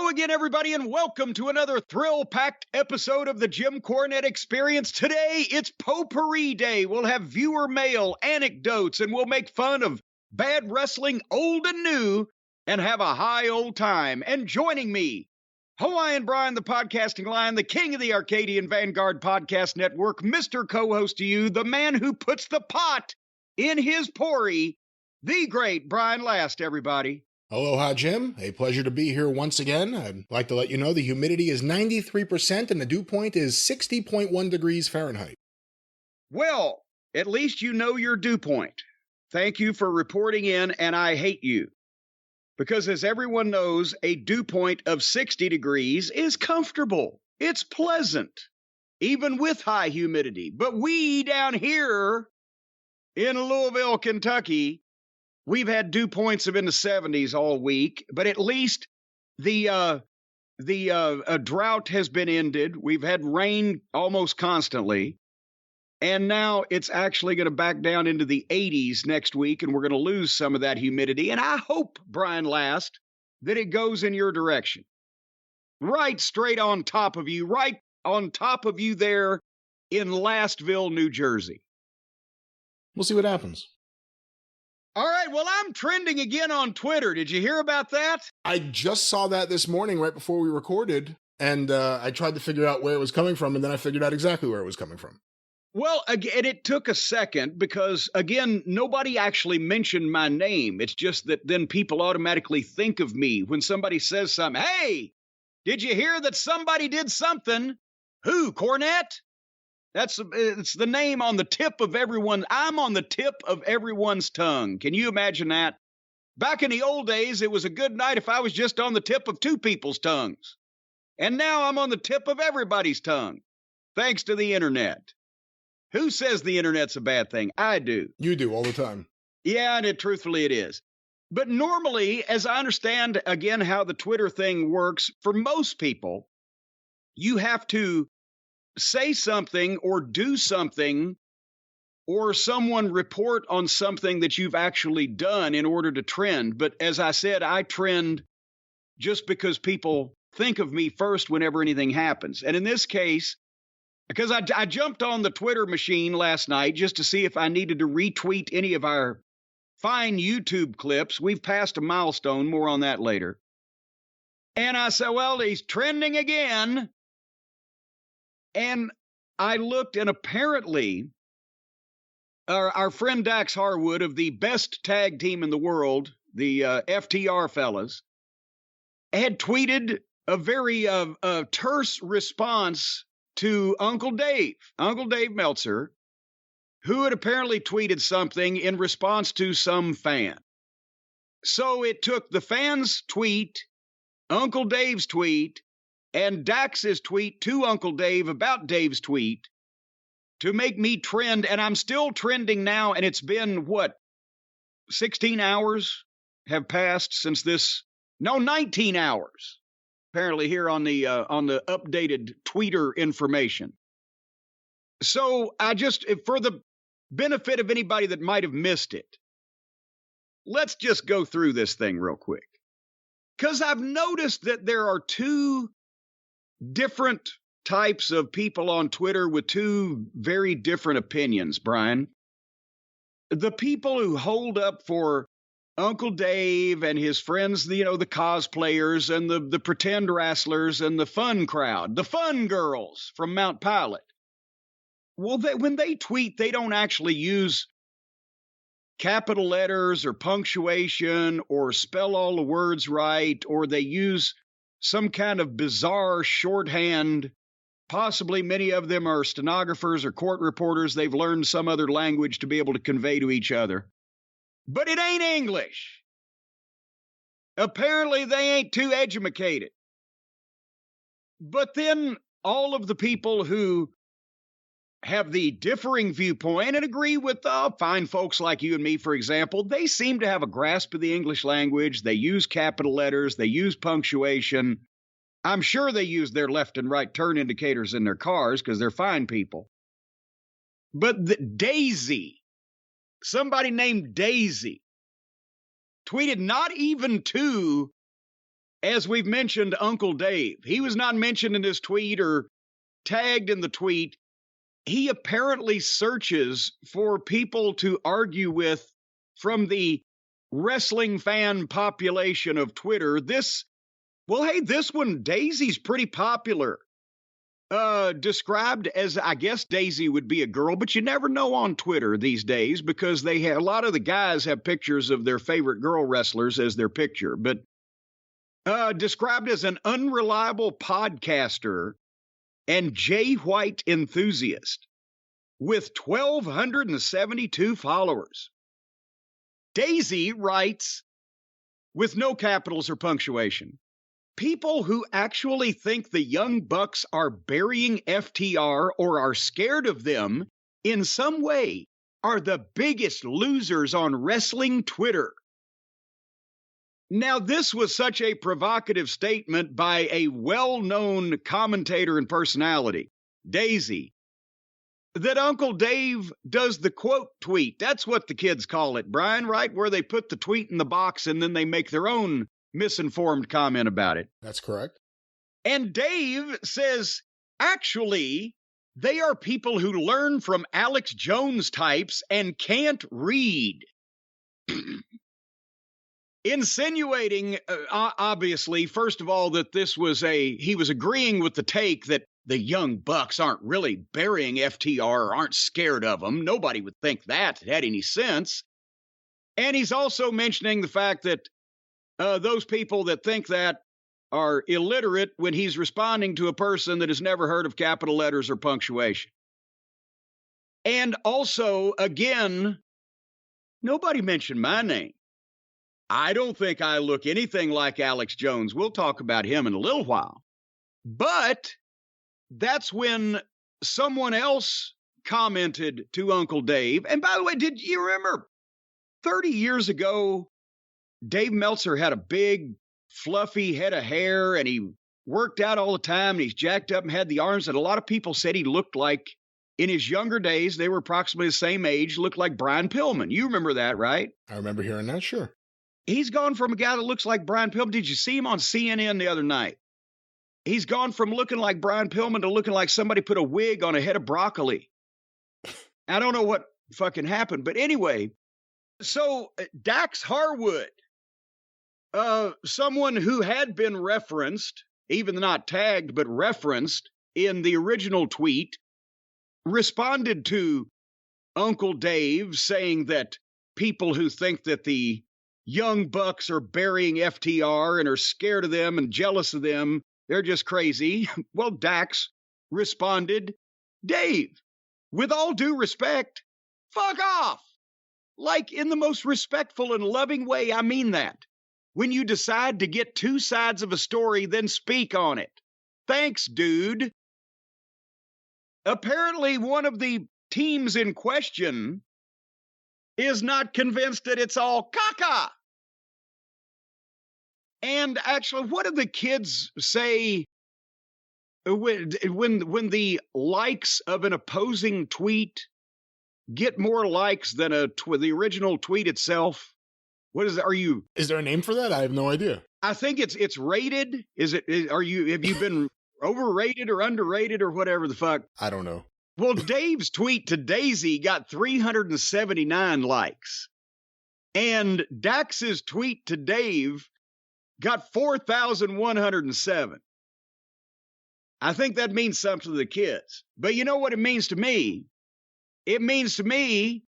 Hello again, everybody, and welcome to another thrill-packed episode of the Jim Cornette Experience. Today, it's Potpourri Day. We'll have viewer mail, anecdotes, and we'll make fun of bad wrestling, old and new, and have a high old time. And joining me, Hawaiian Brian, the podcasting lion, the king of the Arcadian Vanguard Podcast Network, Mr. Co-host to you, the man who puts the pot in his porry, the great Brian Last, everybody. Aloha, Jim. A pleasure to be here once again. I'd like to let you know the humidity is 93% and the dew point is 60.1 degrees Fahrenheit. Well, at least you know your dew point. Thank you for reporting in, and I hate you. Because as everyone knows, a dew point of 60 degrees is comfortable. It's pleasant, even with high humidity. But we down here in Louisville, Kentucky, we've had dew points of in the 70s all week, but at least the drought has been ended. We've had rain almost constantly, and now it's actually going to back down into the 80s next week, and we're going to lose some of that humidity. And I hope, Brian Last, that it goes in your direction. Right straight on top of you, right on top of you there in Lastville, New Jersey. We'll see what happens. All right, well, I'm trending again on Twitter. Did you hear about that? I just saw that this morning right before we recorded, and I tried to figure out where it was coming from, and then I figured out exactly where it was coming from. Well, again, it took a second because, again, nobody actually mentioned my name. It's just that then people automatically think of me when somebody says something. Hey, did you hear that somebody did something? Who, Cornette? It's the name on the tip of everyone. I'm on the tip of everyone's tongue. Can you imagine that? Back in the old days, it was a good night if I was just on the tip of two people's tongues. And now I'm on the tip of everybody's tongue, thanks to the internet. Who says the internet's a bad thing? I do. You do all the time. Yeah, and truthfully it is. But normally, as I understand, again, how the Twitter thing works, for most people, you have to say something or do something or someone report on something that you've actually done in order to trend. But as I said, I trend just because people think of me first whenever anything happens. And in this case, because I jumped on the Twitter machine last night just to see if I needed to retweet any of our fine YouTube clips. We've passed a milestone, more on that later. And I said, well, he's trending again. And I looked, and apparently our friend Dax Harwood of the best tag team in the world, the FTR fellas, had tweeted a very terse response to Uncle Dave Meltzer, who had apparently tweeted something in response to some fan. So it took the fan's tweet, Uncle Dave's tweet, and Dax's tweet to Uncle Dave about Dave's tweet to make me trend, and I'm still trending now, and it's been, 16 hours have passed since this, 19 hours, apparently here on the updated tweeter information. So I just, for the benefit of anybody that might have missed it, let's just go through this thing real quick. Because I've noticed that there are two different types of people on Twitter with two very different opinions, Brian. The people who hold up for Uncle Dave and his friends, the cosplayers and the pretend wrestlers and the fun crowd, the fun girls from Mount Pilot. Well, when they tweet, they don't actually use capital letters or punctuation or spell all the words right, or they use some kind of bizarre shorthand. Possibly many of them are stenographers or court reporters. They've learned some other language to be able to convey to each other. But it ain't English. Apparently, they ain't too educated. But then all of the people who have the differing viewpoint and agree with fine folks like you and me, for example, they seem to have a grasp of the English language. They use capital letters. They use punctuation. I'm sure they use their left and right turn indicators in their cars because they're fine people. But Daisy, somebody named Daisy, tweeted not even to as we've mentioned, Uncle Dave. He was not mentioned in this tweet or tagged in the tweet. He apparently searches for people to argue with from the wrestling fan population of Twitter. This one, Daisy's pretty popular. Described as, I guess Daisy would be a girl, but you never know on Twitter these days because a lot of the guys have pictures of their favorite girl wrestlers as their picture. But described as an unreliable podcaster and Jay White enthusiast with 1,272 followers. Daisy writes, with no capitals or punctuation, people who actually think the Young Bucks are burying FTR or are scared of them in some way are the biggest losers on wrestling Twitter. Now, this was such a provocative statement by a well-known commentator and personality, Daisy, that Uncle Dave does the quote tweet. That's what the kids call it, Brian, right? Where they put the tweet in the box and then they make their own misinformed comment about it. That's correct. And Dave says, actually, they are people who learn from Alex Jones types and can't read. Insinuating, obviously, first of all, that he was agreeing with the take that the Young Bucks aren't really burying FTR or aren't scared of them. Nobody would think that had any sense. And he's also mentioning the fact that those people that think that are illiterate when he's responding to a person that has never heard of capital letters or punctuation. And also, again, nobody mentioned my name. I don't think I look anything like Alex Jones. We'll talk about him in a little while. But that's when someone else commented to Uncle Dave. And by the way, did you remember 30 years ago, Dave Meltzer had a big, fluffy head of hair, and he worked out all the time, and he's jacked up and had the arms that a lot of people said he looked like, in his younger days, they were approximately the same age, looked like Brian Pillman. You remember that, right? I remember hearing that, sure. He's gone from a guy that looks like Brian Pillman. Did you see him on CNN the other night? He's gone from looking like Brian Pillman to looking like somebody put a wig on a head of broccoli. I don't know what fucking happened, but anyway, so Dax Harwood, someone who had been referenced, even not tagged, but referenced in the original tweet, responded to Uncle Dave saying that people who think that the Young Bucks are burying FTR and are scared of them and jealous of them, they're just crazy. Well, Dax responded, Dave, with all due respect, fuck off. Like in the most respectful and loving way, I mean that. When you decide to get two sides of a story, then speak on it. Thanks, dude. Apparently, one of the teams in question is not convinced that it's all caca. And actually, what do the kids say when the likes of an opposing tweet get more likes than the original tweet itself? What is it? Is there a name for that? I have no idea. I think it's rated. Have you been overrated or underrated or whatever the fuck? I don't know. Well, Dave's tweet to Daisy got 379 likes. And Dax's tweet to Dave got 4,107. I think that means something to the kids. But you know what it means to me? It means to me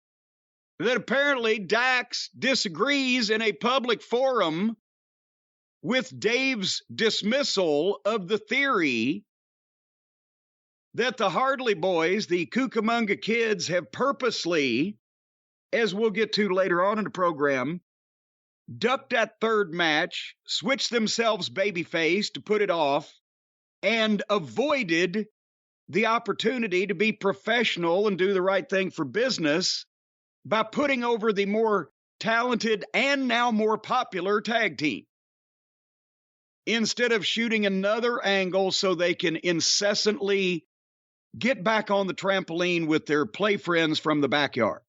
that apparently Dax disagrees in a public forum with Dave's dismissal of the theory that the Hardley boys, the Cucamonga kids, have purposely, as we'll get to later on in the program, ducked that third match, switched themselves babyface to put it off, and avoided the opportunity to be professional and do the right thing for business by putting over the more talented and now more popular tag team, instead of shooting another angle so they can incessantly get back on the trampoline with their play friends from the backyard.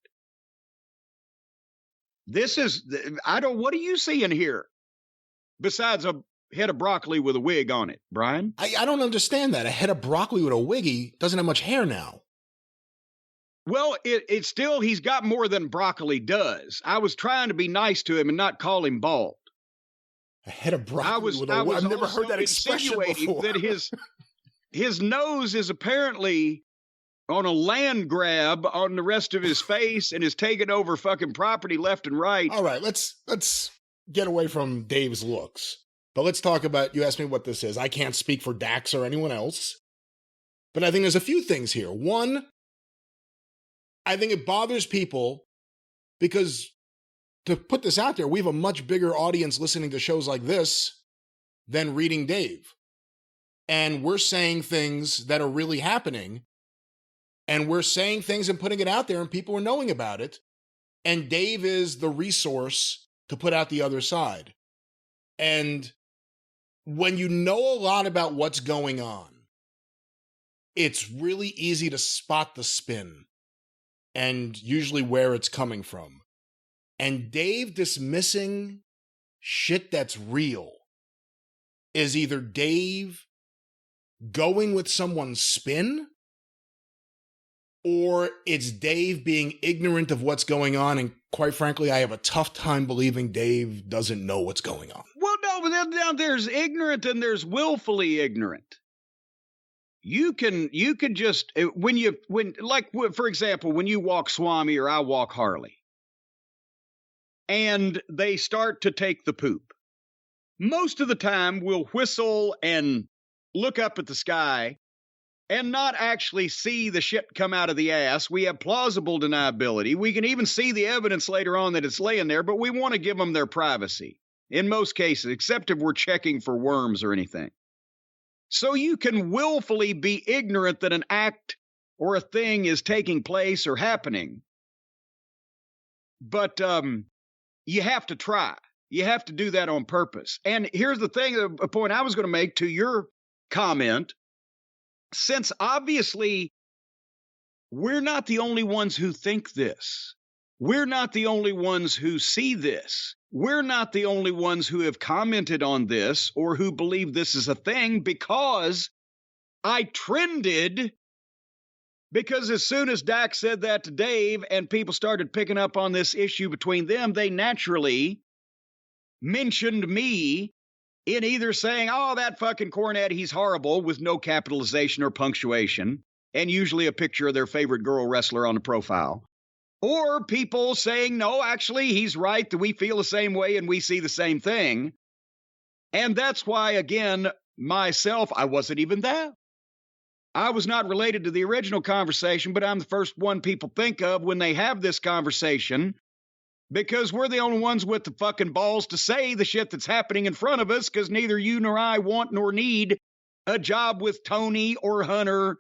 What do you see in here? Besides head of broccoli with a wig on it, Brian. I don't understand that. A head of broccoli with a wig, he doesn't have much hair now. Well, it's still, he's got more than broccoli does. I was trying to be nice to him and not call him bald. A head of broccoli with a wig? I've never heard that expression before. That his nose is apparently on a land grab on the rest of his face and is taking over fucking property left and right. All right, let's get away from Dave's looks. But let's talk about, you asked me what this is. I can't speak for Dax or anyone else. But I think there's a few things here. One, I think it bothers people because, to put this out there, we have a much bigger audience listening to shows like this than reading Dave. And we're saying things that are really happening. And we're saying things and putting it out there, and people are knowing about it. And Dave is the resource to put out the other side. And when you know a lot about what's going on, it's really easy to spot the spin and usually where it's coming from. And Dave dismissing shit that's real is either Dave going with someone's spin, or it's Dave being ignorant of what's going on. And quite frankly, I have a tough time believing Dave doesn't know what's going on. Well, no, but then there's ignorant and there's willfully ignorant. You can just, for example, when you walk Swami or I walk Harley and they start to take the poop, most of the time we'll whistle and look up at the sky and not actually see the shit come out of the ass. We have plausible deniability. We can even see the evidence later on that it's laying there, but we want to give them their privacy in most cases, except if we're checking for worms or anything. So you can willfully be ignorant that an act or a thing is taking place or happening. But you have to try. You have to do that on purpose. And here's the thing, a point I was going to make to your comment. Since obviously we're not the only ones who think this. We're not the only ones who see this. We're not the only ones who have commented on this or who believe this is a thing, because I trended, because as soon as Dax said that to Dave and people started picking up on this issue between them, they naturally mentioned me in either saying, oh, that fucking Cornette, he's horrible, with no capitalization or punctuation, and usually a picture of their favorite girl wrestler on the profile. Or people saying, no, actually, he's right, that we feel the same way and we see the same thing. And that's why, again, myself, I wasn't even there. I was not related to the original conversation, but I'm the first one people think of when they have this conversation, because we're the only ones with the fucking balls to say the shit that's happening in front of us, because neither you nor I want nor need a job with Tony or Hunter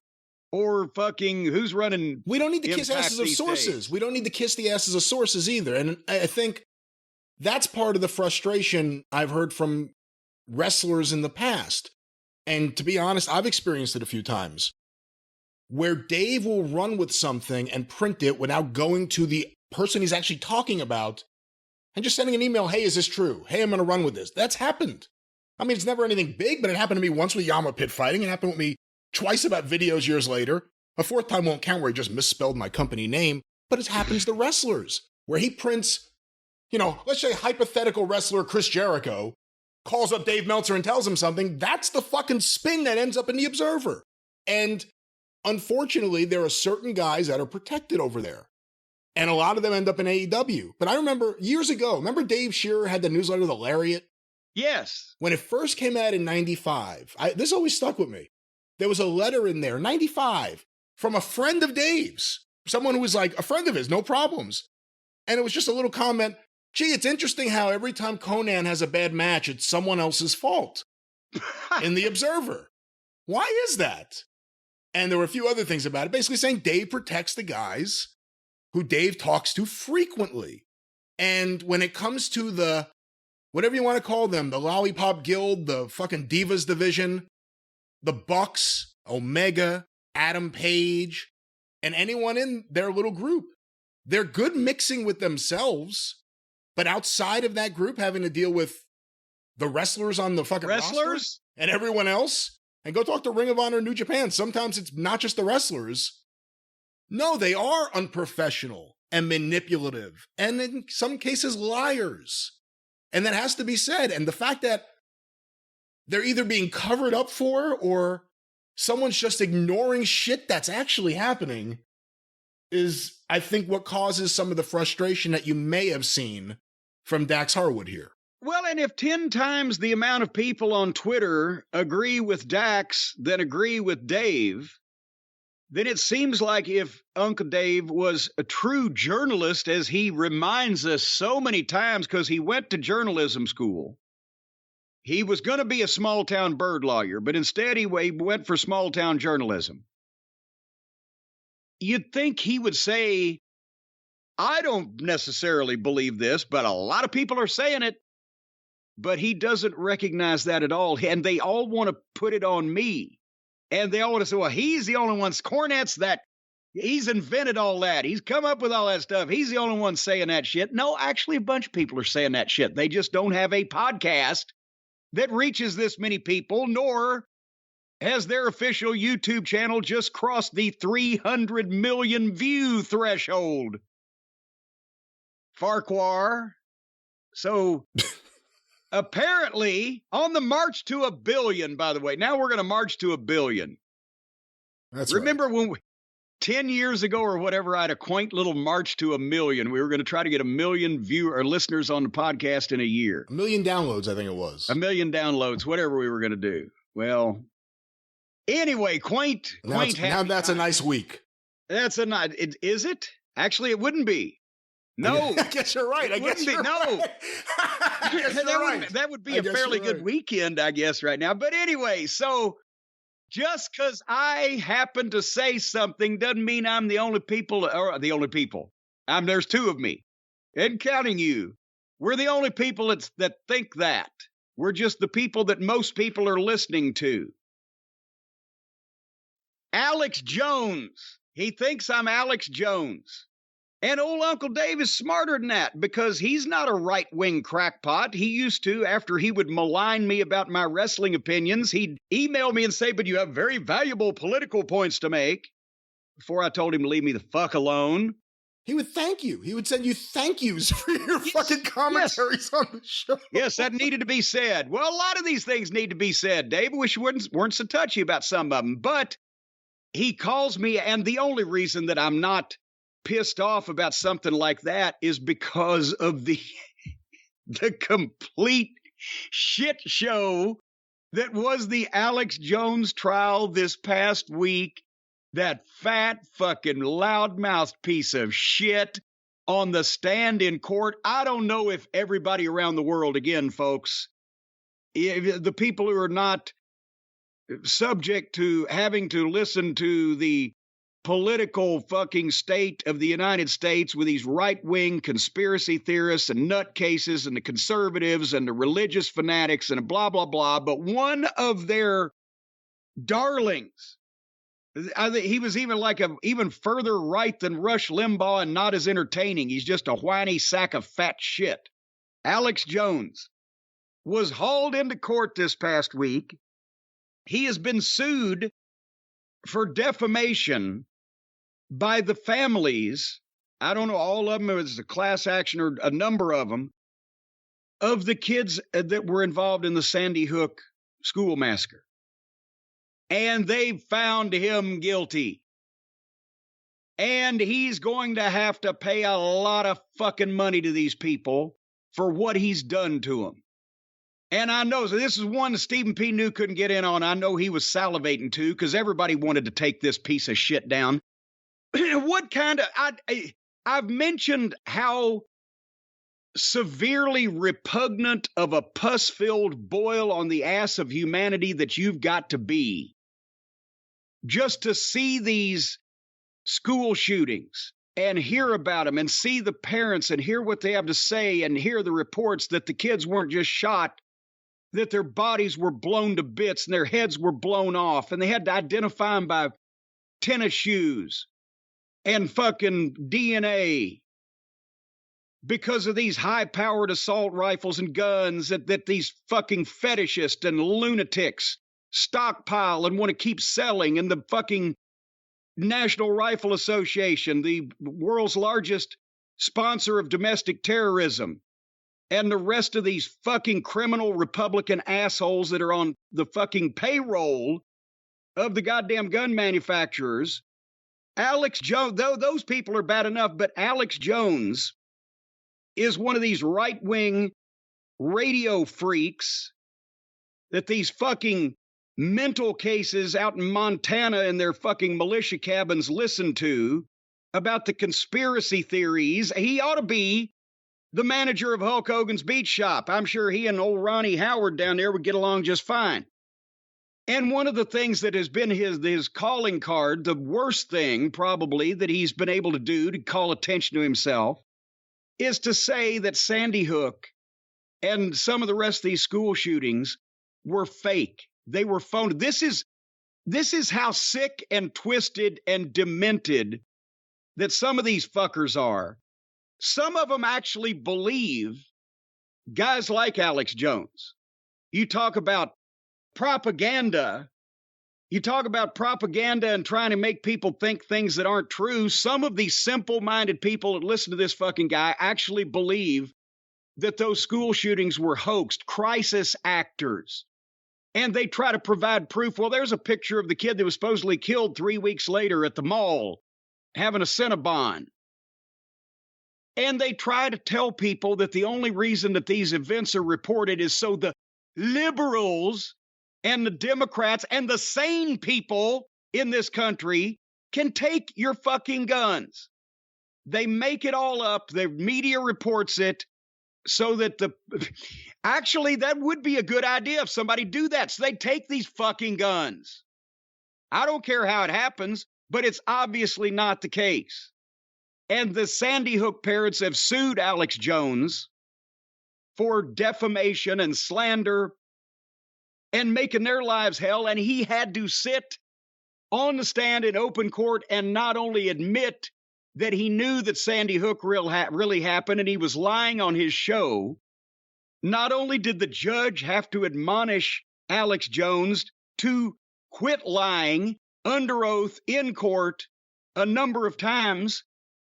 or fucking who's running. We don't need to kiss asses of sources. We don't need to kiss the asses of sources either. And I think that's part of the frustration I've heard from wrestlers in the past. And to be honest, I've experienced it a few times, where Dave will run with something and print it without going to the person he's actually talking about and just sending an email, hey, is this true? Hey, I'm going to run with this. That's happened. I mean, it's never anything big, but it happened to me once with Yama Pit fighting. It happened with me twice about videos years later. A fourth time won't count, where he just misspelled my company name, but it happens to wrestlers, where he prints, let's say hypothetical wrestler Chris Jericho calls up Dave Meltzer and tells him something. That's the fucking spin that ends up in the Observer. And unfortunately, there are certain guys that are protected over there. And a lot of them end up in AEW. But I remember years ago, remember Dave Shearer had the newsletter, The Lariat? Yes. When it first came out in 95, this always stuck with me. There was a letter in there, 95, from a friend of Dave's, someone who was like a friend of his, no problems. And it was just a little comment, gee, it's interesting how every time Conan has a bad match, it's someone else's fault in the Observer. Why is that? And there were a few other things about it, basically saying Dave protects the guys who Dave talks to frequently. And when it comes to the, whatever you want to call them, the Lollipop Guild, the fucking Divas division, the Bucks, Omega, Adam Page, and anyone in their little group, they're good mixing with themselves, but outside of that group, having to deal with the wrestlers on the fucking roster Wrestlers? and everyone else, and go talk to Ring of Honor New Japan. Sometimes it's not just the wrestlers. No, they are unprofessional and manipulative, and in some cases, liars. And that has to be said. And the fact that they're either being covered up for or someone's just ignoring shit that's actually happening is, I think, what causes some of the frustration that you may have seen from Dax Harwood here. Well, and if 10 times the amount of people on Twitter agree with Dax than agree with Dave, then it seems like if Uncle Dave was a true journalist, as he reminds us so many times, because he went to journalism school, he was going to be a small-town bird lawyer, but instead he went for small-town journalism. You'd think he would say, I don't necessarily believe this, but a lot of people are saying it. But he doesn't recognize that at all, and they all want to put it on me. And they all want to say, well, he's the only one. Cornette's that. He's invented all that. He's come up with all that stuff. He's the only one saying that shit. No, actually, a bunch of people are saying that shit. They just don't have a podcast that reaches this many people, nor has their official YouTube channel just crossed the 300 million view threshold. Farquhar. So apparently, on the march to 1 billion, by the way, now we're going to march to 1 billion. That's Remember right. when 10 years ago or whatever, I had a quaint little march to 1 million. We were going to try to get 1 million listeners on the podcast in a year. 1 million downloads, I think it was. 1 million downloads, whatever we were going to do. Well, anyway, quaint. Now that's a nice week. That's a nice. Is it? Actually, it wouldn't be. No. I guess you're right. That would be a fairly good weekend, I guess, right now. But anyway, so just because I happen to say something doesn't mean I'm the only people, or the only people. There's two of me, and counting you. We're the only people that think that. We're just the people that most people are listening to. Alex Jones. He thinks I'm Alex Jones. And old Uncle Dave is smarter than that, because he's not a right-wing crackpot. He used to, after he would malign me about my wrestling opinions, he'd email me and say, but you have very valuable political points to make. Before I told him to leave me the fuck alone. He would thank you. He would send you thank yous for your fucking commentaries on the show. Yes, that needed to be said. Well, a lot of these things need to be said, Dave. I wish you weren't so touchy about some of them. But he calls me, and the only reason that I'm not pissed off about something like that is because of the complete shit show that was the Alex Jones trial this past week. That fat fucking loudmouthed piece of shit on the stand in court. I don't know if everybody around the world, again, folks, the people who are not subject to having to listen to the political fucking state of the United States with these right-wing conspiracy theorists and nutcases and the conservatives and the religious fanatics and blah, blah, blah. But one of their darlings, I think he was even further right than Rush Limbaugh and not as entertaining. He's just a whiny sack of fat shit. Alex Jones was hauled into court this past week. He has been sued for defamation by the families, I don't know, all of them, it was a class action or a number of them, of the kids that were involved in the Sandy Hook school massacre. And they found him guilty. And he's going to have to pay a lot of fucking money to these people for what he's done to them. And I know, so this is one that Stephen P. New couldn't get in on. I know he was salivating too, because everybody wanted to take this piece of shit down. What kind of, I've mentioned how severely repugnant of a pus-filled boil on the ass of humanity that you've got to be just to see these school shootings and hear about them and see the parents and hear what they have to say and hear the reports that the kids weren't just shot, that their bodies were blown to bits and their heads were blown off, and they had to identify them by tennis shoes and fucking DNA because of these high-powered assault rifles and guns that these fucking fetishists and lunatics stockpile and want to keep selling, and the fucking National Rifle Association, the world's largest sponsor of domestic terrorism, and the rest of these fucking criminal Republican assholes that are on the fucking payroll of the goddamn gun manufacturers. Alex Jones, though those people are bad enough, but Alex Jones is one of these right-wing radio freaks that these fucking mental cases out in Montana in their fucking militia cabins listen to about the conspiracy theories. He ought to be the manager of Hulk Hogan's Beach Shop. I'm sure he and old Ronnie Howard down there would get along just fine. And one of the things that has been his calling card, the worst thing probably that he's been able to do to call attention to himself, is to say that Sandy Hook and some of the rest of these school shootings were fake. They were phoned. This is how sick and twisted and demented that some of these fuckers are. Some of them actually believe guys like Alex Jones. You talk about propaganda. You talk about propaganda and trying to make people think things that aren't true. Some of these simple-minded people that listen to this fucking guy actually believe that those school shootings were hoaxed, crisis actors. And they try to provide proof. Well, there's a picture of the kid that was supposedly killed 3 weeks later at the mall, having a Cinnabon. And they try to tell people that the only reason that these events are reported is so the liberals and the Democrats and the sane people in this country can take your fucking guns. They make it all up. The media reports it so that actually, that would be a good idea if somebody do that. So they take these fucking guns. I don't care how it happens, but it's obviously not the case. And the Sandy Hook parents have sued Alex Jones for defamation and slander and making their lives hell. And he had to sit on the stand in open court and not only admit that he knew that Sandy Hook really happened and he was lying on his show. Not only did the judge have to admonish Alex Jones to quit lying under oath in court a number of times,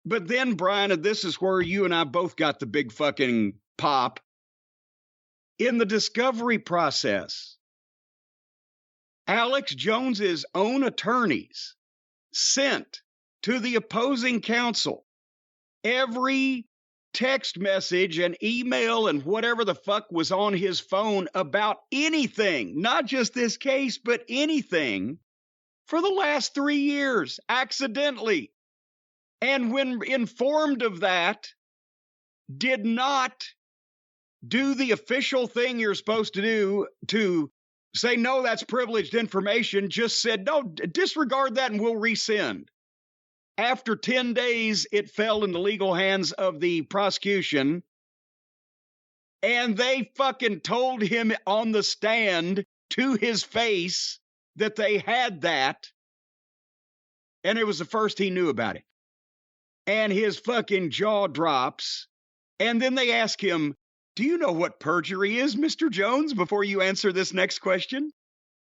but then, Brian, and this is where you and I both got the big fucking pop, in the discovery process, Alex Jones's own attorneys sent to the opposing counsel every text message and email and whatever the fuck was on his phone about anything, not just this case, but anything for the last 3 years, accidentally. And when informed of that, did not do the official thing you're supposed to do to say, no, that's privileged information, just said, no, disregard that and we'll resend. After 10 days, it fell in the legal hands of the prosecution, and they fucking told him on the stand to his face that they had that, and it was the first he knew about it. And his fucking jaw drops, and then they ask him, do you know what perjury is, Mr. Jones, before you answer this next question?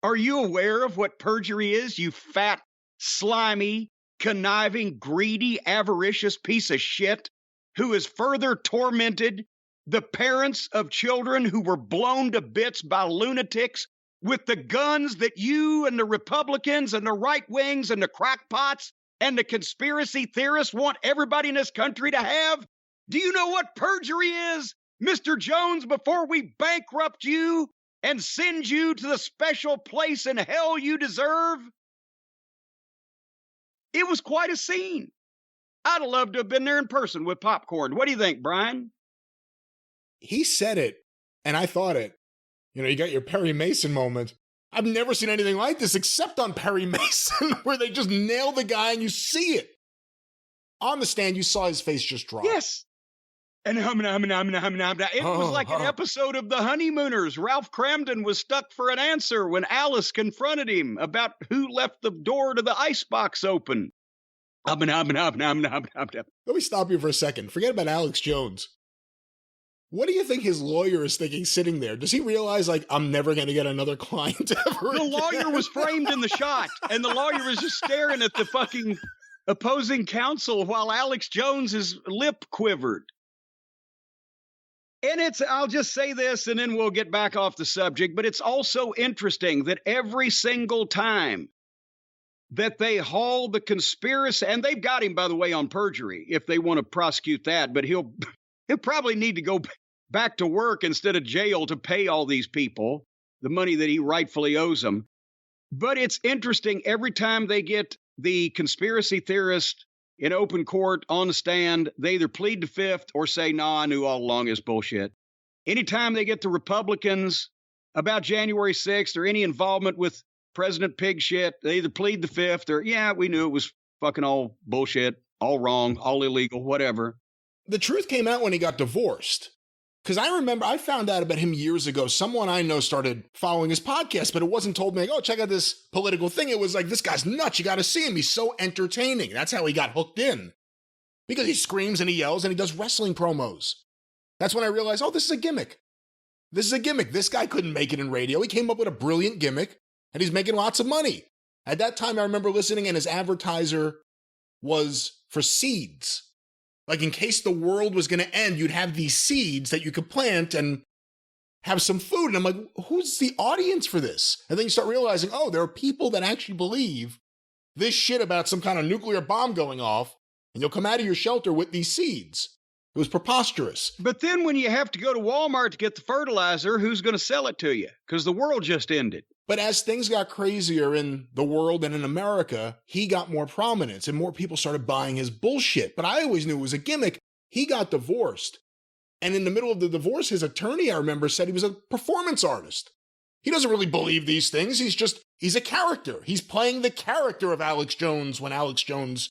Are you aware of what perjury is, you fat, slimy, conniving, greedy, avaricious piece of shit who has further tormented the parents of children who were blown to bits by lunatics with the guns that you and the Republicans and the right wings and the crackpots and the conspiracy theorists want everybody in this country to have? Do you know what perjury is, Mr. Jones, before we bankrupt you and send you to the special place in hell you deserve? It was quite a scene. I'd have loved to have been there in person with popcorn. What do you think, Brian? He said it, and I thought it. You know, you got your Perry Mason moment. I've never seen anything like this except on Perry Mason, where they just nail the guy and you see it. On the stand, you saw his face just drop. Yes. And it was like an episode of The Honeymooners. Ralph Cramden was stuck for an answer when Alice confronted him about who left the door to the icebox open. Let me stop you for a second. Forget about Alex Jones. What do you think his lawyer is thinking sitting there? Does he realize, like, I'm never going to get another client ever The again? lawyer was framed in the shot, and the lawyer was just staring at the fucking opposing counsel while Alex Jones's lip quivered. And I'll just say this, and then we'll get back off the subject, but it's also interesting that every single time that they haul the conspiracy, and they've got him, by the way, on perjury, if they want to prosecute that, but he'll probably need to go back to work instead of jail to pay all these people the money that he rightfully owes them. But it's interesting, every time they get the conspiracy theorist in open court on the stand, they either plead the fifth or say, no, I knew all along it's bullshit. Anytime they get the Republicans about January 6th or any involvement with President Pig shit, they either plead the fifth or, yeah, we knew it was fucking all bullshit, all wrong, all illegal, whatever. The truth came out when he got divorced. Because I remember I found out about him years ago. Someone I know started following his podcast, but it wasn't told me, like, oh, check out this political thing. It was like, this guy's nuts. You got to see him. He's so entertaining. That's how he got hooked in. Because he screams and he yells and he does wrestling promos. That's when I realized, oh, this is a gimmick. This is a gimmick. This guy couldn't make it in radio. He came up with a brilliant gimmick and he's making lots of money. At that time, I remember listening and his advertiser was for seeds. Like, in case the world was going to end, you'd have these seeds that you could plant and have some food. And I'm like, who's the audience for this? And then you start realizing, oh, there are people that actually believe this shit about some kind of nuclear bomb going off, and you'll come out of your shelter with these seeds. It was preposterous. But then when you have to go to Walmart to get the fertilizer, who's going to sell it to you? Because the world just ended. But as things got crazier in the world and in America, he got more prominence and more people started buying his bullshit. But I always knew it was a gimmick. He got divorced. And in the middle of the divorce, his attorney, I remember, said he was a performance artist. He doesn't really believe these things. He's a character. He's playing the character of Alex Jones when Alex Jones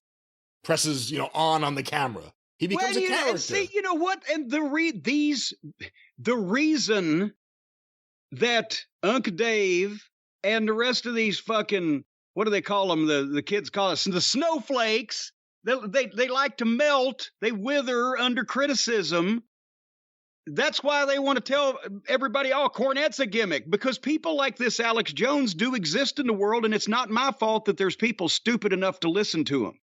presses, on the camera. He becomes a character. And see, you know what? And the reason that Uncle Dave and the rest of these fucking, what do they call them? The kids call us the snowflakes. They like to melt. They wither under criticism. That's why they want to tell everybody, oh, Cornette's a gimmick, because people like this Alex Jones do exist in the world, and it's not my fault that there's people stupid enough to listen to him.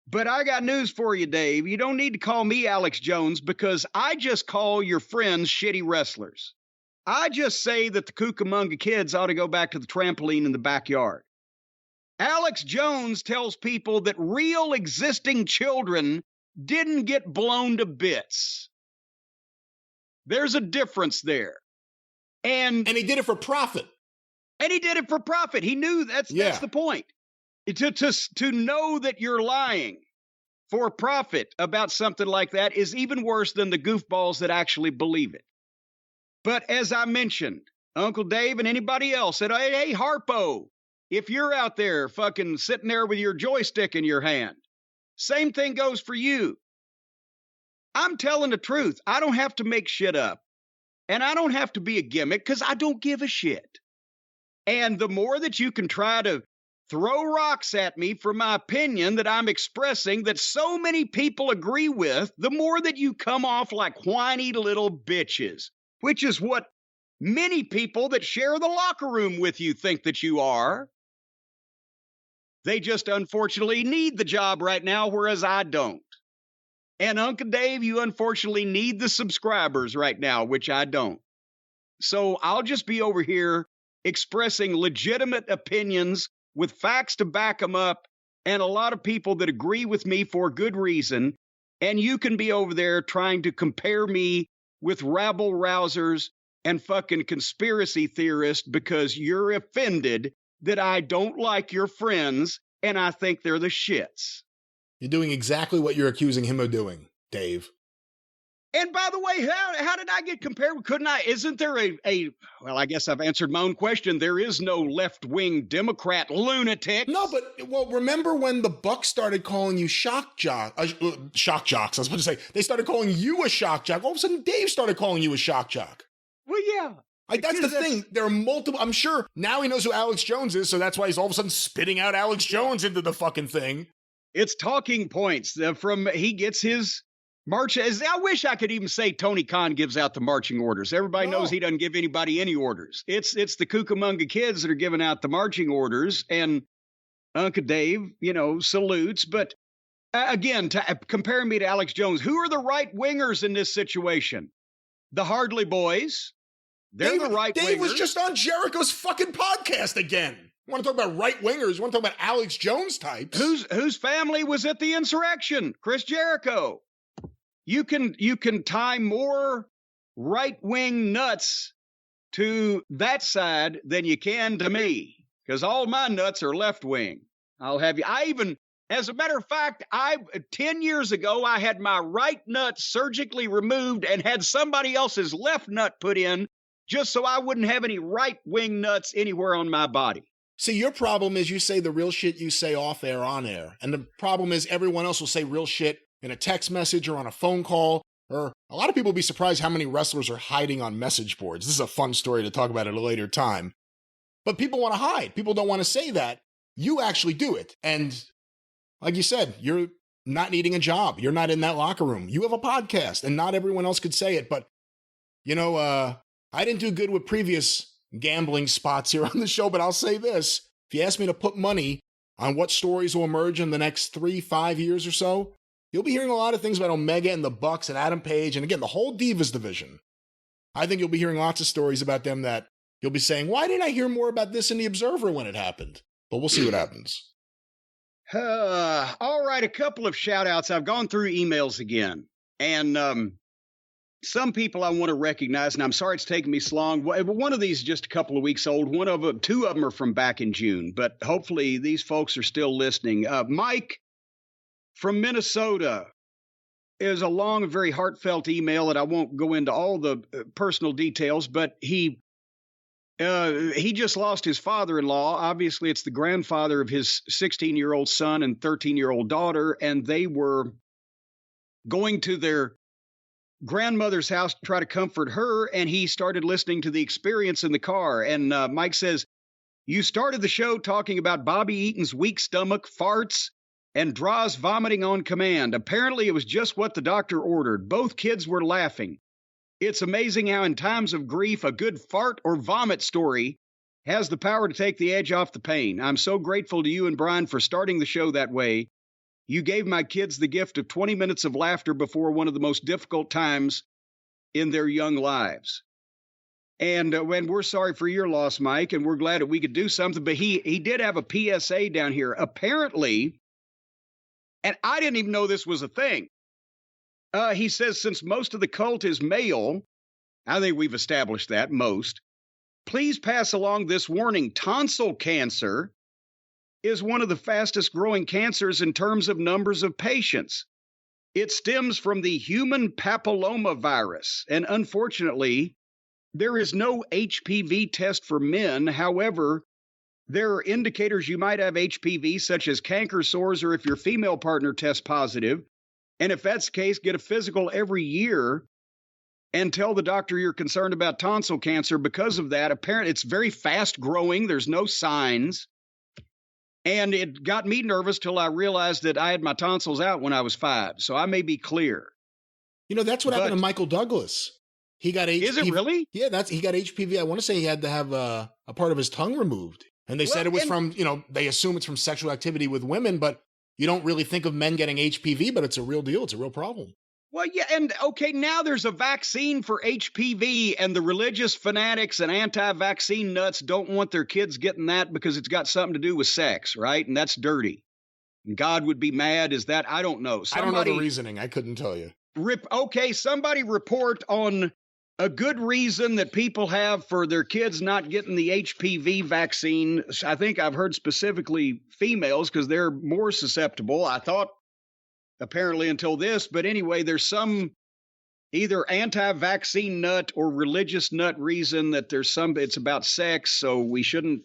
But I got news for you, Dave. You don't need to call me Alex Jones, because I just call your friends shitty wrestlers. I just say that the Cucamonga kids ought to go back to the trampoline in the backyard. Alex Jones tells people that real existing children didn't get blown to bits. There's a difference there. And he did it for profit. And he did it for profit. He knew that's the point. To know that you're lying for profit about something like that is even worse than the goofballs that actually believe it. But as I mentioned, Uncle Dave and anybody else said, hey, Harpo, if you're out there fucking sitting there with your joystick in your hand, same thing goes for you. I'm telling the truth. I don't have to make shit up. And I don't have to be a gimmick because I don't give a shit. And the more that you can try to throw rocks at me for my opinion that I'm expressing that so many people agree with, the more that you come off like whiny little bitches, which is what many people that share the locker room with you think that you are. They just unfortunately need the job right now, whereas I don't. And Uncle Dave, you unfortunately need the subscribers right now, which I don't. So I'll just be over here expressing legitimate opinions with facts to back them up, and a lot of people that agree with me for good reason. And you can be over there trying to compare me with rabble-rousers and fucking conspiracy theorists because you're offended that I don't like your friends and I think they're the shits. You're doing exactly what you're accusing him of doing, Dave. And by the way, how did I get compared? Couldn't I? Isn't there well, I guess I've answered my own question. There is no left-wing Democrat lunatic. No, but, remember when the Bucks started calling you shock jocks? I was about to say, they started calling you a shock jock. All of a sudden, Dave started calling you a shock jock. Well, yeah. That's the thing. There are multiple, I'm sure now he knows who Alex Jones is, so that's why he's all of a sudden spitting out Alex Jones into the fucking thing. It's talking points from he gets his march. I wish I could even say Tony Khan gives out the marching orders. Everybody knows he doesn't give anybody any orders. It's the Cucamonga kids that are giving out the marching orders, and Uncle Dave, salutes. But again, comparing me to Alex Jones, who are the right wingers in this situation? The Hardley boys. They're the right wingers. Dave was just on Jericho's fucking podcast again. You want to talk about right wingers? You want to talk about Alex Jones types? Whose family was at the insurrection? Chris Jericho. You can tie more right wing nuts to that side than you can to me, because all my nuts are left wing. I'll have you. As a matter of fact, 10 years ago, I had my right nut surgically removed and had somebody else's left nut put in just so I wouldn't have any right wing nuts anywhere on my body. See, your problem is you say the real shit you say off air, on air. And the problem is everyone else will say real shit in a text message or on a phone call. Or a lot of people will be surprised how many wrestlers are hiding on message boards. This is a fun story to talk about at a later time. But people want to hide. People don't want to say that. You actually do it. And like you said, you're not needing a job. You're not in that locker room. You have a podcast, and not everyone else could say it. But, I didn't do good with previous gambling spots here on the show, but I'll say this. If you ask me to put money on what stories will emerge in the next 3-5 years or so, you'll be hearing a lot of things about Omega and the Bucks and Adam Page, and again, the whole Divas division. I think you'll be hearing lots of stories about them that you'll be saying, why didn't I hear more about this in the Observer when it happened? But we'll see what happens. All right, a couple of shout outs. I've gone through emails again, and some people I want to recognize, and I'm sorry it's taken me so long. One of these is just a couple of weeks old. Two of them are from back in June, but hopefully these folks are still listening. Mike from Minnesota is a long, very heartfelt email, and I won't go into all the personal details, but he just lost his father-in-law. Obviously, it's the grandfather of his 16-year-old son and 13-year-old daughter, and they were going to their grandmother's house to try to comfort her, and he started listening to The Experience in the car. And Mike says, you started the show talking about Bobby Eaton's weak stomach, farts, and Droz vomiting on command. Apparently, it was just what the doctor ordered. Both kids were laughing. It's amazing how in times of grief, a good fart or vomit story has the power to take the edge off the pain. I'm so grateful to you and Brian for starting the show that way. You gave my kids the gift of 20 minutes of laughter before one of the most difficult times in their young lives. And when we're sorry for your loss, Mike, and we're glad that we could do something, but he did have a PSA down here. Apparently, and I didn't even know this was a thing. He says, since most of the cult is male, I think we've established that, most, please pass along this warning. Tonsil cancer is one of the fastest growing cancers in terms of numbers of patients. It stems from the human papillomavirus, and unfortunately, there is no HPV test for men. However, there are indicators you might have HPV, such as canker sores, or if your female partner tests positive. And if that's the case, get a physical every year and tell the doctor you're concerned about tonsil cancer. Because of that, apparently it's very fast growing. There's no signs. And it got me nervous till I realized that I had my tonsils out when I was 5. So I may be clear. That's what happened to Michael Douglas. He got HPV. Is it really? Yeah, he got HPV. I want to say he had to have a part of his tongue removed. And they said it was from, they assume it's from sexual activity with women, but you don't really think of men getting HPV, but it's a real deal. It's a real problem. Well, yeah, and okay, now there's a vaccine for HPV, and the religious fanatics and anti-vaccine nuts don't want their kids getting that because it's got something to do with sex, right? And that's dirty. And God would be mad. Is that? I don't know. I don't know the reasoning. I couldn't tell you. Somebody report on a good reason that people have for their kids not getting the HPV vaccine. I think I've heard specifically females because they're more susceptible. I thought apparently until this, but anyway, there's some either anti-vaccine nut or religious nut reason that it's about sex, so we shouldn't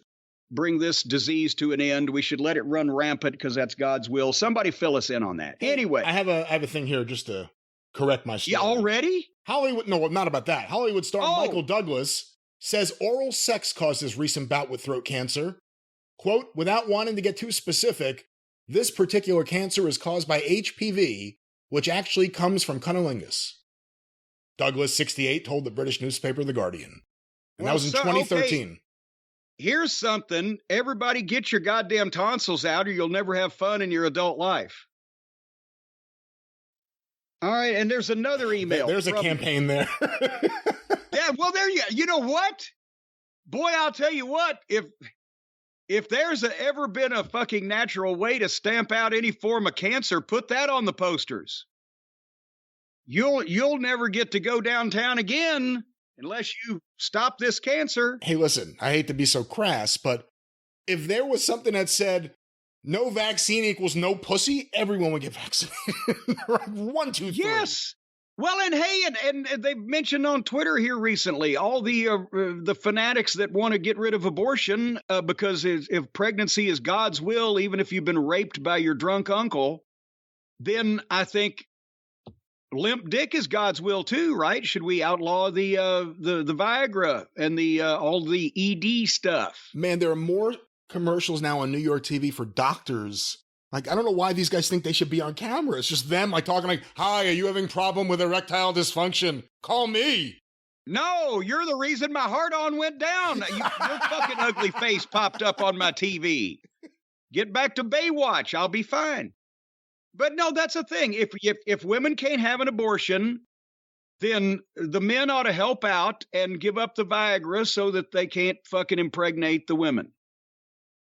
bring this disease to an end. We should let it run rampant because that's God's will. Somebody fill us in on that. Anyway. I have a thing here just to correct my story. Yeah, already? Hollywood, no, not about that. Hollywood star Michael Douglas says oral sex caused his recent bout with throat cancer. Quote, without wanting to get too specific, This particular cancer is caused by HPV, which actually comes from cunnilingus. Douglas, 68, told the British newspaper The Guardian. And that was in 2013. Okay. Here's something. Everybody get your goddamn tonsils out or you'll never have fun in your adult life. All right, and there's another email. There's a campaign there. Yeah, well, there you go. You know what? Boy, I'll tell you what, if there's ever been a fucking natural way to stamp out any form of cancer, put that on the posters. You'll never get to go downtown again unless you stop this cancer. Hey, listen, I hate to be so crass, but if there was something that said no vaccine equals no pussy, everyone would get vaccinated. 1, 2, 3. Yes. Well, and hey, and they've mentioned on Twitter here recently all the fanatics that want to get rid of abortion because if pregnancy is God's will, even if you've been raped by your drunk uncle, then I think limp dick is God's will too, right? Should we outlaw the Viagra and the all the ED stuff? Man, there are more commercials now on New York TV for doctors. Like, I don't know why these guys think they should be on camera. It's just them, like, talking like, hi, are you having problem with erectile dysfunction? Call me. No, you're the reason my heart-on went down. Your fucking ugly face popped up on my TV. Get back to Baywatch. I'll be fine. But no, that's the thing. If women can't have an abortion, then the men ought to help out and give up the Viagra so that they can't fucking impregnate the women.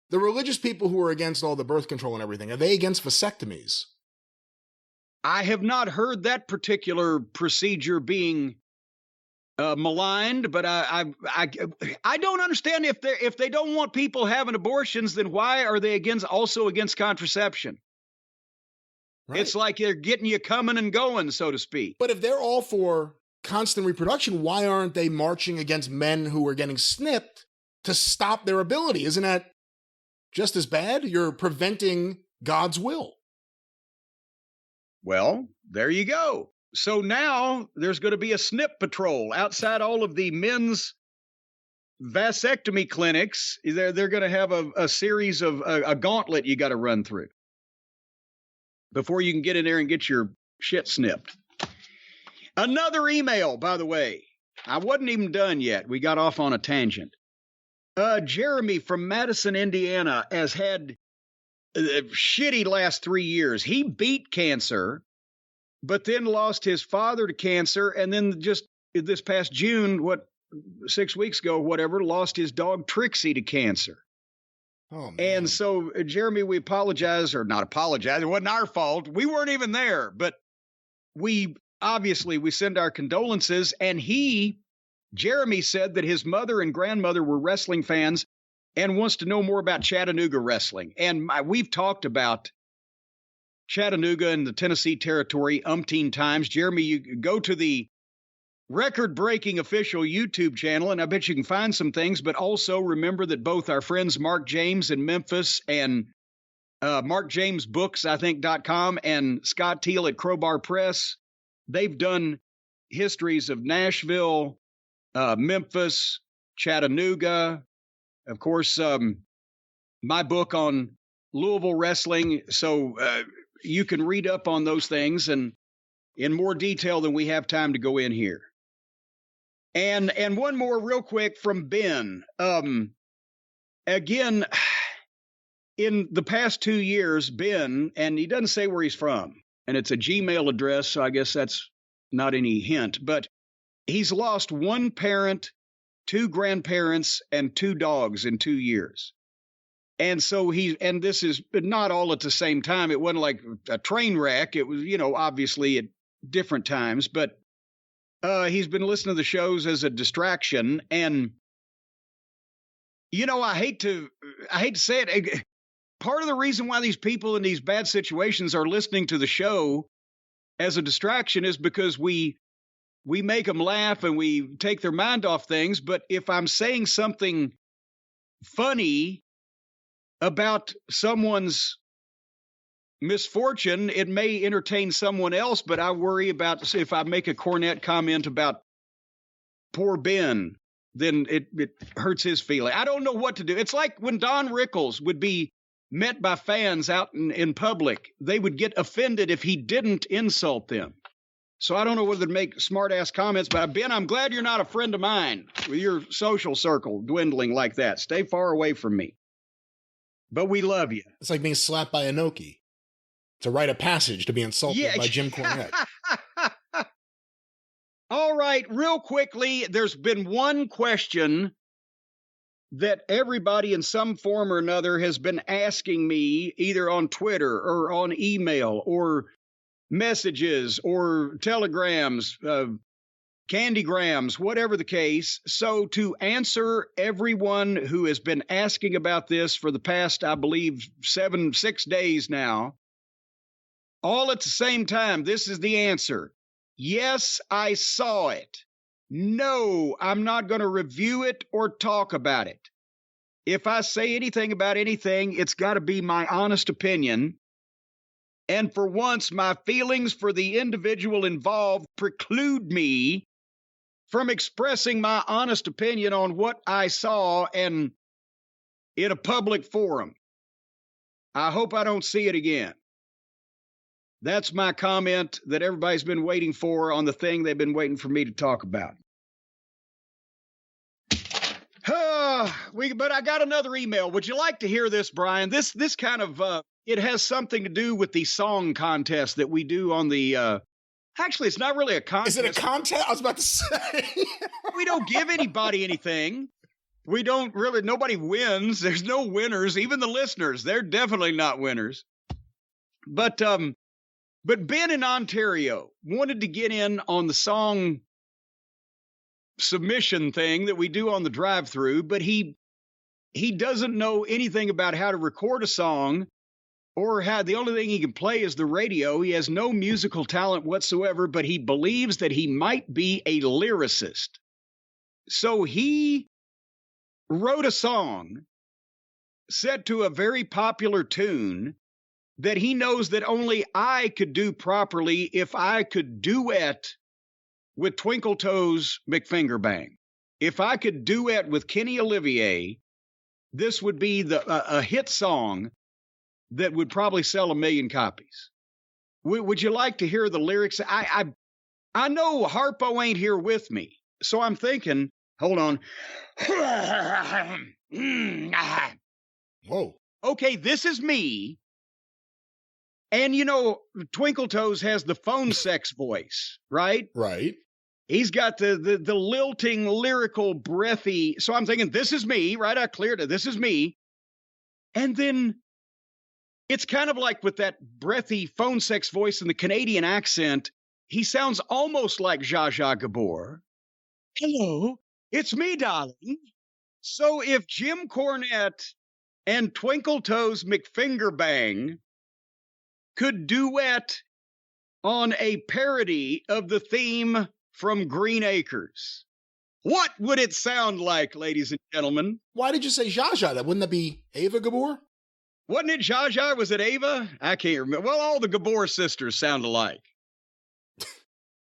The religious people who are against all the birth control and everything, are they against vasectomies? I have not heard that particular procedure being maligned, but I don't understand if they don't want people having abortions, then why are they also against contraception? Right. It's like they're getting you coming and going, so to speak. But if they're all for constant reproduction, why aren't they marching against men who are getting snipped to stop their ability? Isn't that just as bad? You're preventing God's will. Well, there you go. So now there's going to be a snip patrol outside all of the men's vasectomy clinics. They're going to have a series of a gauntlet you got to run through before you can get in there and get your shit snipped. Another email, by the way. I wasn't even done yet. We got off on a tangent. Jeremy from Madison, Indiana, has had a shitty last 3 years. He beat cancer, but then lost his father to cancer, and then just this past June, 6 weeks ago, whatever, lost his dog Trixie to cancer. Oh, man. And so, Jeremy, we apologize, or not apologize. It wasn't our fault. We weren't even there, but we send our condolences, and Jeremy said that his mother and grandmother were wrestling fans and wants to know more about Chattanooga wrestling. And we've talked about Chattanooga and the Tennessee territory umpteen times. Jeremy, you go to the record-breaking official YouTube channel, and I bet you can find some things, but also remember that both our friends Mark James in Memphis and markjamesbooks.com and Scott Teal at Crowbar Press, they've done histories of Nashville, Memphis, Chattanooga, of course, my book on Louisville wrestling. So you can read up on those things and in more detail than we have time to go in here. And one more real quick from Ben. Again, in the past 2 years, Ben, and he doesn't say where he's from, and it's a Gmail address, so I guess that's not any hint, but he's lost one parent, 2 grandparents, and 2 dogs in 2 years. And so and this is not all at the same time. It wasn't like a train wreck. It was, obviously at different times, but he's been listening to the shows as a distraction. And, I hate to say it. Part of the reason why these people in these bad situations are listening to the show as a distraction is because we make them laugh and we take their mind off things. But if I'm saying something funny about someone's misfortune, it may entertain someone else, but I worry about if I make a Cornette comment about poor Ben, then it hurts his feeling. I don't know what to do. It's like when Don Rickles would be met by fans out in public, they would get offended if he didn't insult them. So I don't know whether to make smart-ass comments, but Ben, I'm glad you're not a friend of mine with your social circle dwindling like that. Stay far away from me. But we love you. It's like being slapped by Inoki. It's a rite of passage to be insulted by Jim Cornette. All right, real quickly, there's been one question that everybody in some form or another has been asking me, either on Twitter or on email or messages or telegrams, candygrams, whatever the case. So to answer everyone who has been asking about this for the past, I believe, 6 days now, all at the same time, this is the answer. Yes, I saw it. No, I'm not going to review it or talk about it. If I say anything about anything, it's got to be my honest opinion. And for once, my feelings for the individual involved preclude me from expressing my honest opinion on what I saw and in a public forum. I hope I don't see it again. That's my comment that everybody's been waiting for on the thing they've been waiting for me to talk about. But I got another email. Would you like to hear this, Brian? This kind of, it has something to do with the song contest that we do on the, actually, it's not really a contest. Is it a contest? I was about to say. We don't give anybody anything. We don't really, nobody wins. There's no winners. Even the listeners, they're definitely not winners. But Ben in Ontario wanted to get in on the song submission thing that we do on the drive-through, but he doesn't know anything about how to record a song or how the only thing he can play is the radio. He has no musical talent whatsoever, but he believes that he might be a lyricist. So he wrote a song set to a very popular tune that he knows that only I could do properly if I could duet with Twinkle Toes McFingerbang. If I could duet with Kenny Olivier, this would be a hit song that would probably sell 1 million copies. Would you like to hear the lyrics? I know Harpo ain't here with me, so I'm thinking, hold on. Whoa. Okay, this is me. And, you know, Twinkle Toes has the phone sex voice, right? Right. He's got the lilting, lyrical, breathy. So I'm thinking, this is me, right? I cleared it. This is me. And then it's kind of like with that breathy phone sex voice and the Canadian accent, he sounds almost like Zsa Zsa Gabor. Hello, it's me, darling. So if Jim Cornette and Twinkle Toes McFingerbang could duet on a parody of the theme from Green Acres, what would it sound like, ladies and gentlemen? Why did you say Zsa Zsa? That wouldn't that be Ava Gabor? Wasn't it Zsa Zsa? Was it Ava? I can't remember. Well, all the Gabor sisters sound alike.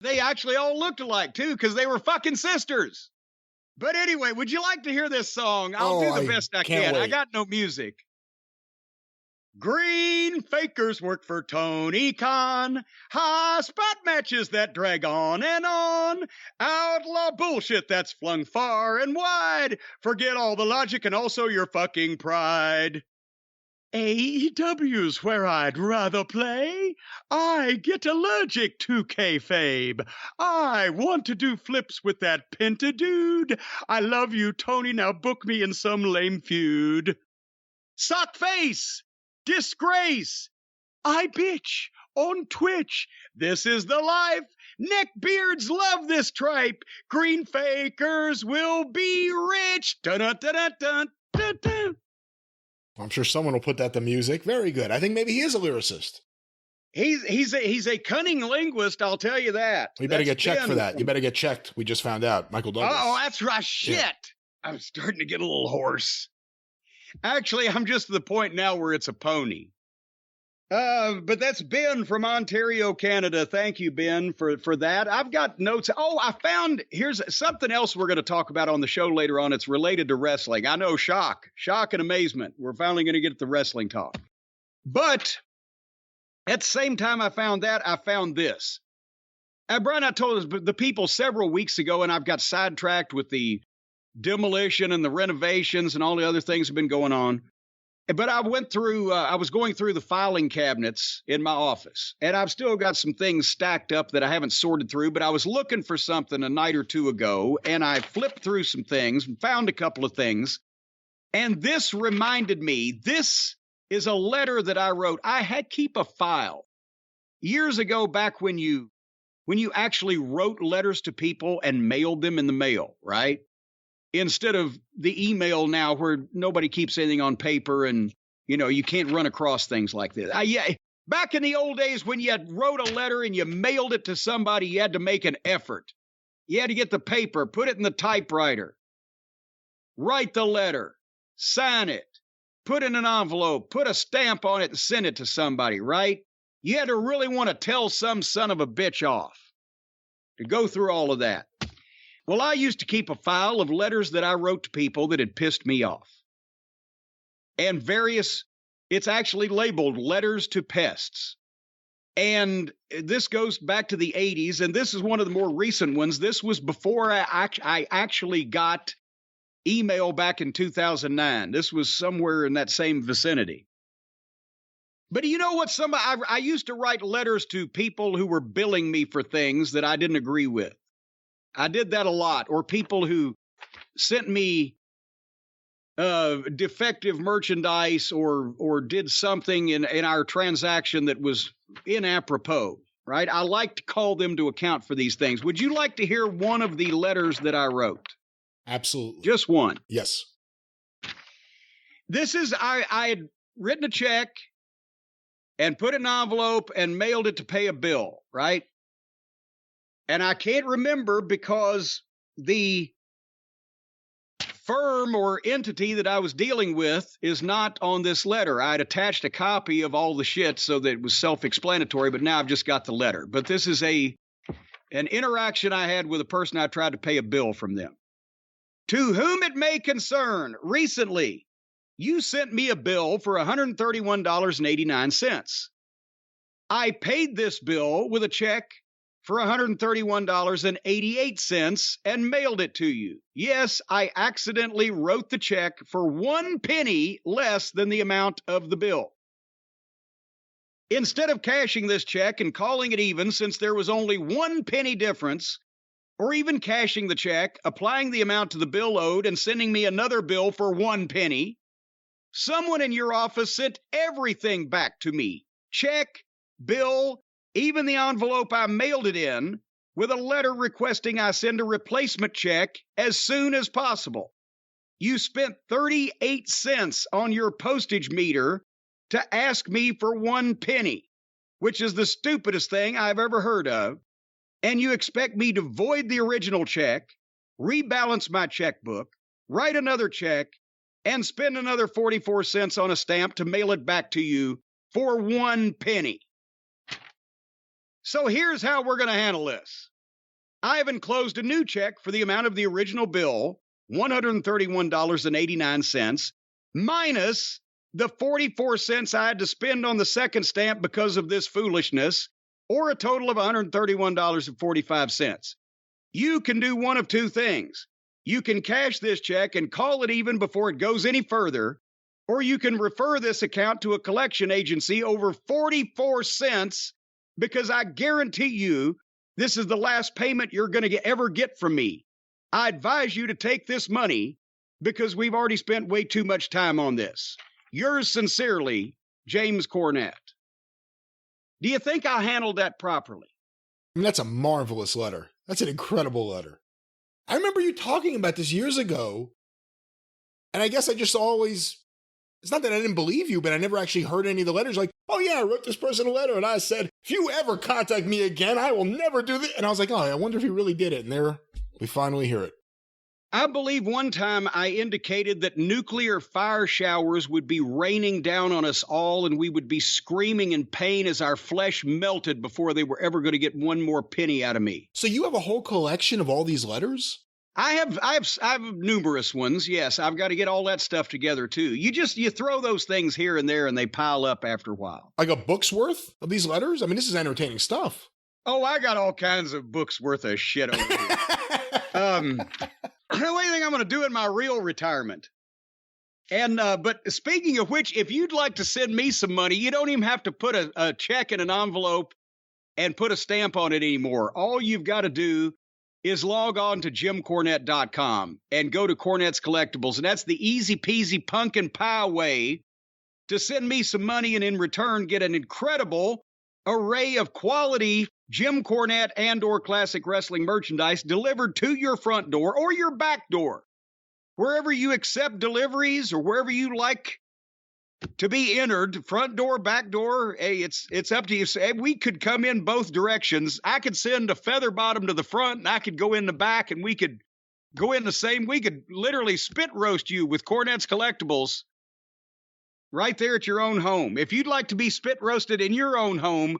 They actually all looked alike, too, because they were fucking sisters. But anyway, would you like to hear this song? I'll do the best I can. Wait. I got no music. Green fakers work for Tony Khan. High spot matches that drag on and on. Outlaw bullshit that's flung far and wide. Forget all the logic and also your fucking pride. AEW's where I'd rather play. I get allergic to kayfabe. I want to do flips with that Penta dude. I love you, Tony. Now book me in some lame feud. Sock face. Disgrace. I bitch on Twitch. This is the life. Neckbeards love this tripe. Green fakers will be rich. Dun dun dun dun dun dun. I'm sure someone will put that to music. Very good. I think maybe he is a lyricist. He's a cunning linguist, I'll tell you that. We better get checked for that. You better get checked. We just found out. Michael Douglas. Oh, that's right. Shit. Yeah. I'm starting to get a little hoarse. Actually, I'm just to the point now where it's a pony. But that's Ben from Ontario, Canada. Thank you, Ben, for that. I've got notes. Oh, I found, here's something else we're going to talk about on the show later on. It's related to wrestling. I know, shock and amazement. We're finally going to get the wrestling talk. But at the same time I found that, I found this. Brian, I told the people several weeks ago, and I've got sidetracked with the demolition and the renovations and all the other things that have been going on. But I went through, I was going through the filing cabinets in my office, and I've still got some things stacked up that I haven't sorted through, but I was looking for something a night or two ago, and I flipped through some things and found a couple of things. And this reminded me, this is a letter that I wrote. I had keep a file years ago, back when you actually wrote letters to people and mailed them in the mail, right? Instead of the email now where nobody keeps anything on paper and, you can't run across things like this. Yeah, back in the old days when you wrote a letter and you mailed it to somebody, you had to make an effort. You had to get the paper, put it in the typewriter, write the letter, sign it, put it in an envelope, put a stamp on it and send it to somebody, right? You had to really want to tell some son of a bitch off to go through all of that. Well, I used to keep a file of letters that I wrote to people that had pissed me off. And it's actually labeled letters to pests. And this goes back to the 80s, and this is one of the more recent ones. This was before I actually got email back in 2009. This was somewhere in that same vicinity. But you know what? I used to write letters to people who were billing me for things that I didn't agree with. I did that a lot. Or people who sent me defective merchandise or did something in our transaction that was inapropos, right? I like to call them to account for these things. Would you like to hear one of the letters that I wrote? Absolutely. Just one. Yes. This is, I had written a check and put it in an envelope and mailed it to pay a bill, right? And I can't remember because the firm or entity that I was dealing with is not on this letter. I had attached a copy of all the shit so that it was self-explanatory, but now I've just got the letter. But this is an interaction I had with a person I tried to pay a bill from them. To whom it may concern, recently, you sent me a bill for $131.89. I paid this bill with a check for $131.88 and mailed it to you. Yes, I accidentally wrote the check for 1 penny less than the amount of the bill. Instead of cashing this check and calling it even, since there was only 1 penny difference, or even cashing the check, applying the amount to the bill owed, and sending me another bill for 1 penny, someone in your office sent everything back to me. Check, bill, even the envelope I mailed it in, with a letter requesting I send a replacement check as soon as possible. You spent 38 cents on your postage meter to ask me for 1 penny, which is the stupidest thing I've ever heard of. And you expect me to void the original check, rebalance my checkbook, write another check, and spend another 44 cents on a stamp to mail it back to you for 1 penny. So here's how we're going to handle this. I have enclosed a new check for the amount of the original bill, $131.89, minus the 44 cents I had to spend on the second stamp because of this foolishness, or a total of $131.45. You can do one of two things. You can cash this check and call it even before it goes any further, or you can refer this account to a collection agency over 44 cents, because I guarantee you this is the last payment you're going to ever get from me. I advise you to take this money because we've already spent way too much time on this. Yours sincerely, James Cornette. Do you think I handled that properly? I mean, that's a marvelous letter. That's an incredible letter. I remember you talking about this years ago, and I guess I just always, it's not that I didn't believe you, but I never actually heard any of the letters like, oh yeah, I wrote this person a letter, and I said, if you ever contact me again, I will never do this. And I was like, oh, I wonder if he really did it. And there, we finally hear it. I believe one time I indicated that nuclear fire showers would be raining down on us all, and we would be screaming in pain as our flesh melted before they were ever going to get one more penny out of me. So you have a whole collection of all these letters? I have numerous ones. Yes, I've got to get all that stuff together too. You throw those things here and there, and they pile up after a while. Like a book's worth of these letters? I mean, this is entertaining stuff. Oh, I got all kinds of books worth of shit over here. The only thing I'm going to do in my real retirement. And but speaking of which, if you'd like to send me some money, you don't even have to put a check in an envelope and put a stamp on it anymore. All you've got to do is log on to JimCornette.com and go to Cornette's Collectibles. And that's the easy peasy pumpkin pie way to send me some money and in return get an incredible array of quality Jim Cornette and or classic wrestling merchandise delivered to your front door or your back door. Wherever you accept deliveries or wherever you like to be entered, front door, back door, hey, it's up to you. Hey, we could come in both directions. I could send a feather bottom to the front and I could go in the back and we could go in the same. We could literally spit roast you with Cornette's Collectibles right there at your own home. If you'd like to be spit roasted in your own home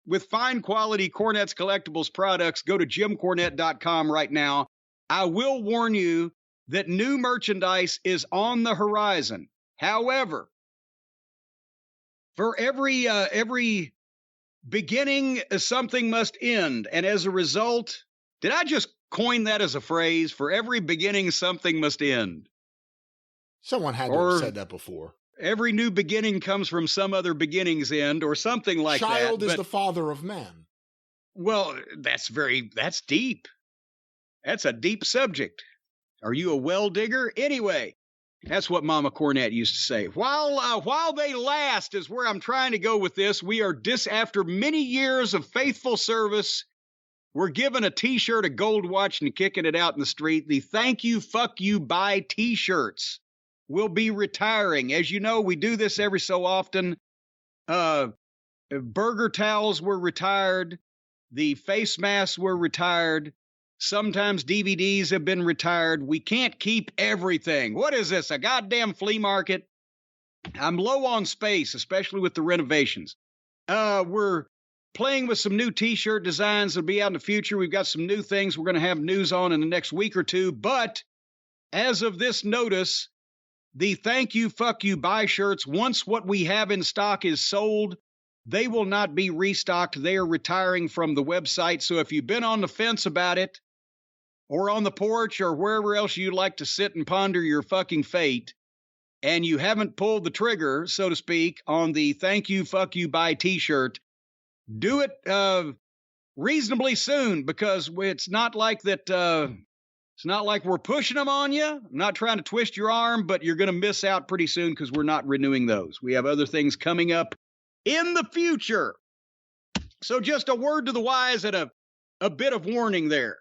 with fine quality Cornette's Collectibles products, go to JimCornette.com right now. I will warn you that new merchandise is on the horizon. However, for every beginning, something must end. And as a result, did I just coin that as a phrase? For every beginning, something must end. Someone had to have said that before. Every new beginning comes from some other beginning's end or something like that. Child is the father of man. Well, that's deep. That's a deep subject. Are you a well digger? Anyway, that's what Mama Cornette used to say. While they last is where I'm trying to go with this. We are after many years of faithful service, we're given a T-shirt, a gold watch, and kicking it out in the street. The thank you, fuck you, bye T-shirts will be retiring. As you know, we do this every so often. Burger towels were retired. The face masks were retired. Sometimes DVDs have been retired. We can't keep everything. What is this, a goddamn flea market? I'm low on space, especially with the renovations. We're playing with some new T-shirt designs that'll be out in the future. We've got some new things we're going to have news on in the next week or two. But as of this notice, the thank you, fuck you, buy shirts, once what we have in stock is sold, they will not be restocked. They are retiring from the website. So if you've been on the fence about it, or on the porch, or wherever else you like to sit and ponder your fucking fate, and you haven't pulled the trigger, so to speak, on the thank you, fuck you, buy T-shirt, do it reasonably soon, because it's not like that. It's not like we're pushing them on you. I'm not trying to twist your arm, but you're going to miss out pretty soon because we're not renewing those. We have other things coming up in the future. So just a word to the wise and a bit of warning there.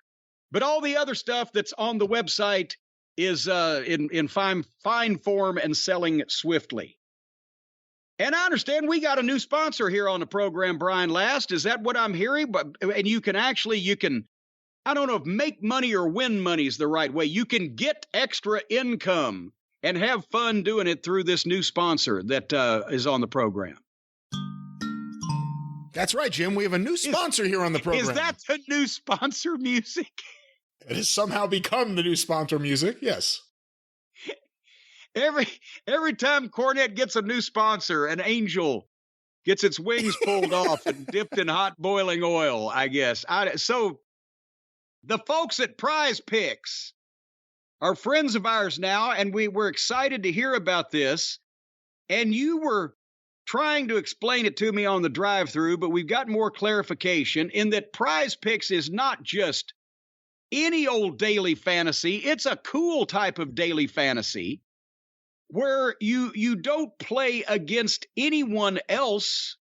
But all the other stuff that's on the website is in fine form and selling swiftly. And I understand we got a new sponsor here on the program, Brian Last. Is that what I'm hearing? And you can, I don't know if make money or win money is the right way. You can get extra income and have fun doing it through this new sponsor that is on the program. That's right, Jim. We have a new sponsor here on the program. Is that the new sponsor music? It has somehow become the new sponsor music, yes. Every time Cornette gets a new sponsor, an angel gets its wings pulled off and dipped in hot boiling oil, I guess. So the folks at PrizePicks are friends of ours now, and we were excited to hear about this. And you were trying to explain it to me on the drive-through, but we've got more clarification in that PrizePicks is not just any old daily fantasy. It's a cool type of daily fantasy where you don't play against anyone else.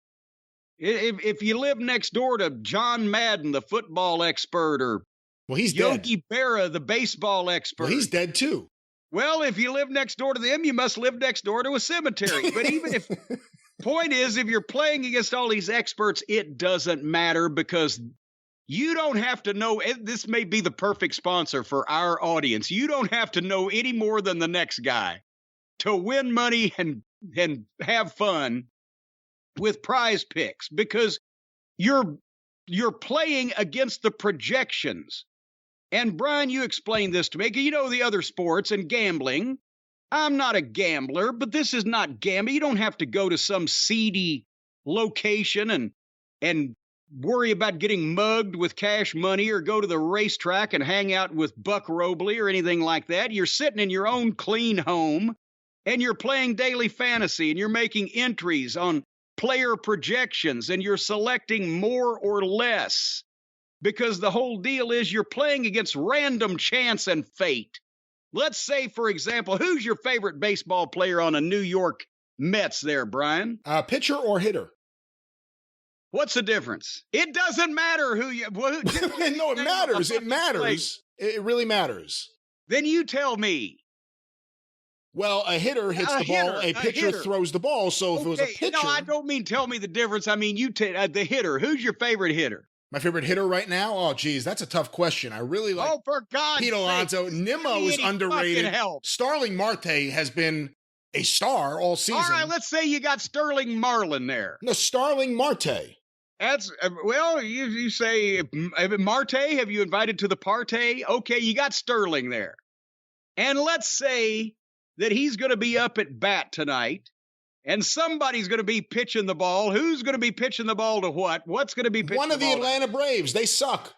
If you live next door to John Madden, the football expert, or he's Yogi dead. Berra, the baseball expert. Well, he's dead too. Well, if you live next door to them, you must live next door to a cemetery. But even if point is, if you're playing against all these experts, it doesn't matter because You don't have to know. This may be the perfect sponsor for our audience. You don't have to know any more than the next guy to win money and have fun with PrizePicks, because you're playing against the projections. And Brian, you explained this to me. You know the other sports and gambling. I'm not a gambler, but this is not gambling. You don't have to go to some seedy location and worry about getting mugged with cash money, or go to the racetrack and hang out with Buck Robley or anything like that. You're sitting in your own clean home, and you're playing daily fantasy, and you're making entries on player projections, and you're selecting more or less, because the whole deal is you're playing against random chance and fate. Let's say, for example, who's your favorite baseball player on a New York Mets there, Brian? Pitcher or hitter? What's the difference? It doesn't matter who you... Well, no, it matters. It matters. It really matters. Then you tell me. Well, a hitter hits the ball, a pitcher throws the ball, so if it was a pitcher... No, I don't mean tell me the difference. I mean, the hitter. Who's your favorite hitter? My favorite hitter right now? Oh, geez, that's a tough question. I really like for God's Pete Alonso. Nimmo is underrated. Starling Marte has been a star all season. All right, let's say you got Sterling Marlin there. No, Starling Marte. That's, well, you say, Marte, have you invited to the party? Okay, you got Sterling there. And let's say that he's going to be up at bat tonight, and somebody's going to be pitching the ball. Who's going to be pitching the ball to what? What's going to be pitching one of the Atlanta Braves. They suck.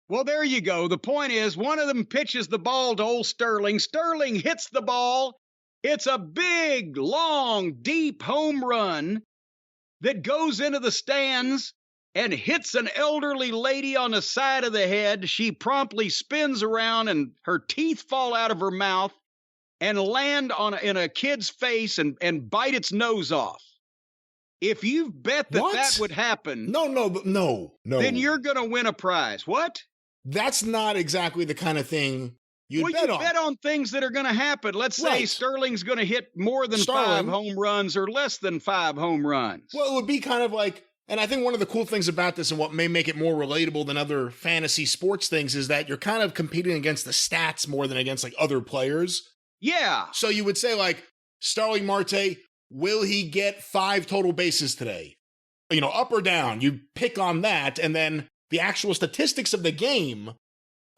Well, there you go. The point is, one of them pitches the ball to old Sterling. Sterling hits the ball. It's a big, long, deep home run that goes into the stands and hits an elderly lady on the side of the head. She promptly spins around, and her teeth fall out of her mouth and land in a kid's face and bite its nose off. If you bet that would happen... No. Then you're going to win a prize. What? That's not exactly the kind of thing you bet on. Bet on things that are going to happen. Let's say Sterling's going to hit more than 5 home runs or less than 5 home runs. Well, it would be kind of like... And I think one of the cool things about this, and what may make it more relatable than other fantasy sports things, is that you're kind of competing against the stats more than against like other players. Yeah. So you would say, like, Starling Marte, will he get 5 total bases today? You know, up or down? You pick on that, and then the actual statistics of the game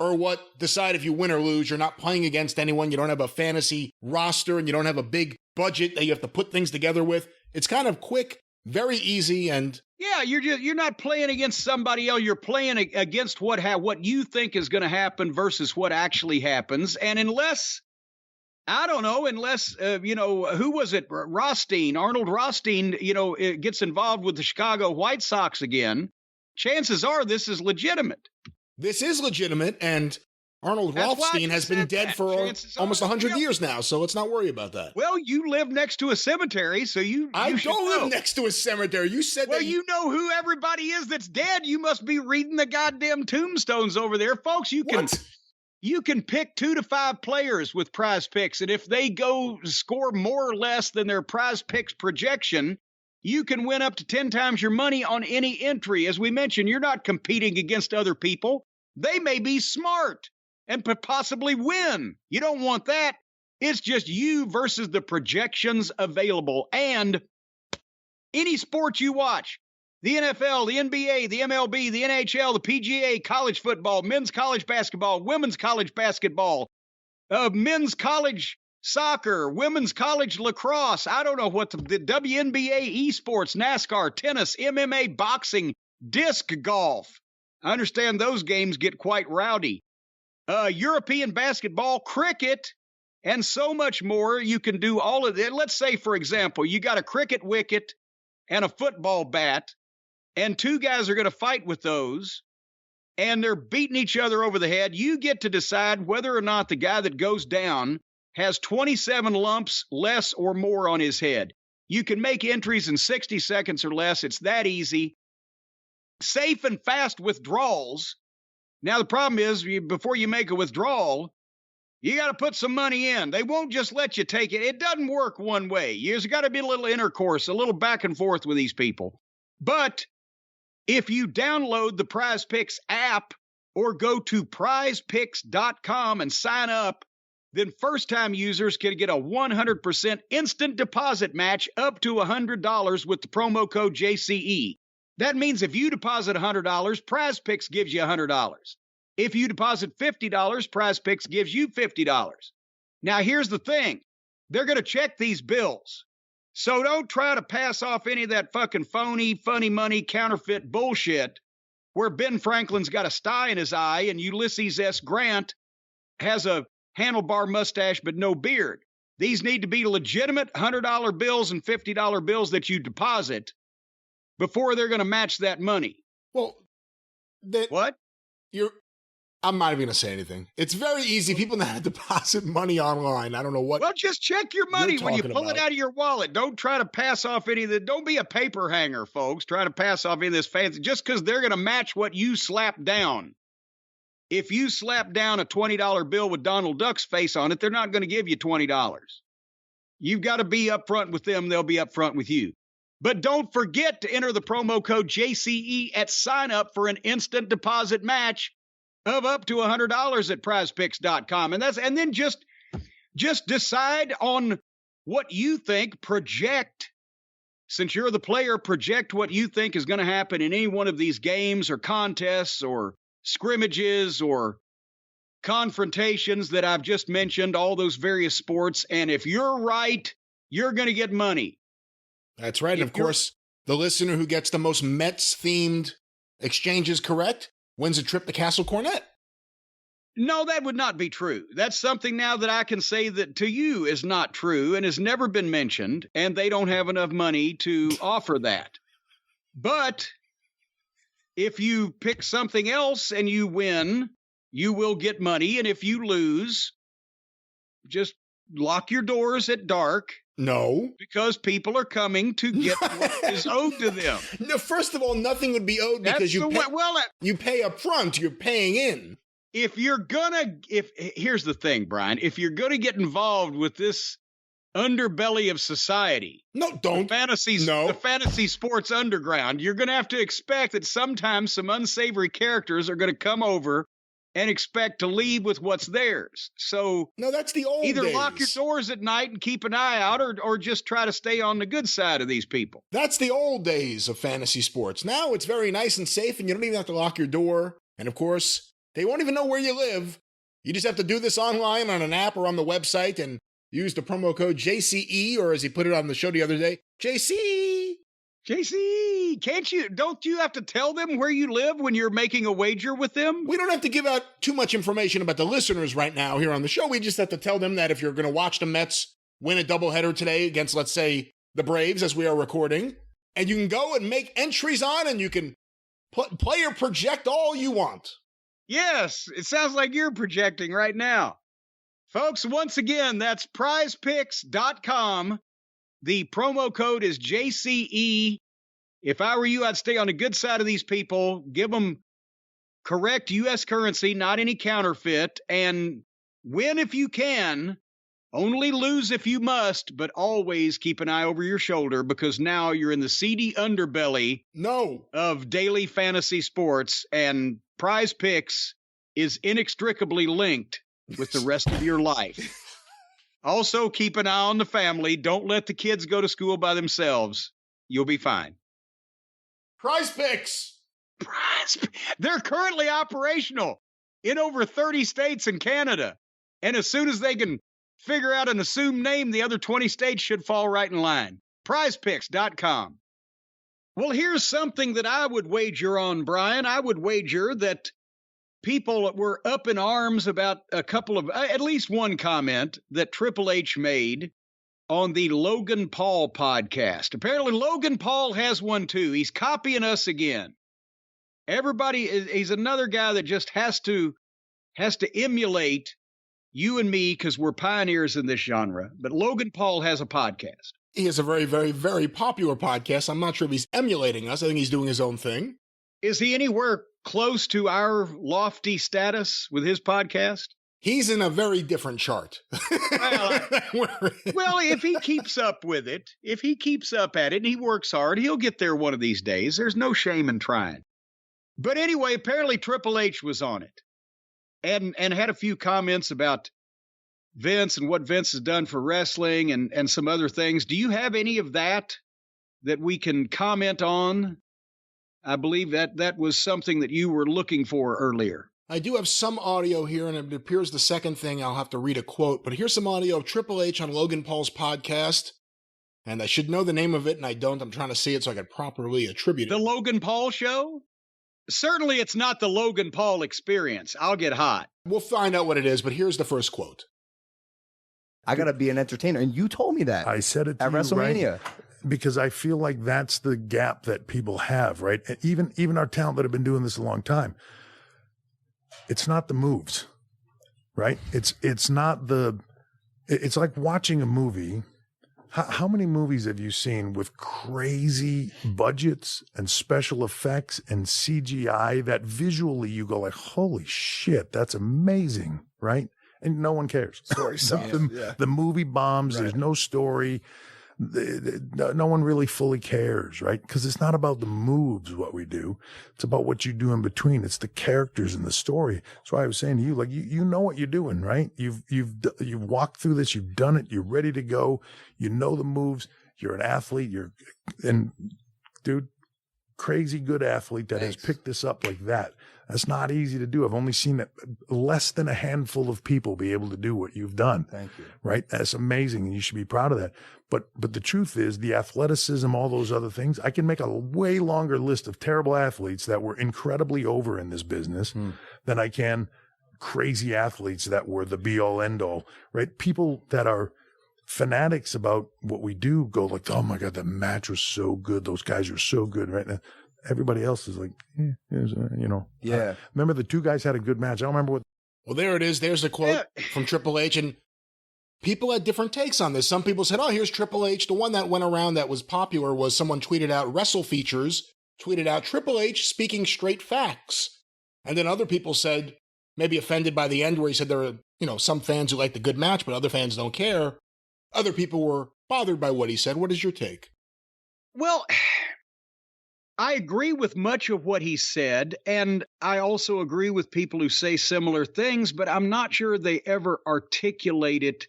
are what decide if you win or lose. You're not playing against anyone. You don't have a fantasy roster, and you don't have a big budget that you have to put things together with. It's kind of quick, very easy, and... Yeah, you're not playing against somebody else. You're playing against what you think is going to happen versus what actually happens. And unless, who was it? Arnold Rothstein, gets involved with the Chicago White Sox again, chances are this is legitimate. This is legitimate, and Arnold Rothstein has been dead for almost 100 years now, so let's not worry about that. Well, you live next to a cemetery, so I don't live next to a cemetery. You said that. Well, you know who everybody is that's dead. You must be reading the goddamn tombstones over there. Folks, you can pick 2 to 5 players with PrizePicks, and if they go score more or less than their PrizePicks projection, you can win up to 10 times your money on any entry. As we mentioned, you're not competing against other people. They may be smart and possibly win. You don't want that. It's just you versus the projections available. And any sport you watch, the NFL, the NBA, the MLB, the NHL, the PGA, college football, men's college basketball, women's college basketball, men's college soccer, women's college lacrosse, I don't know what the WNBA, esports, NASCAR, tennis, MMA, boxing, disc golf. I understand those games get quite rowdy. European basketball, cricket, and so much more. You can do all of it. Let's say, for example, you got a cricket wicket and a football bat, and 2 guys are going to fight with those, and they're beating each other over the head. You get to decide whether or not the guy that goes down has 27 lumps, less or more on his head. You can make entries in 60 seconds or less. It's that easy. Safe and fast withdrawals. Now, the problem is, before you make a withdrawal, you got to put some money in. They won't just let you take it. It doesn't work one way. There's got to be a little intercourse, a little back and forth with these people. But If you download the PrizePicks app or go to prizepicks.com and sign up, then first-time users can get a 100% instant deposit match up to $100 with the promo code JCE. That means if you deposit $100, PrizePicks gives you $100. If you deposit $50, PrizePicks gives you $50. Now, here's the thing. They're going to check these bills. So don't try to pass off any of that fucking phony, funny money, counterfeit bullshit where Ben Franklin's got a sty in his eye and Ulysses S. Grant has a handlebar mustache but no beard. These need to be legitimate $100 bills and $50 bills that you deposit before they're going to match that money. Well, what? I'm not even going to say anything. It's very easy. People know how to deposit money online. I don't know what. Well, just check your money when you pull it out of your wallet. Don't try to pass off any of the. Don't be a paper hanger, folks. Try to pass off any of this fancy just because they're going to match what you slap down. If you slap down a $20 bill with Donald Duck's face on it, they're not going to give you $20. You've got to be upfront with them. They'll be upfront with you. But don't forget to enter the promo code JCE at sign up for an instant deposit match of up to $100 at prizepicks.com. And then just decide on what you think, project, since you're the player, project what you think is going to happen in any one of these games or contests or scrimmages or confrontations that I've just mentioned, all those various sports. And if you're right, you're going to get money. That's right. And of course, the listener who gets the most Mets-themed exchanges correct wins a trip to Castle Cornette. No, that would not be true. That's something now that I can say that to you is not true and has never been mentioned, and they don't have enough money to offer that. But if you pick something else and you win, you will get money. And if you lose, just lock your doors at dark. No. Because people are coming to get what is owed to them. No, first of all, nothing would be owed because you pay up front. You're paying in. Here's the thing, Brian. If you're going to get involved with this underbelly of society. No, don't. The fantasy sports underground, you're going to have to expect that sometimes some unsavory characters are going to come over and expect to leave with what's theirs. So no, that's the old either days. Lock your doors at night and keep an eye out or just try to stay on the good side of these people. That's the old days of fantasy sports. Now it's very nice and safe and you don't even have to lock your door. And of course, they won't even know where you live. You just have to do this online on an app or on the website and use the promo code JCE, or as he put it on the show the other day, JC. Don't you have to tell them where you live when you're making a wager with them? We don't have to give out too much information about the listeners right now here on the show. We just have to tell them that if you're going to watch the Mets win a doubleheader today against, let's say, the Braves as we are recording, and you can go and make entries on and you can play or project all you want. Yes, it sounds like you're projecting right now. Folks, once again, that's prizepicks.com. The promo code is JCE. If I were you, I'd stay on the good side of these people. Give them correct U.S. currency, not any counterfeit, and win if you can. Only lose if you must, but always keep an eye over your shoulder because now you're in the seedy underbelly of daily fantasy sports, and PrizePicks is inextricably linked with the rest of your life. Also, keep an eye on the family. Don't let the kids go to school by themselves. You'll be fine. PrizePicks. They're currently operational in over 30 states and Canada. And as soon as they can figure out an assumed name, the other 20 states should fall right in line. PrizePicks.com. Well, here's something that I would wager on, Brian. I would wager that people were up in arms about a couple of, at least one comment that Triple H made on the Logan Paul podcast. Apparently, Logan Paul has one too. He's copying us again. He's another guy that just has to emulate you and me because we're pioneers in this genre. But Logan Paul has a podcast. He has a very, very, very popular podcast. I'm not sure if he's emulating us. I think he's doing his own thing. Is he anywhere close to our lofty status with his podcast? He's in a very different chart. Well, if he keeps up with it, if he keeps up at it and he works hard, he'll get there one of these days. There's no shame in trying. But anyway, apparently Triple H was on it and had a few comments about Vince and what Vince has done for wrestling and some other things. Do you have any of that we can comment on? I believe that was something that you were looking for earlier. I do have some audio here, and it appears the second thing I'll have to read a quote, but here's some audio of Triple H on Logan Paul's podcast, and I should know the name of it, and I don't. I'm trying to see it so I can properly attribute it. The Logan Paul show? Certainly it's not the Logan Paul experience. I'll get hot. We'll find out what it is, but here's the first quote. I got to be an entertainer, and you told me that. I said it to at you, WrestleMania. Right? Because I feel like that's the gap that people have, right? Even our talent that have been doing this a long time. It's not the moves, right? It's not the. It's like watching a movie. How many movies have you seen with crazy budgets and special effects and CGI that visually you go like, holy shit, that's amazing, right? And no one cares. Story sucks. The movie bombs. Right. There's no story. No one really fully cares, right? Because it's not about the moves, what we do. It's about what you do in between. It's the characters and the story. That's why I was saying to you, like, you know what you're doing, right? You've walked through this. You've done it. You're ready to go. You know the moves. You're an athlete. Dude, crazy good athlete that has picked this up like that. That's not easy to do. I've only seen it less than a handful of people be able to do what you've done. Thank you. Right? That's amazing. And you should be proud of that. But the truth is the athleticism, all those other things, I can make a way longer list of terrible athletes that were incredibly over in this business than I can crazy athletes that were the be all end all, right? People that are fanatics about what we do go like, oh my God, that match was so good. Those guys are so good right now. Everybody else is like, Yeah. Remember the two guys had a good match. I don't remember what. Well, there it is. There's the quote from Triple H. And people had different takes on this. Some people said, oh, here's Triple H. The one that went around that was popular was someone tweeted out Wrestle Features, tweeted out Triple H speaking straight facts. And then other people said, maybe offended by the end where he said there are, some fans who like the good match, but other fans don't care. Other people were bothered by what he said. What is your take? Well, I agree with much of what he said, and I also agree with people who say similar things, but I'm not sure they ever articulate it.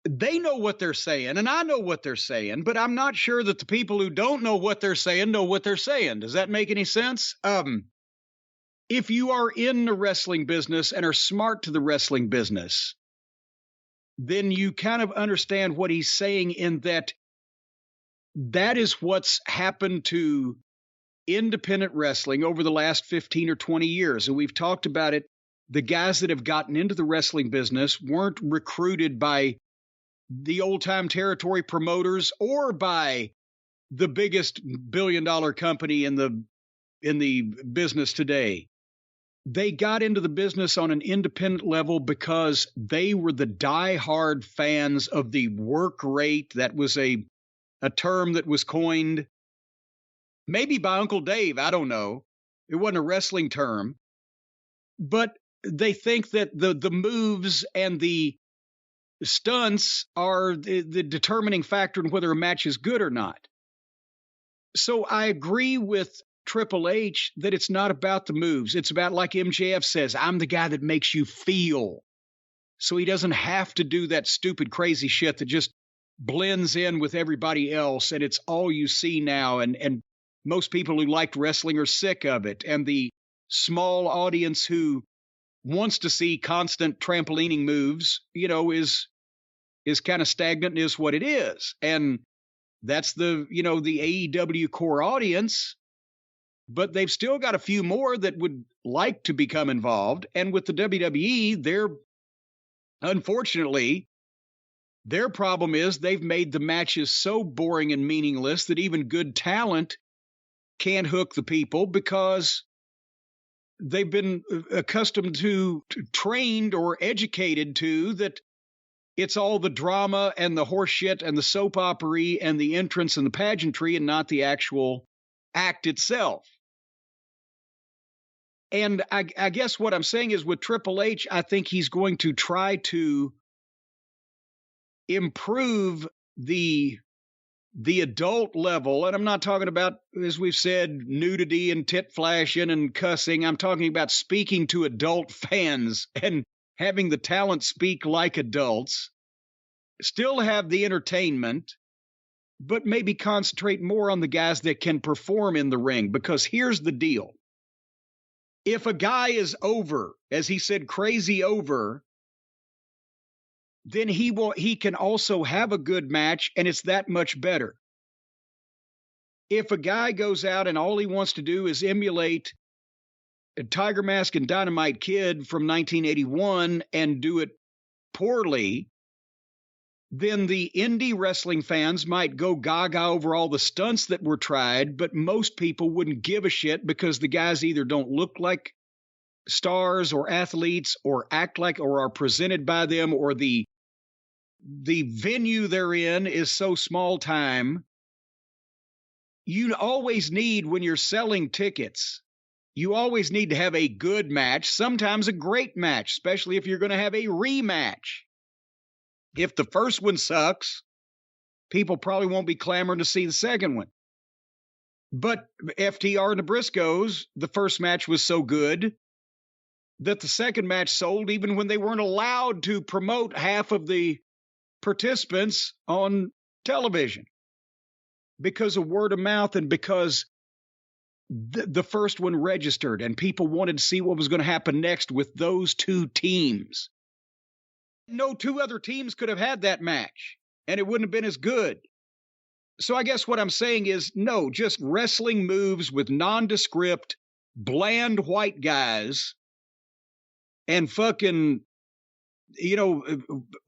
They know what they're saying, and I know what they're saying, but I'm not sure that the people who don't know what they're saying know what they're saying. Does that make any sense? If you are in the wrestling business and are smart to the wrestling business, then you kind of understand what he's saying in that is what's happened to independent wrestling over the last 15 or 20 years. And we've talked about it. The guys that have gotten into the wrestling business weren't recruited by the old-time territory promoters or by the biggest billion-dollar company in the business today. They got into the business on an independent level because they were the die-hard fans of the work rate. That was a term that was coined maybe by Uncle Dave. I don't know. It wasn't a wrestling term. But they think that the moves and the stunts are the determining factor in whether a match is good or not. So I agree with Triple H that it's not about the moves. It's about, like MJF says, I'm the guy that makes you feel. So he doesn't have to do that stupid, crazy shit that just blends in with everybody else, and it's all you see now. And most people who liked wrestling are sick of it. And the small audience who wants to see constant trampolining moves, is kind of stagnant and is what it is. And that's the AEW core audience. But they've still got a few more that would like to become involved. And with the WWE, unfortunately, their problem is they've made the matches so boring and meaningless that even good talent can't hook the people because they've been accustomed to, trained or educated to, that it's all the drama and the horse shit and the soap opera and the entrance and the pageantry and not the actual act itself. And I guess what I'm saying is with Triple H, I think he's going to try to improve the adult level. And I'm not talking about, as we've said, nudity and tit flashing and cussing. I'm talking about speaking to adult fans and having the talent speak like adults, still have the entertainment, but maybe concentrate more on the guys that can perform in the ring. Because here's the deal. If a guy is over, as he said, crazy over, then he can also have a good match, and it's that much better. If a guy goes out and all he wants to do is emulate a Tiger Mask and Dynamite Kid from 1981 and do it poorly, then the indie wrestling fans might go gaga over all the stunts that were tried, but most people wouldn't give a shit because the guys either don't look like stars or athletes or act like or are presented by them, or the venue they're in is so small time. You always need, when you're selling tickets, you always need to have a good match, sometimes a great match, especially if you're going to have a rematch. If the first one sucks, people probably won't be clamoring to see the second one. But FTR and the Briscoes, the first match was so good that the second match sold even when they weren't allowed to promote half of the participants on television because of word of mouth and because the first one registered and people wanted to see what was going to happen next with those two teams. No two other teams could have had that match, and it wouldn't have been as good. So I guess what I'm saying is, no, just wrestling moves with nondescript, bland white guys and fucking,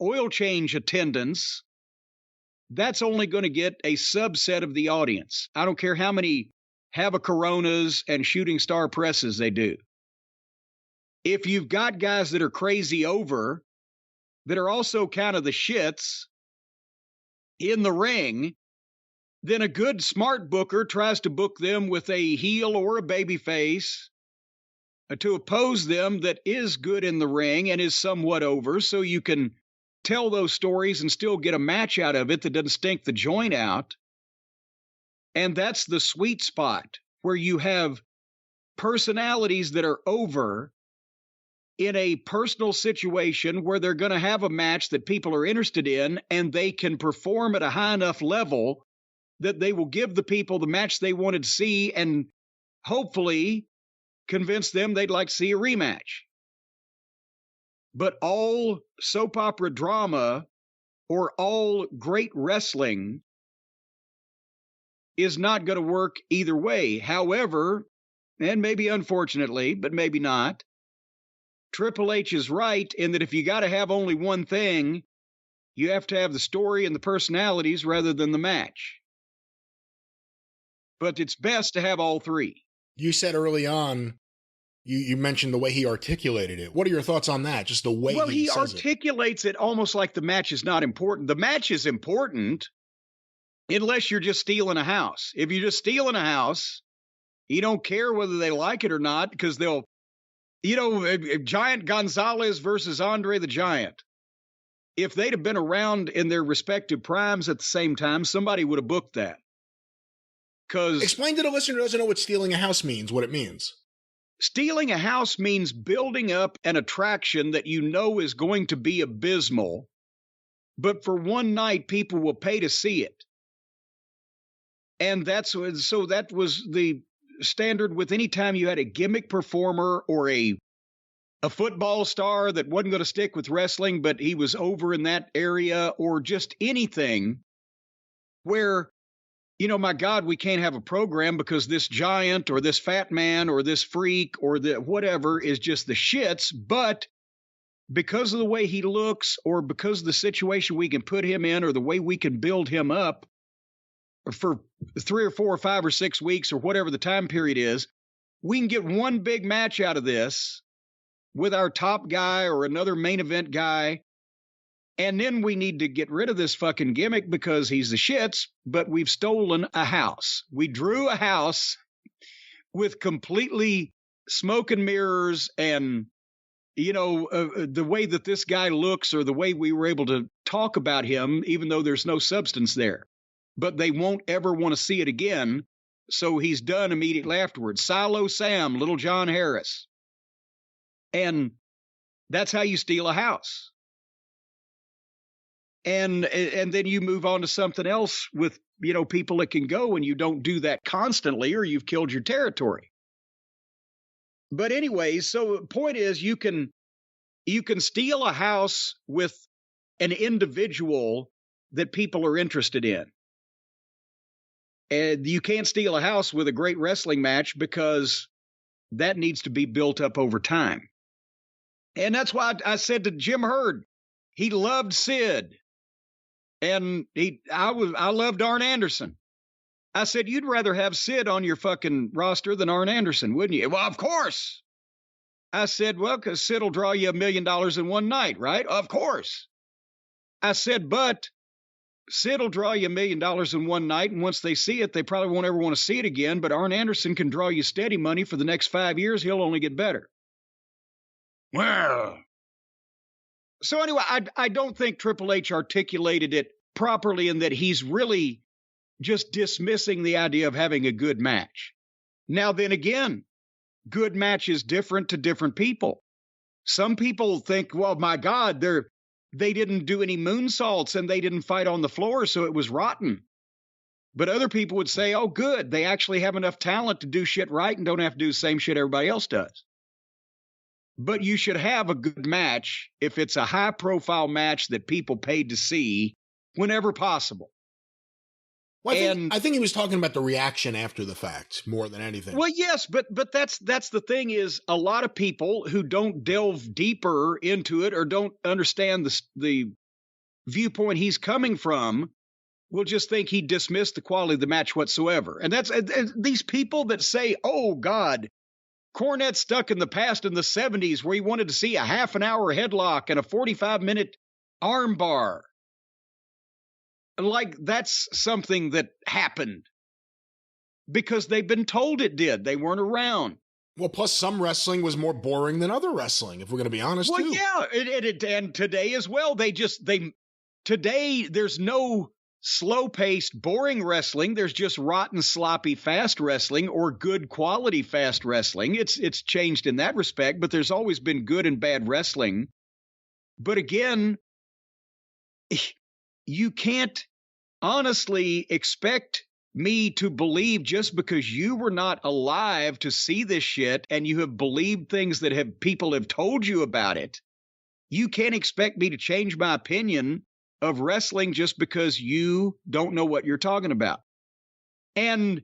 oil change attendance, that's only going to get a subset of the audience. I don't care how many have a Coronas and shooting star presses they do. If you've got guys that are crazy over, that are also kind of the shits in the ring, then a good smart booker tries to book them with a heel or a baby face to oppose them that is good in the ring and is somewhat over, so you can tell those stories and still get a match out of it that doesn't stink the joint out. And that's the sweet spot where you have personalities that are over in a personal situation where they're going to have a match that people are interested in, and they can perform at a high enough level that they will give the people the match they wanted to see and hopefully convince them they'd like to see a rematch. But all soap opera drama or all great wrestling is not going to work either way. However, and maybe unfortunately, but maybe not, Triple H is right in that if you got to have only one thing, you have to have the story and the personalities rather than the match. But it's best to have all three. You said early on, you mentioned the way he articulated it. What are your thoughts on that? Just the way he says articulates it almost like the match is not important. The match is important unless you're just stealing a house. If you're just stealing a house, you don't care whether they like it or not because they'll, Giant Gonzalez versus Andre the Giant. If they'd have been around in their respective primes at the same time, somebody would have booked that. Explain to the listener who doesn't know what stealing a house means, what it means. Stealing a house means building up an attraction that you know is going to be abysmal, but for one night people will pay to see it. And so that was the standard with any time you had a gimmick performer or a football star that wasn't going to stick with wrestling, but he was over in that area, or just anything where, my God, we can't have a program because this giant or this fat man or this freak or the whatever is just the shits. But because of the way he looks or because of the situation we can put him in or the way we can build him up for 3 or 4 or 5 or 6 weeks or whatever the time period is, we can get one big match out of this with our top guy or another main event guy. And then we need to get rid of this fucking gimmick because he's the shits, but we've stolen a house. We drew a house with completely smoke and mirrors and, the way that this guy looks or the way we were able to talk about him, even though there's no substance there. But they won't ever want to see it again. So he's done immediately afterwards. Silo Sam, Little John Harris. And that's how you steal a house. And then you move on to something else with, people that can go, and you don't do that constantly or you've killed your territory. But anyways, so the point is you can steal a house with an individual that people are interested in. And you can't steal a house with a great wrestling match because that needs to be built up over time. And that's why I said to Jim Herd, he loved Sid. And I loved Arn Anderson. I said, you'd rather have Sid on your fucking roster than Arn Anderson, wouldn't you? Well, of course. I said, well, because Sid will draw you $1 million in one night, right? Of course. I said, but Sid will draw you $1 million in one night, and once they see it, they probably won't ever want to see it again. But Arn Anderson can draw you steady money for the next 5 years. He'll only get better. Well, so anyway, I don't think Triple H articulated it properly in that he's really just dismissing the idea of having a good match. Now, then again, good match is different to different people. Some people think, well, my God, they didn't do any moonsaults and they didn't fight on the floor, so it was rotten. But other people would say, oh, good, they actually have enough talent to do shit right and don't have to do the same shit everybody else does. But you should have a good match if it's a high-profile match that people paid to see whenever possible. Well, I think he was talking about the reaction after the fact more than anything. Well, yes, but that's the thing is a lot of people who don't delve deeper into it or don't understand the viewpoint he's coming from will just think he dismissed the quality of the match whatsoever. And that's these people that say, oh, God, Cornette stuck in the past in the 70s where he wanted to see a half-an-hour headlock and a 45-minute arm bar. Like that's something that happened because they've been told it did. They weren't around. Well, plus some wrestling was more boring than other wrestling, if we're going to be honest, well, too. Yeah, and today as well. Today there's no slow-paced, boring wrestling. There's just rotten, sloppy, fast wrestling or good quality fast wrestling. It's changed in that respect, but there's always been good and bad wrestling. But again, you can't honestly expect me to believe just because you were not alive to see this shit and you have believed things that people have told you about it. You can't expect me to change my opinion of wrestling just because you don't know what you're talking about. And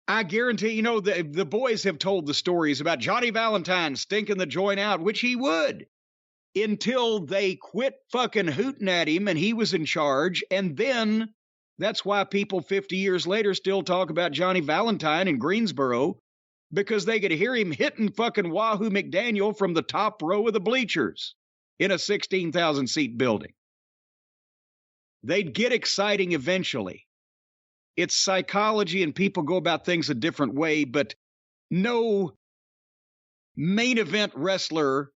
I guarantee, the boys have told the stories about Johnny Valentine stinking the joint out, which he would, until they quit fucking hooting at him and he was in charge. And then that's why people 50 years later still talk about Johnny Valentine in Greensboro, because they could hear him hitting fucking Wahoo McDaniel from the top row of the bleachers in a 16,000 seat building. They'd get exciting eventually. It's psychology and people go about things a different way, but no main event wrestler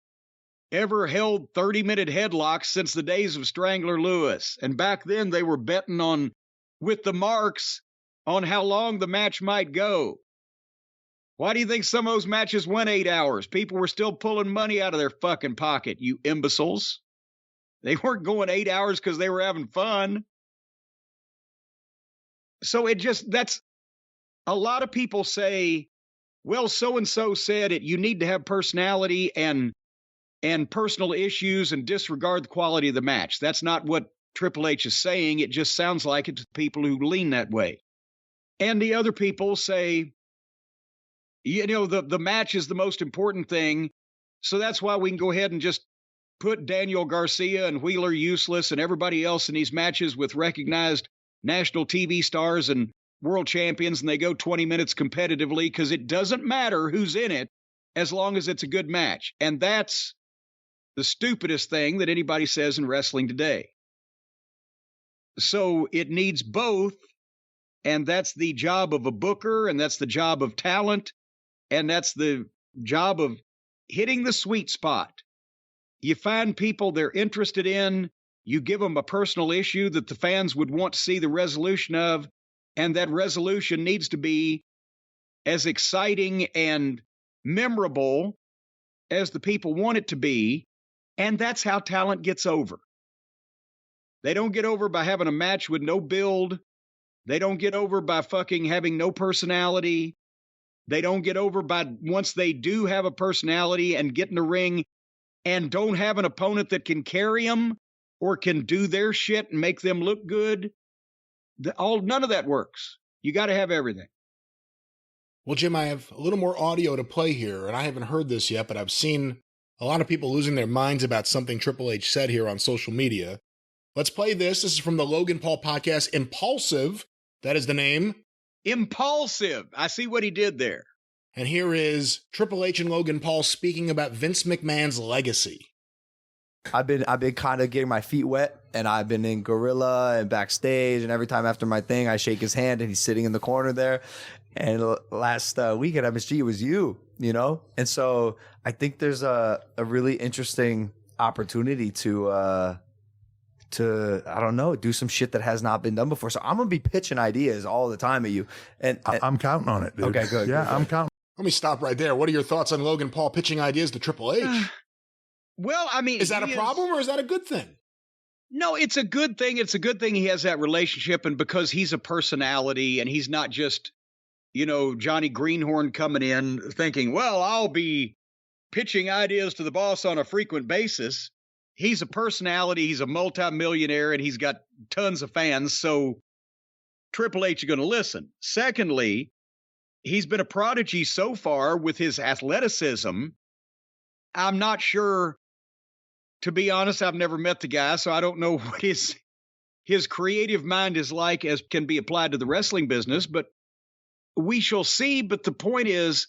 ever held 30-minute headlocks since the days of Strangler Lewis. And back then they were betting on, with the marks, on how long the match might go. Why do you think some of those matches went 8 hours? People were still pulling money out of their fucking pocket, you imbeciles. They weren't going 8 hours because they were having fun. So that's a lot of people say, well, so-and-so said it. You need to have personality and personal issues and disregard the quality of the match. That's not what Triple H is saying. It just sounds like it to people who lean that way. And the other people say, the match is the most important thing. So that's why we can go ahead and just put Daniel Garcia and Wheeler Useless and everybody else in these matches with recognized national TV stars and world champions, and they go 20 minutes competitively because it doesn't matter who's in it as long as it's a good match. And that's the stupidest thing that anybody says in wrestling today. So it needs both, and that's the job of a booker, and that's the job of talent, and that's the job of hitting the sweet spot. You find people they're interested in, you give them a personal issue that the fans would want to see the resolution of, and that resolution needs to be as exciting and memorable as the people want it to be, and that's how talent gets over. They don't get over by having a match with no build. They don't get over by fucking having no personality. They don't get over by, once they do have a personality and get in the ring and don't have an opponent that can carry them or can do their shit and make them look good. None of that works. You got to have everything. Well, Jim, I have a little more audio to play here, and I haven't heard this yet, but I've seen a lot of people losing their minds about something Triple H said here on social media. Let's play this. This is from the Logan Paul podcast, Impulsive. That is the name. Impulsive. I see what he did there. And here is Triple H and Logan Paul speaking about Vince McMahon's legacy. I've been kind of getting my feet wet, and I've been in Gorilla and backstage, and every time after my thing, I shake his hand, and he's sitting in the corner there. And last week at MSG, it was you know? And so I think there's a really interesting opportunity to, I don't know, do some shit that has not been done before. So I'm going to be pitching ideas all the time at you. And I'm counting on it, dude. Okay, good. Yeah, good. I'm counting. Let me stop right there. What are your thoughts on Logan Paul pitching ideas to Triple H? Well, I mean, is that a problem or is that a good thing? No, it's a good thing. It's a good thing he has that relationship, and because he's a personality and he's not just, Johnny Greenhorn coming in thinking, well, I'll be pitching ideas to the boss on a frequent basis. He's a personality. He's a multimillionaire, and he's got tons of fans. So Triple H is going to listen. Secondly, he's been a prodigy so far with his athleticism. I'm not sure, to be honest, I've never met the guy, so I don't know what his creative mind is like as can be applied to the wrestling business, but we shall see. But the point is,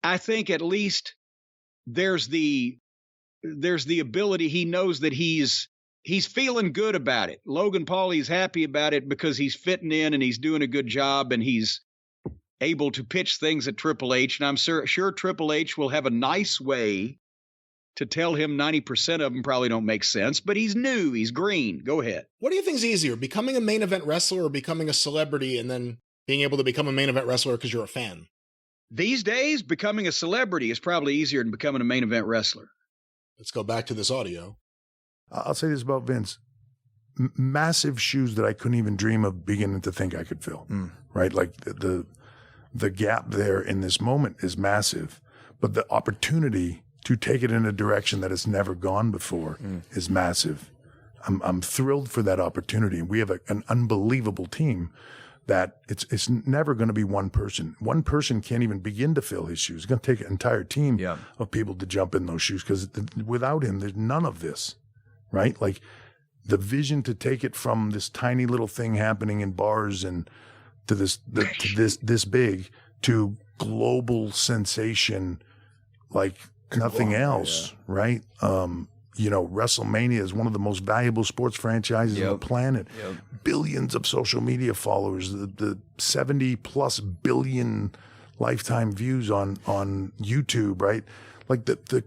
I think at least there's the ability. He knows that he's feeling good about it. Logan Paul, he's happy about it because he's fitting in and he's doing a good job and he's able to pitch things at Triple H. And I'm sure Triple H will have a nice way to tell him 90% of them probably don't make sense, but he's new. He's green. Go ahead. What do you think is easier, becoming a main event wrestler or becoming a celebrity and then being able to become a main event wrestler because you're a fan? These days, becoming a celebrity is probably easier than becoming a main event wrestler. Let's go back to this audio. I'll say this about Vince. Massive shoes that I couldn't even dream of beginning to think I could fill, right? Like the gap there in this moment is massive, but the opportunity to take it in a direction that it's never gone before is massive. I'm thrilled for that opportunity. We have an unbelievable team that it's never going to be one person. One person can't even begin to fill his shoes. It's going to take an entire team of people to jump in those shoes, because without him, there's none of this, right? Like the vision to take it from this tiny little thing happening in bars and to this big to global sensation, like nothing else, right? WrestleMania is one of the most valuable sports franchises on the planet. Billions of social media followers, the 70 plus billion lifetime views on YouTube, right? Like the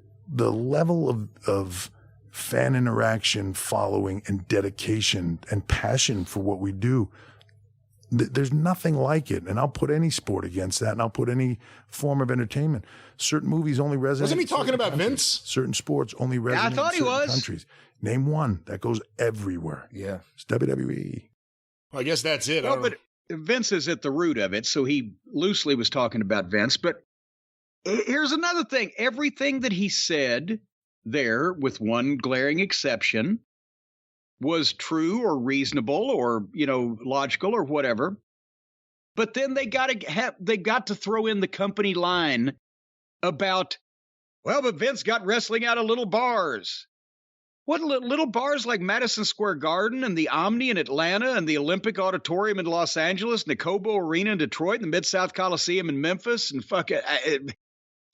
level of fan interaction, following, and dedication and passion for what we do. There's nothing like it. And I'll put any sport against that, and I'll put any form of entertainment. Certain movies only resonate. Wasn't he talking about countries. Vince? Certain sports only resonate I thought in he certain was. countries. Name one that goes everywhere. Yeah. It's WWE. Well, I guess that's it. Well, but Vince is at the root of it, so he loosely was talking about Vince. But here's another thing. Everything that he said there, with one glaring exception, was true or reasonable or, logical or whatever. But then they got to throw in the company line about, well, but Vince got wrestling out of little bars. What, little bars like Madison Square Garden and the Omni in Atlanta and the Olympic Auditorium in Los Angeles and the Cobo Arena in Detroit and the Mid-South Coliseum in Memphis and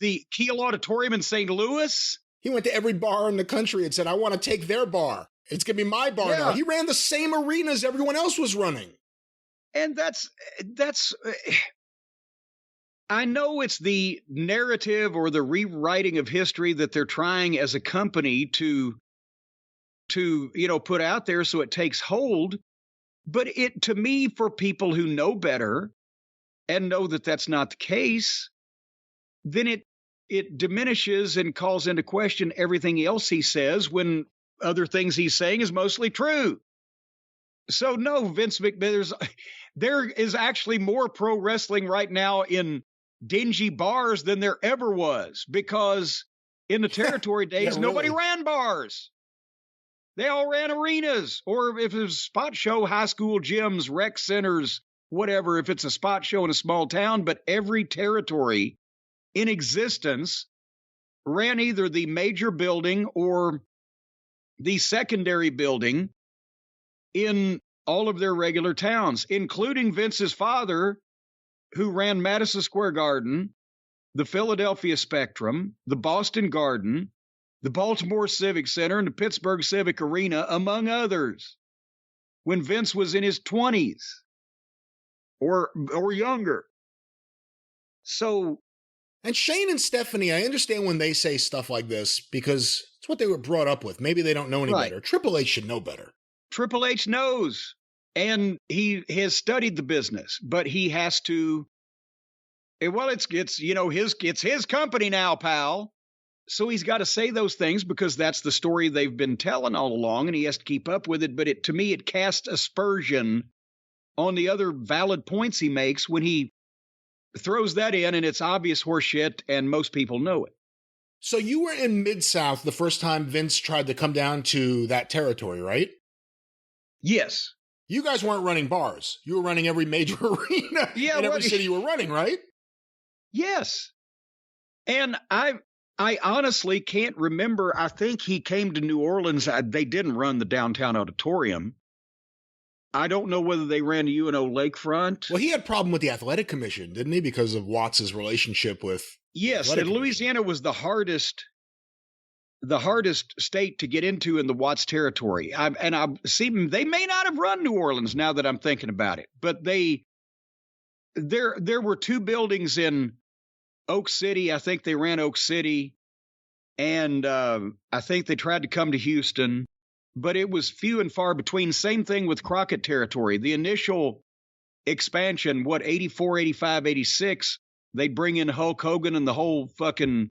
the Kiel Auditorium in St. Louis? He went to every bar in the country and said, I want to take their bar. It's going to be my bar now. He ran the same arenas everyone else was running. And that's I know it's the narrative or the rewriting of history that they're trying as a company to put out there so it takes hold. But to me, for people who know better and know that that's not the case, then it diminishes and calls into question everything else he says when other things he's saying is mostly true. So no, Vince McMahon, there is actually more pro wrestling right now in dingy bars than there ever was, because in the territory days, nobody ran bars. They all ran arenas, or if it was a spot show, high school gyms, rec centers, whatever, if it's a spot show in a small town. But every territory in existence ran either the major building or the secondary building in all of their regular towns, including Vince's father, who ran Madison Square Garden, the Philadelphia Spectrum, the Boston Garden, the Baltimore Civic Center, and the Pittsburgh Civic Arena, among others, when Vince was in his 20s or younger. So, and Shane and Stephanie, I understand when they say stuff like this because it's what they were brought up with. Maybe they don't know any better. Triple H should know better. Triple H knows, and he has studied the business, but he has to. Well, it's his company now, pal. So he's got to say those things because that's the story they've been telling all along, and he has to keep up with it. But to me, it casts aspersion on the other valid points he makes when he throws that in, and it's obvious horseshit, and most people know it. So you were in Mid-South the first time Vince tried to come down to that territory, right? Yes. You guys weren't running bars. You were running every major arena in every city you were running, right? Yes. And I honestly can't remember. I think he came to New Orleans. They didn't run the downtown auditorium. I don't know whether they ran the UNO Lakefront. Well, he had a problem with the Athletic Commission, didn't he? Because of Watts' relationship with... Yes, and Louisiana was the hardest state to get into in the Watts territory. They may not have run New Orleans now that I'm thinking about it, but there were two buildings in Oak City. I think they ran Oak City, and I think they tried to come to Houston, but it was few and far between. Same thing with Crockett territory. The initial expansion, 84, 85, 86, they'd bring in Hulk Hogan and the whole fucking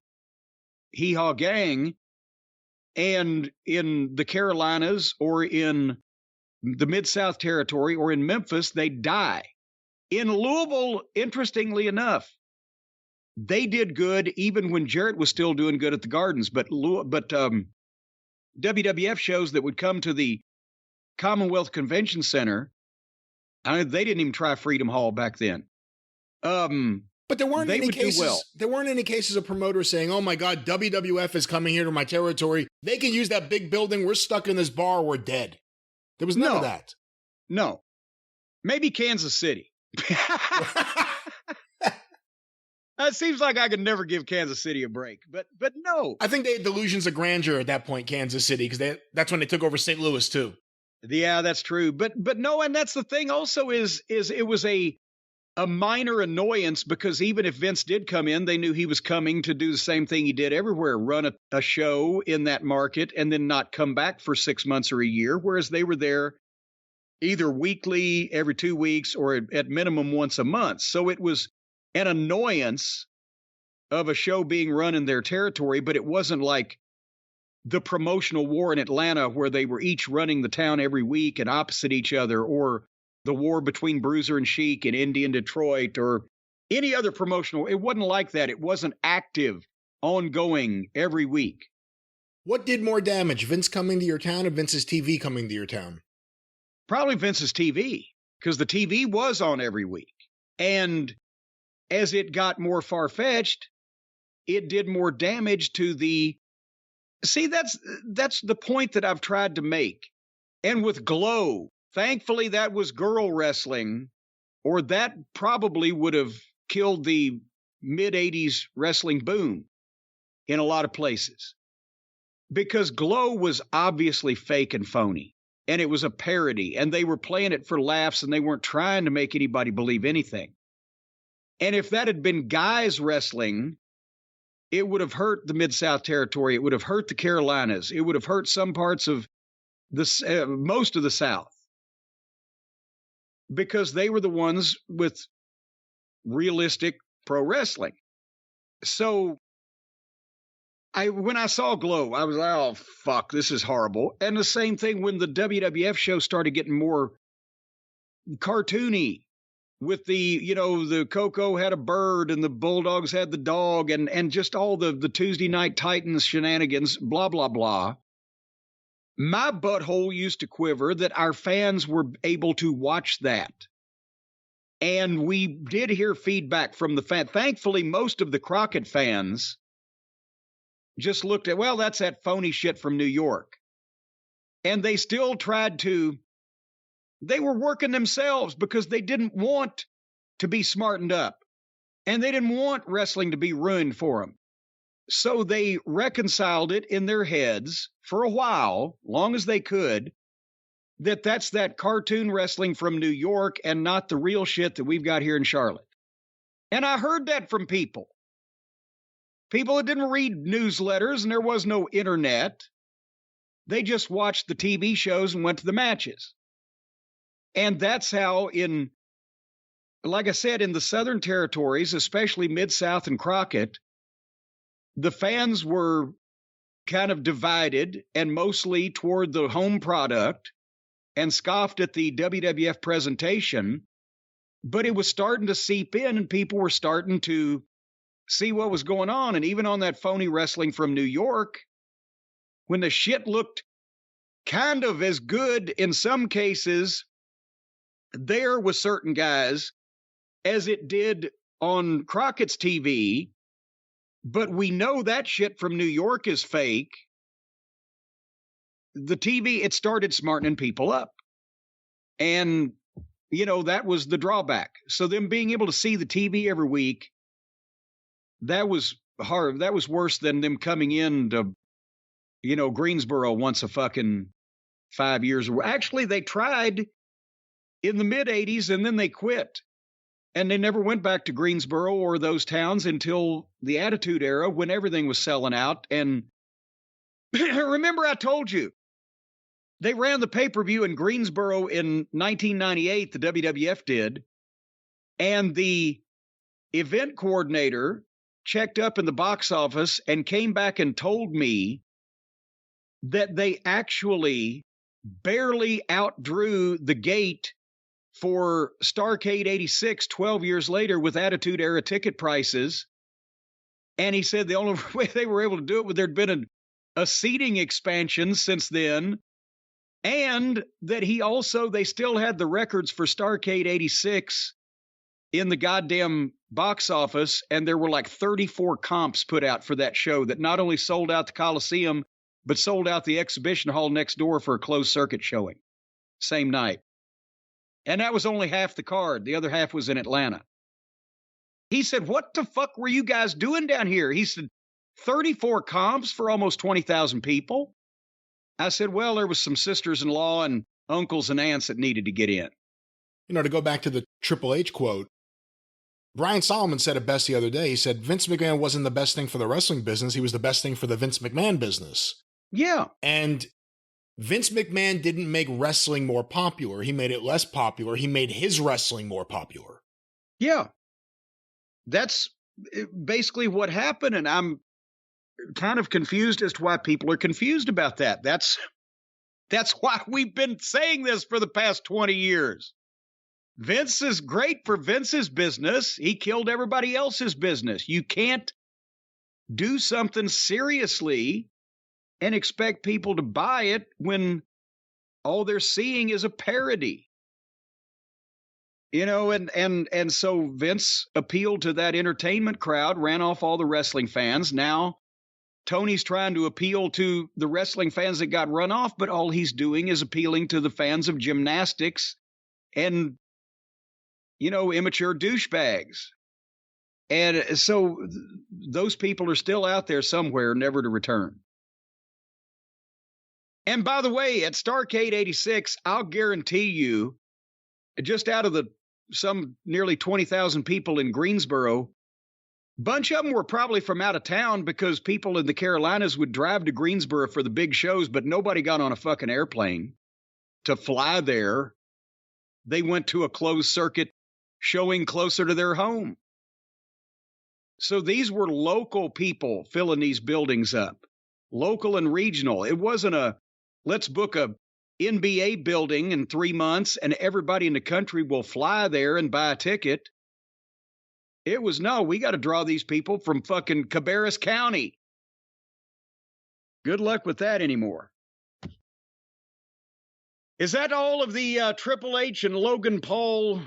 hee-haw gang. And in the Carolinas or in the Mid-South territory or in Memphis, they'd die. In Louisville, interestingly enough, they did good even when Jarrett was still doing good at the Gardens. But WWF shows that would come to the Commonwealth Convention Center, they didn't even try Freedom Hall back then. But there weren't any cases. Well. There weren't any cases of promoters saying, "Oh my God, WWF is coming here to my territory. They can use that big building. We're stuck in this bar. We're dead." There was none of that. No, maybe Kansas City. It seems like I could never give Kansas City a break, but no. I think they had delusions of grandeur at that point, Kansas City, because that's when they took over St. Louis too. Yeah, that's true. But no, and that's the thing. Also, is it was a minor annoyance because even if Vince did come in, they knew he was coming to do the same thing he did everywhere, run a show in that market and then not come back for 6 months or a year, whereas they were there either weekly, every 2 weeks, or at minimum once a month. So it was an annoyance of a show being run in their territory, but it wasn't like the promotional war in Atlanta where they were each running the town every week and opposite each other, or the war between Bruiser and Sheik in Indy and Detroit, or any other promotional. It wasn't like that. It wasn't active, ongoing every week. What did more damage, Vince coming to your town or Vince's TV coming to your town? Probably Vince's TV, because the TV was on every week. And as it got more far-fetched, it did more damage to the... See, that's the point that I've tried to make. And with Glow, thankfully, that was girl wrestling, or that probably would have killed the mid-'80s wrestling boom in a lot of places. Because Glow was obviously fake and phony, and it was a parody, and they were playing it for laughs, and they weren't trying to make anybody believe anything. And if that had been guys wrestling, it would have hurt the Mid-South territory. It would have hurt the Carolinas. It would have hurt some parts of most of the South, because they were the ones with realistic pro wrestling. So when I saw Glow, I was like, oh, fuck, this is horrible. And the same thing when the WWF show started getting more cartoony with the Coco had a bird and the Bulldogs had the dog and just all the Tuesday Night Titans shenanigans, blah, blah, blah. My butthole used to quiver that our fans were able to watch that. And we did hear feedback from the fan. Thankfully, most of the Crockett fans just looked at, well, that's that phony shit from New York. And they still they were working themselves because they didn't want to be smartened up. And they didn't want wrestling to be ruined for them. So they reconciled it in their heads for a while, long as they could, that's that cartoon wrestling from New York and not the real shit that we've got here in Charlotte. And I heard that from people. People that didn't read newsletters and there was no internet. They just watched the TV shows and went to the matches. And that's how like I said, in the Southern Territories, especially Mid-South and Crockett, the fans were kind of divided and mostly toward the home product and scoffed at the WWF presentation, but it was starting to seep in and people were starting to see what was going on. And even on that phony wrestling from New York, when the shit looked kind of as good in some cases there with certain guys as it did on Crockett's TV, but we know that shit from New York is fake. The TV, it started smartening people up. And, that was the drawback. So them being able to see the TV every week, that was hard. That was worse than them coming in to, Greensboro once a fucking 5 years. Actually, they tried in the mid-'80s and then they quit. And they never went back to Greensboro or those towns until the Attitude Era when everything was selling out. And remember I told you, they ran the pay-per-view in Greensboro in 1998, the WWF did, and the event coordinator checked up in the box office and came back and told me that they actually barely outdrew the gate for Starrcade 86 12 years later with Attitude Era ticket prices. And he said the only way they were able to do it was there'd been a seating expansion since then, and that they still had the records for Starrcade 86 in the goddamn box office, and there were like 34 comps put out for that show that not only sold out the Coliseum, but sold out the exhibition hall next door for a closed circuit showing same night. And that was only half the card. The other half was in Atlanta. He said, what the fuck were you guys doing down here? He said, 34 comps for almost 20,000 people. I said, well, there was some sisters-in-law and uncles and aunts that needed to get in. To go back to the Triple H quote, Brian Solomon said it best the other day. He said, Vince McMahon wasn't the best thing for the wrestling business. He was the best thing for the Vince McMahon business. Yeah. And Vince McMahon didn't make wrestling more popular. He made it less popular. He made his wrestling more popular. Yeah. That's basically what happened. And I'm kind of confused as to why people are confused about that. That's why we've been saying this for the past 20 years. Vince is great for Vince's business. He killed everybody else's business. You can't do something seriously and expect people to buy it when all they're seeing is a parody. And so Vince appealed to that entertainment crowd, ran off all the wrestling fans. Now Tony's trying to appeal to the wrestling fans that got run off, but all he's doing is appealing to the fans of gymnastics and, immature douchebags. And so those people are still out there somewhere, never to return. And by the way, at Starrcade 86, I'll guarantee you, just out of the some nearly 20,000 people in Greensboro. Bunch of them were probably from out of town because people in the Carolinas would drive to Greensboro for the big shows, but nobody got on a fucking airplane to fly there. They went to a closed circuit showing closer to their home. So these were local people filling these buildings up, local and regional. It wasn't a, let's book a NBA building in 3 months and everybody in the country will fly there and buy a ticket. It was, no, we got to draw these people from fucking Cabarrus County. Good luck with that anymore. Is that all of the Triple H and Logan Paul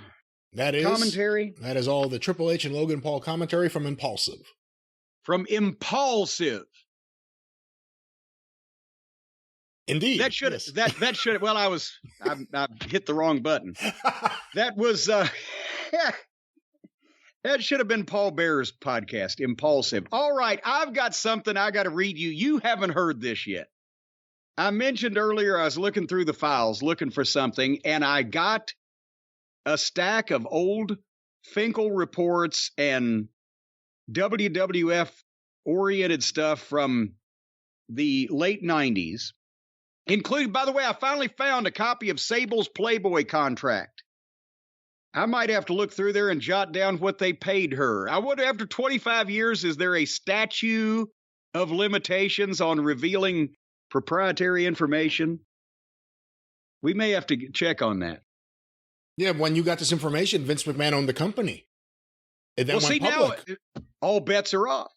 commentary? That is all the Triple H and Logan Paul commentary from Impulsive. From Impulsive. Indeed. That should yes. that should, well, I hit the wrong button. That was that should have been Paul Bearer's podcast, Impulsive. All right, I've got something I got to read you. You haven't heard this yet. I mentioned earlier I was looking through the files, looking for something, and I got a stack of old Finkel reports and WWF-oriented stuff from the late 90s, including, by the way, I finally found a copy of Sable's Playboy contract. I might have to look through there and jot down what they paid her. I wonder, after 25 years, is there a statute of limitations on revealing proprietary information? We may have to check on that. Yeah, when you got this information, Vince McMahon owned the company. And then went public. Now all bets are off.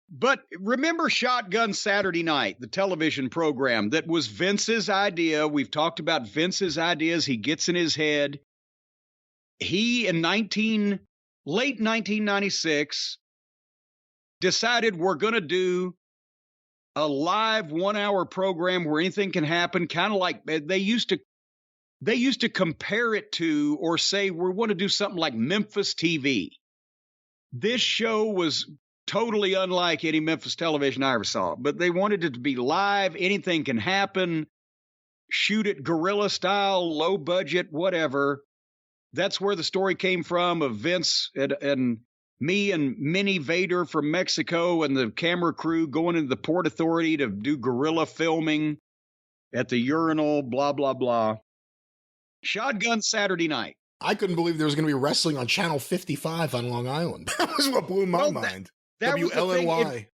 But remember Shotgun Saturday Night, the television program that was Vince's idea. We've talked about Vince's ideas. He gets in his head. He, in late 1996, decided we're going to do a live 1-hour program where anything can happen, kind of like they used to compare it to, or say we want to do something like Memphis TV. This show was totally unlike any Memphis television I ever saw, but they wanted it to be live. Anything can happen. Shoot it guerrilla style, low budget, whatever. That's where the story came from of Vince and me and Minnie Vader from Mexico and the camera crew going into the Port Authority to do guerrilla filming at the urinal, blah, blah, blah. Shotgun Saturday Night. I couldn't believe there was going to be wrestling on Channel 55 on Long Island. That was what blew my mind. That WLNY.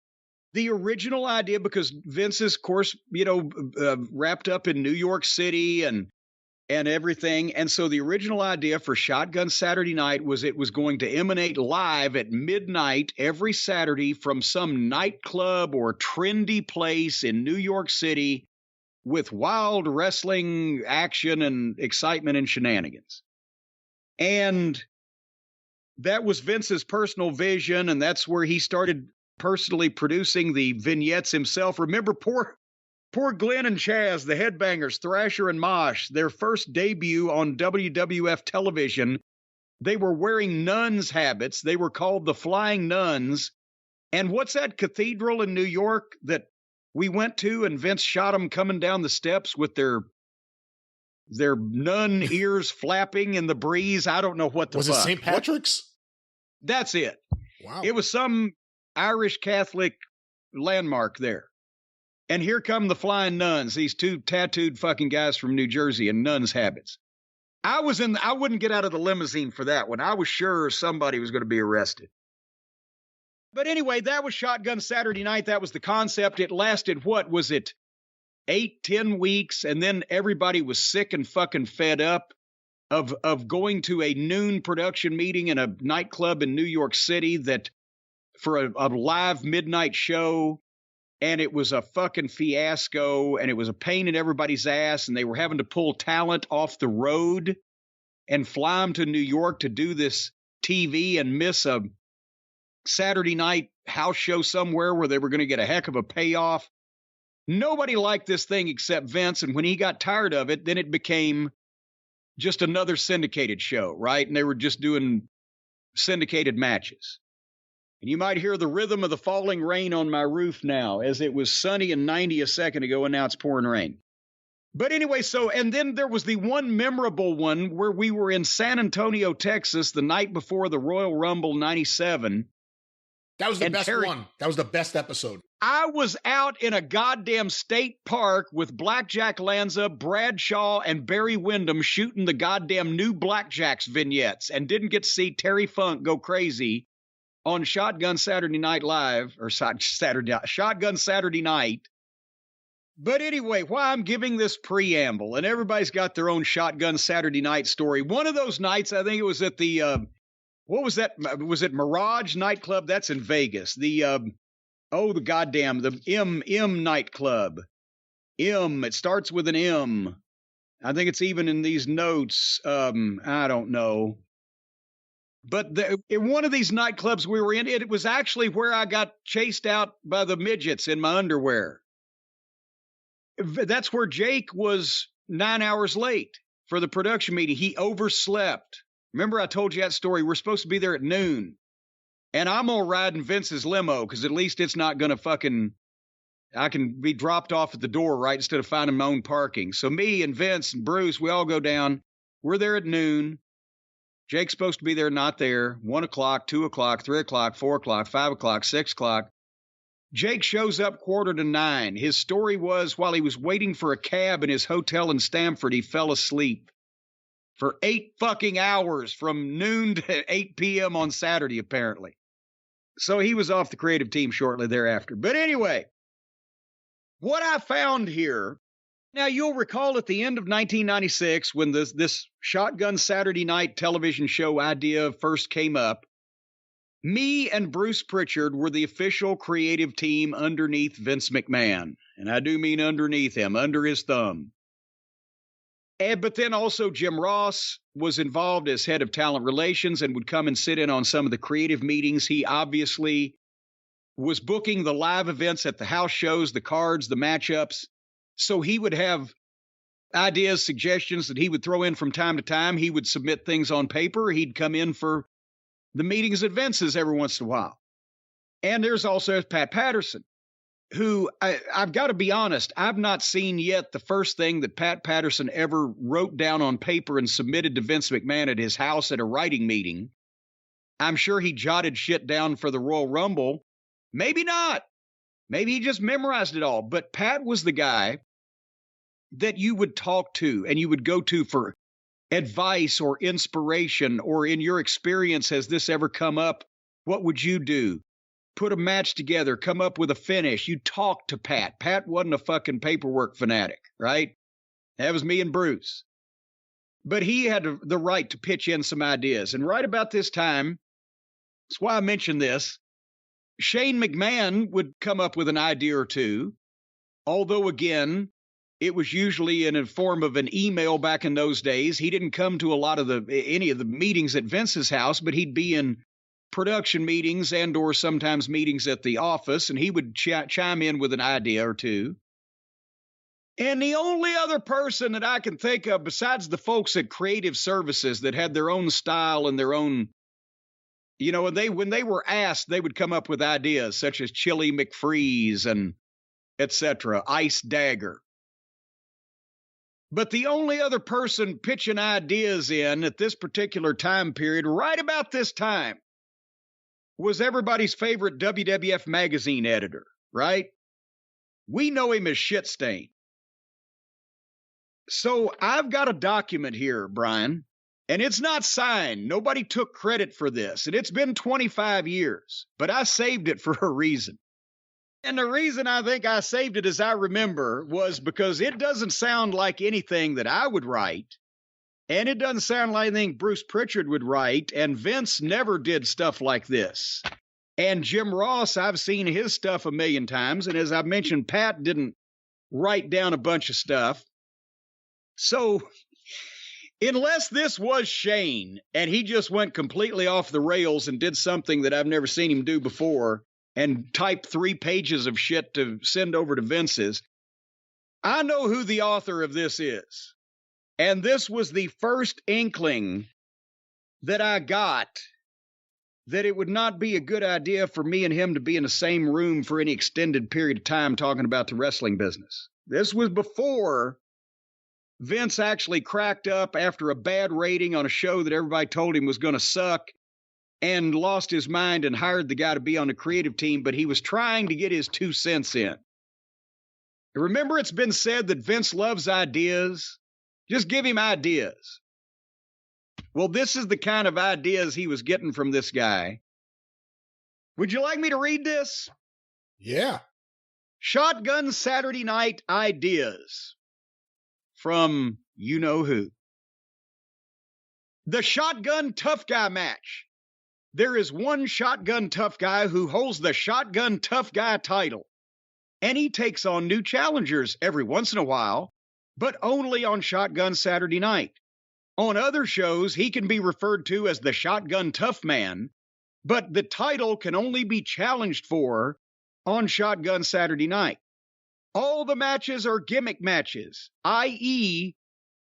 The original idea, because Vince is, of course, wrapped up in New York City and everything. And so the original idea for Shotgun Saturday Night was it was going to emanate live at midnight every Saturday from some nightclub or trendy place in New York City with wild wrestling action and excitement and shenanigans. And that was Vince's personal vision, and that's where he started personally producing the vignettes himself. Remember, poor Glenn and Chaz, the Headbangers, Thrasher and Mosh, their first debut on WWF television, they were wearing nuns' habits. They were called the Flying Nuns. And what's that cathedral in New York that we went to and Vince shot them coming down the steps with their nun ears flapping in the breeze? I don't know what the fuck. Was it St. Patrick's? That's it. Wow. It was some Irish Catholic landmark there. And here come the Flying Nuns, these two tattooed fucking guys from New Jersey in nuns' habits. I wouldn't get out of the limousine for that one. I was sure somebody was going to be arrested. But anyway, that was Shotgun Saturday Night. That was the concept. It lasted, what was it, 8-10 weeks? And then everybody was sick and fucking fed up of going to a noon production meeting in a nightclub in New York City that for a live midnight show. And it was a fucking fiasco, and it was a pain in everybody's ass, and they were having to pull talent off the road and fly them to New York to do this TV and miss a Saturday night house show somewhere where they were going to get a heck of a payoff. Nobody liked this thing except Vince, and when he got tired of it, then it became just another syndicated show, right? And they were just doing syndicated matches. And you might hear the rhythm of the falling rain on my roof now, as it was sunny and 90 a second ago, and now it's pouring rain. But anyway, and then there was the one memorable one where we were in San Antonio, Texas, the night before the Royal Rumble 97. That was the best one. That was the best episode. I was out in a goddamn state park with Blackjack Lanza, Bradshaw, and Barry Windham shooting the goddamn new Blackjacks vignettes and didn't get to see Terry Funk go crazy on Shotgun Saturday Night Live, or Shotgun Saturday Night. But anyway, why I'm giving this preamble, and everybody's got their own Shotgun Saturday Night story. One of those nights, I think it was at the, what was that? Was it Mirage nightclub? That's in Vegas. The M nightclub. It starts with an M. I think it's even in these notes. I don't know. But in one of these nightclubs we were in, it was actually where I got chased out by the midgets in my underwear. That's where Jake was 9 hours late for the production meeting. He overslept. Remember I told you that story? We're supposed to be there at noon. And I'm going to ride in Vince's limo because at least it's not going to I can be dropped off at the door, right, instead of finding my own parking. So me and Vince and Bruce, we all go down. We're there at noon. Jake's supposed to be there, not there. 1 o'clock, 2 o'clock, 3 o'clock, 4 o'clock, 5 o'clock, 6 o'clock. Jake shows up 8:45. His story was while he was waiting for a cab in his hotel in Stamford, he fell asleep for 8 fucking hours from noon to 8 p.m. on Saturday, apparently. So he was off the creative team shortly thereafter. But anyway, what I found here, now you'll recall at the end of 1996 when this Shotgun Saturday Night television show idea first came up, me and Bruce Pritchard were the official creative team underneath Vince McMahon. And I do mean underneath him, under his thumb. But then also Jim Ross was involved as head of talent relations and would come and sit in on some of the creative meetings. He obviously was booking the live events at the house shows, the cards, the matchups. So he would have ideas, suggestions that he would throw in from time to time. He would submit things on paper. He'd come in for the meetings at Vince's every once in a while. And there's also Pat Patterson, who I've got to be honest, I've not seen yet the first thing that Pat Patterson ever wrote down on paper and submitted to Vince McMahon at his house at a writing meeting. I'm sure he jotted shit down for the Royal Rumble. Maybe not. Maybe he just memorized it all. But Pat was the guy that you would talk to and you would go to for advice or inspiration, or in your experience, has this ever come up? What would you do? Put a match together, come up with a finish. You talk to Pat. Pat wasn't a fucking paperwork fanatic, right? That was me and Bruce. But he had the right to pitch in some ideas. And right about this time, that's why I mentioned this, Shane McMahon would come up with an idea or two, although again, it was usually in a form of an email back in those days. He didn't come to a lot of any of the meetings at Vince's house, but he'd be in production meetings and or sometimes meetings at the office, and he would chime in with an idea or two. And the only other person that I can think of besides the folks at Creative Services that had their own style and their own, you know, when they were asked, they would come up with ideas such as Chili McFreeze and etc., Ice Dagger. But the only other person pitching ideas in at this particular time period, right about this time, was everybody's favorite WWF magazine editor, right? We know him as Shitstain. So I've got a document here, Brian, and it's not signed. Nobody took credit for this, and it's been 25 years, but I saved it for a reason. And the reason I think I saved it, as I remember, was because it doesn't sound like anything that I would write, and it doesn't sound like anything Bruce Pritchard would write, and Vince never did stuff like this. And Jim Ross, I've seen his stuff a million times, and as I mentioned, Pat didn't write down a bunch of stuff. So, unless this was Shane, and he just went completely off the rails and did something that I've never seen him do before, and type 3 pages of shit to send over to Vince's, I know who the author of this is. And this was the first inkling that I got that it would not be a good idea for me and him to be in the same room for any extended period of time talking about the wrestling business. This was before Vince actually cracked up after a bad rating on a show that everybody told him was going to suck and lost his mind and hired the guy to be on the creative team, but he was trying to get his 2 cents in. Remember, it's been said that Vince loves ideas. Just give him ideas. Well, this is the kind of ideas he was getting from this guy. Would you like me to read this? Yeah. Shotgun Saturday Night Ideas from you-know-who. The Shotgun Tough Guy match. There is one Shotgun Tough Guy who holds the Shotgun Tough Guy title, and he takes on new challengers every once in a while, but only on Shotgun Saturday Night. On other shows, he can be referred to as the Shotgun Tough Man, but the title can only be challenged for on Shotgun Saturday Night. All the matches are gimmick matches, i.e.,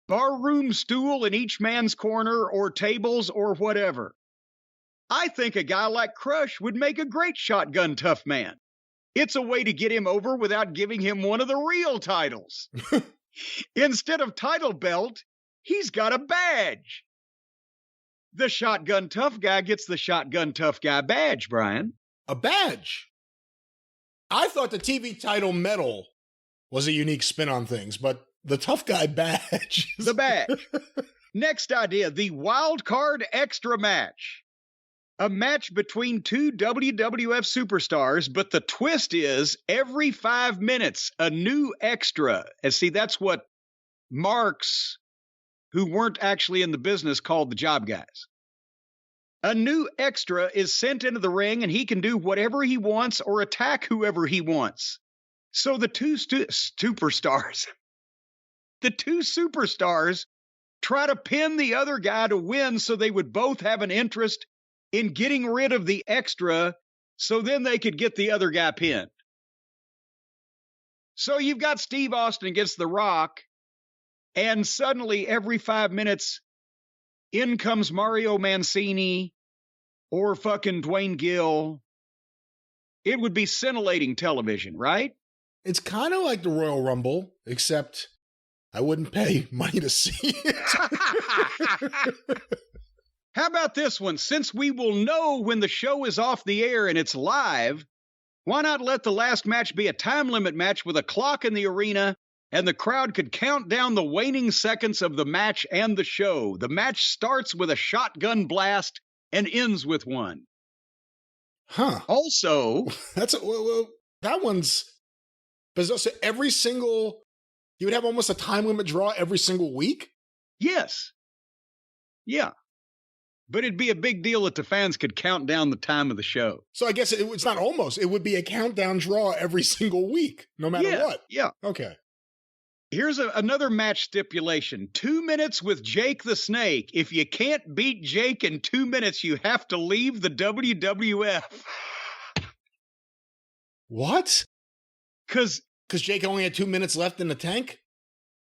barroom stool in each man's corner or tables or whatever. I think a guy like Crush would make a great Shotgun Tough Man. It's a way to get him over without giving him one of the real titles. Instead of title belt, he's got a badge. The Shotgun Tough Guy gets the Shotgun Tough Guy badge, Brian. A badge? I thought the TV title medal was a unique spin on things, but the Tough Guy badge. The badge. Next idea, the Wild Card Extra match. A match between two WWF superstars, but the twist is every 5 minutes, a new extra. And see, that's what marks who weren't actually in the business called the job guys. A new extra is sent into the ring, and he can do whatever he wants or attack whoever he wants. So the two superstars try to pin the other guy to win so they would both have an interest in getting rid of the extra so then they could get the other guy pinned. So you've got Steve Austin against The Rock, and suddenly every 5 minutes, in comes Mario Mancini or fucking Dwayne Gill. It would be scintillating television, right? It's kind of like the Royal Rumble, except I wouldn't pay money to see it. How about this one? Since we will know when the show is off the air and it's live, why not let the last match be a time limit match with a clock in the arena, and the crowd could count down the waning seconds of the match and the show? The match starts with a shotgun blast and ends with one. Huh. Also, that one's bizarre. So you would have almost a time limit draw every single week? Yes. Yeah. But it'd be a big deal that the fans could count down the time of the show. So I guess it's not almost. It would be a countdown draw every single week, no matter what. Yeah. Okay. Here's another match stipulation. 2 minutes with Jake the Snake. If you can't beat Jake in 2 minutes, you have to leave the WWF. What? Because Jake only had 2 minutes left in the tank?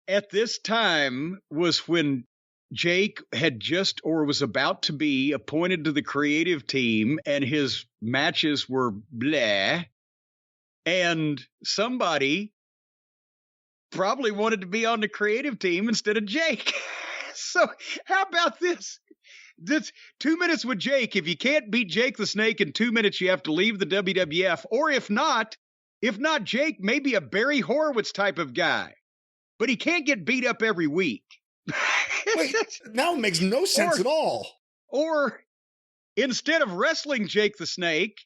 At this time was when Jake had just or was about to be appointed to the creative team, and his matches were bleh. And somebody probably wanted to be on the creative team instead of Jake. So how about this? This 2 minutes with Jake. If you can't beat Jake the Snake in 2 minutes, you have to leave the WWF. Or if not Jake, maybe a Barry Horowitz type of guy. But he can't get beat up every week. Wait, now it makes no sense at all. Or instead of wrestling Jake the Snake,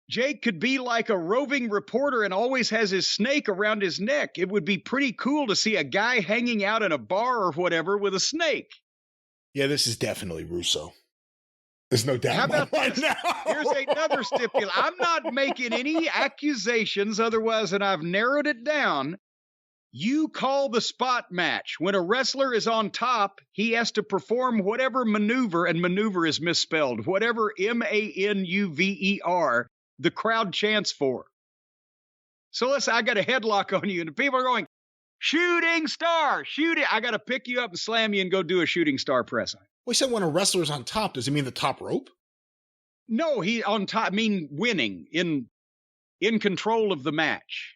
Jake could be like a roving reporter and always has his snake around his neck. It would be pretty cool to see a guy hanging out in a bar or whatever with a snake. Yeah, this is definitely Russo. There's no doubt. How about right now? Here's another stipulation. I'm not making any accusations otherwise, and I've narrowed it down. You call the spot match. When a wrestler is on top, he has to perform whatever maneuver, and maneuver is misspelled, whatever maneuver the crowd chants for. So I got a headlock on you, and the people are going, shooting star, shoot it. I got to pick you up and slam you and go do a shooting star press. We said when a wrestler's on top, does he mean the top rope? No, he on top, winning, in control of the match.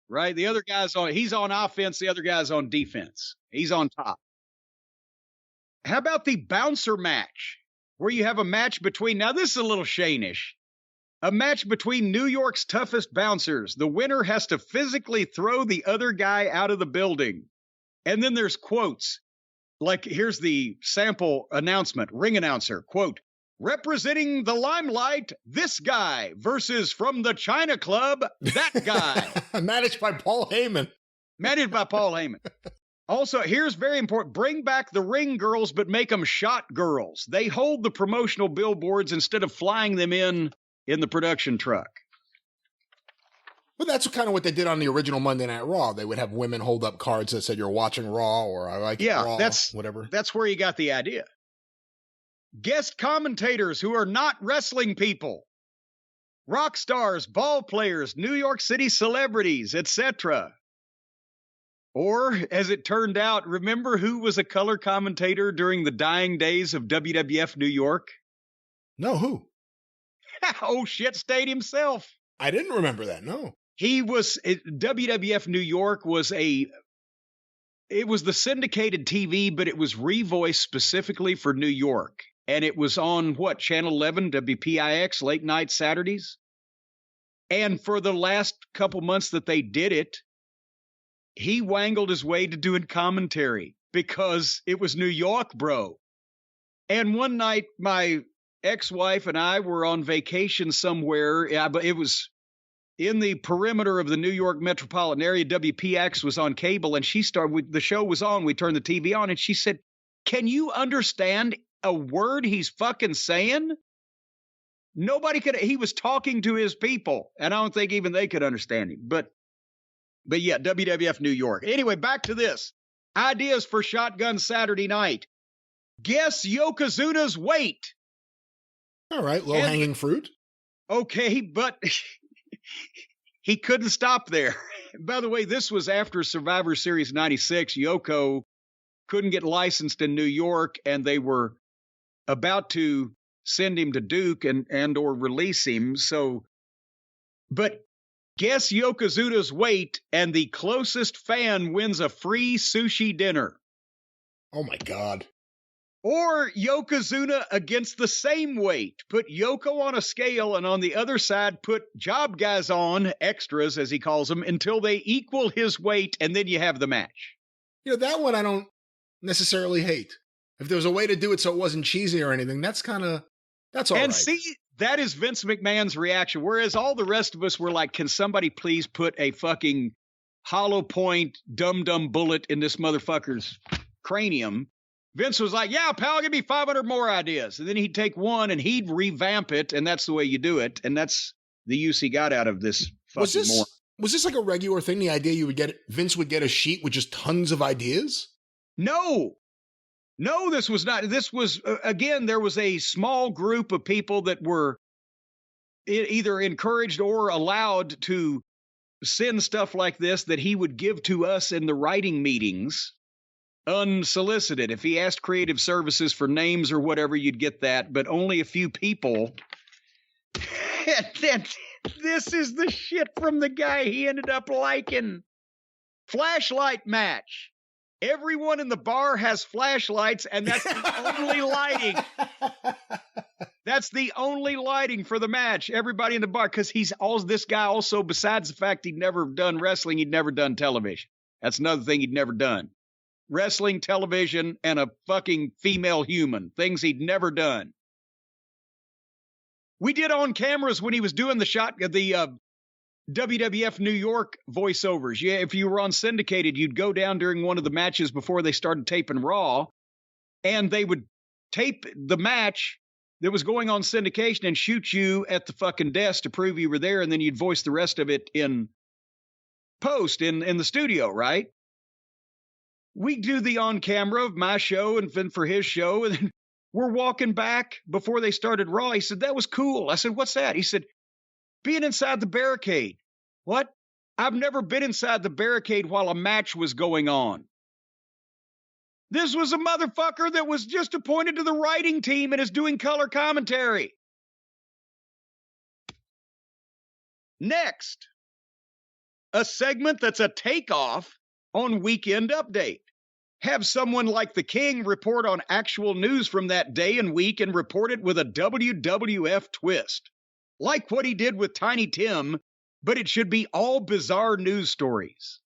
right? The other he's on offense. The other guy's on defense. He's on top. How about the bouncer match where you have a match between, now this is a little Shane-ish, a match between New York's toughest bouncers. The winner has to physically throw the other guy out of the building. And then there's quotes. Like, here's the sample announcement, ring announcer, quote, representing the limelight, this guy versus from the China Club, that guy. Managed by Paul Heyman. Managed by Paul Heyman. Also, here's very important. Bring back the ring girls, but make them shot girls. They hold the promotional billboards instead of flying them in the production truck. Well, that's kind of what they did on the original Monday Night Raw. They would have women hold up cards that said, you're watching Raw, or I like it Raw, whatever. That's where you got the idea. Guest commentators who are not wrestling people. Rock stars, ball players, New York City celebrities, etc. Or, as it turned out, remember who was a color commentator during the dying days of WWF New York? No, who? Oh, shit, State himself. I didn't remember that, no. WWF New York was it was the syndicated TV, but it was revoiced specifically for New York. And it was on, Channel 11, WPIX, late night Saturdays? And for the last couple months that they did it, he wangled his way to doing commentary because it was New York, bro. And one night, my ex-wife and I were on vacation somewhere. But it was in the perimeter of the New York metropolitan area. WPX was on cable, and the show was on. We turned the TV on, and she said, can you understand a word he's fucking saying? Nobody could. He was talking to his people, and I don't think even they could understand him. But yeah, WWF New York. Anyway, back to this. Ideas for Shotgun Saturday night. Guess Yokozuna's weight. All right, low-hanging fruit. Okay, but he couldn't stop there. By the way, this was after Survivor Series 96. Yoko couldn't get licensed in New York, and they were about to send him to Duke and or release him. But guess Yokozuna's weight, and the closest fan wins a free sushi dinner. Oh, my God. Or Yokozuna against the same weight. Put Yoko on a scale, and on the other side, put job guys on, extras as he calls them, until they equal his weight, and then you have the match. That one I don't necessarily hate. If there was a way to do it so it wasn't cheesy or anything, that's all right. And see, that is Vince McMahon's reaction, whereas all the rest of us were like, can somebody please put a fucking hollow point dum-dum bullet in this motherfucker's cranium? Vince was like, yeah, pal, give me 500 more ideas. And then he'd take one and he'd revamp it, and that's the way you do it. And that's the use he got out of this fucking more. Was this like a regular thing, the idea Vince would get a sheet with just tons of ideas? No, this was not. This was, again, there was a small group of people that were either encouraged or allowed to send stuff like this that he would give to us in the writing meetings. Unsolicited. If he asked creative services for names or whatever, you'd get that, but only a few people. This is the shit from the guy he ended up liking. Flashlight match. Everyone in the bar has flashlights, and that's the only lighting. That's the only lighting for the match. Everybody in the bar, because this guy also, besides the fact he'd never done wrestling, he'd never done television. That's another thing he'd never done. Wrestling, television, and a fucking female human. Things he'd never done. We did on cameras when he was doing the WWF New York voiceovers. Yeah, if you were on syndicated, you'd go down during one of the matches before they started taping Raw, and they would tape the match that was going on syndication and shoot you at the fucking desk to prove you were there, and then you'd voice the rest of it in post in the studio, right? We do the on-camera of my show and then for his show, and then we're walking back before they started Raw. He said, that was cool. I said, what's that? He said, being inside the barricade. What? I've never been inside the barricade while a match was going on. This was a motherfucker that was just appointed to the writing team and is doing color commentary. Next. a segment that's a takeoff on Weekend Update. Have someone like the King report on actual news from that day and week and report it with a WWF twist. Like what he did with Tiny Tim, but it should be all bizarre news stories.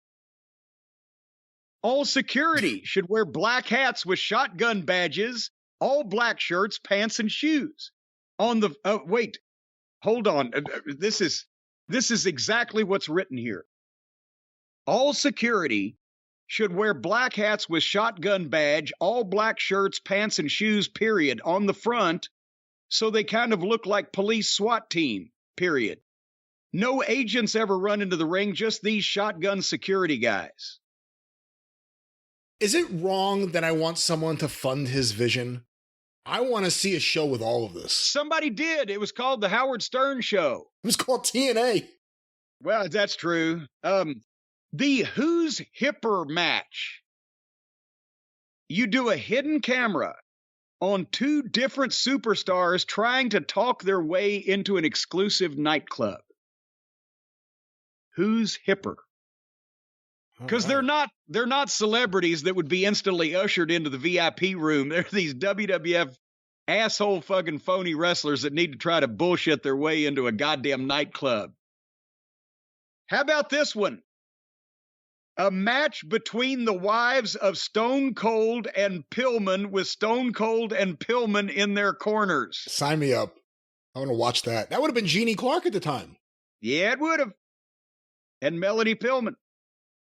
All security should wear black hats with shotgun badges, all black shirts, pants, and shoes. On the wait, hold on. This is exactly what's written here. All security should wear black hats with shotgun badge, all black shirts, pants, and shoes, period, on the front, so they kind of look like police SWAT team, period. No agents ever run into the ring, just these shotgun security guys. Is it wrong that I want someone to fund his vision? I want to see a show with all of this. Somebody did. It was called The Howard Stern Show. It was called TNA. Well, that's true. The Who's Hipper match. You do a hidden camera on two different superstars trying to talk their way into an exclusive nightclub. Who's Hipper? Because they're not celebrities that would be instantly ushered into the VIP room. They're these WWF asshole fucking phony wrestlers that need to try to bullshit their way into a goddamn nightclub. How about this one? A match between the wives of Stone Cold and Pillman with Stone Cold and Pillman in their corners. Sign me up. I want to watch that. That would have been Jeannie Clark at the time. Yeah, it would have. And Melanie Pillman.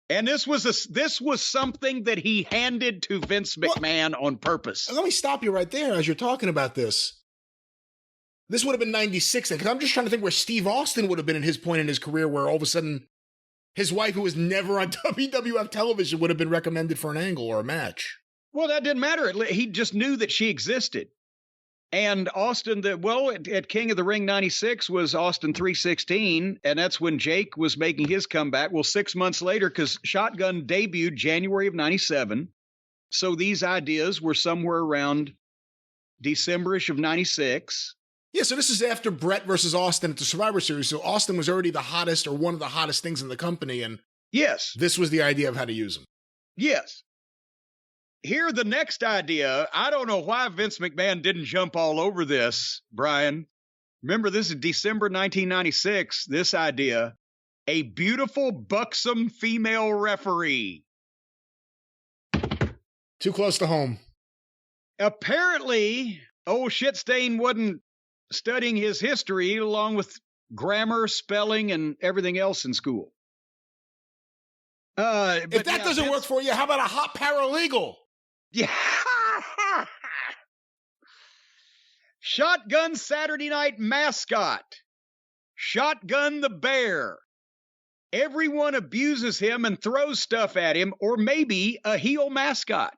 And this was something that he handed to Vince McMahon on purpose. Let me stop you right there as you're talking about this. This would have been 96, because I'm just trying to think where Steve Austin would have been at his point in his career, where all of a sudden his wife, who was never on WWF television, would have been recommended for an angle or a match. Well, that didn't matter. He just knew that she existed. And Austin, at King of the Ring 96 was Austin 316, and that's when Jake was making his comeback. Well, 6 months later, because Shotgun debuted January of 97, so these ideas were somewhere around December-ish of 96. Yeah, so this is after Brett versus Austin at the Survivor Series, so Austin was already the hottest or one of the hottest things in the company, and yes, this was the idea of how to use him. Yes. Here, the next idea, I don't know why Vince McMahon didn't jump all over this, Brian. Remember, this is December 1996, this idea. A beautiful, buxom female referee. Too close to home. Apparently, old Shitstain wasn't studying his history along with grammar, spelling, and everything else in school. If that doesn't work for you, how about a hot paralegal? Yeah. Shotgun Saturday Night mascot. Shotgun the Bear. Everyone abuses him and throws stuff at him, or maybe a heel mascot.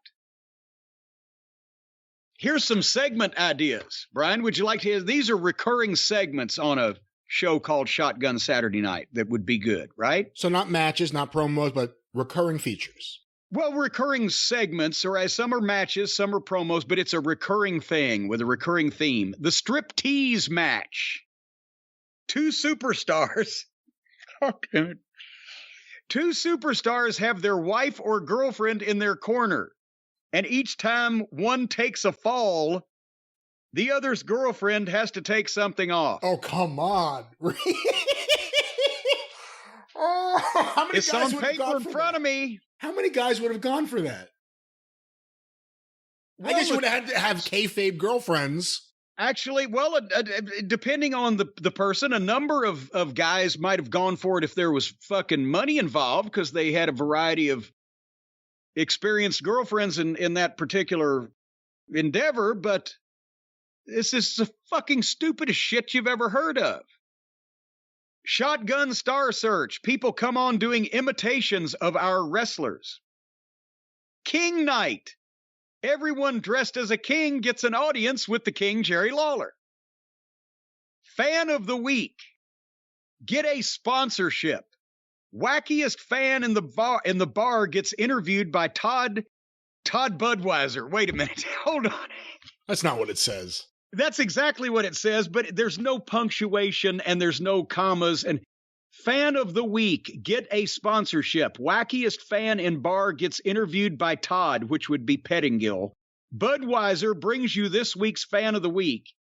Here's some segment ideas. Brian, would you like to hear? These are recurring segments on a show called Shotgun Saturday Night that would be good, right? So not matches, not promos, but recurring features. Well, recurring segments, or as some are matches, some are promos, but it's a recurring thing with a recurring theme. The striptease match. Two superstars. Oh, damn it. Two superstars have their wife or girlfriend in their corner, and each time one takes a fall, the other's girlfriend has to take something off. Oh, come on. How many it's guys on paper in front of me. How many guys would have gone for that? Well, I guess you would have had to have kayfabe girlfriends. Actually, well, depending on the person, a number of guys might have gone for it if there was fucking money involved, because they had a variety of experienced girlfriends in that particular endeavor. But this is the fucking stupidest shit you've ever heard of. Shotgun Star Search. People come on doing imitations of our wrestlers. King Night. Everyone dressed as a king gets an audience with the King, Jerry Lawler. Fan of the Week. Get a sponsorship. Wackiest fan in the bar gets interviewed by Todd Budweiser. Wait a minute. Hold on. That's not what it says. That's exactly what it says, but there's no punctuation and there's no commas. And Fan of the week, get a sponsorship. Wackiest fan in bar gets interviewed by Todd, which would be Pettingill. Budweiser brings you this week's fan of the week.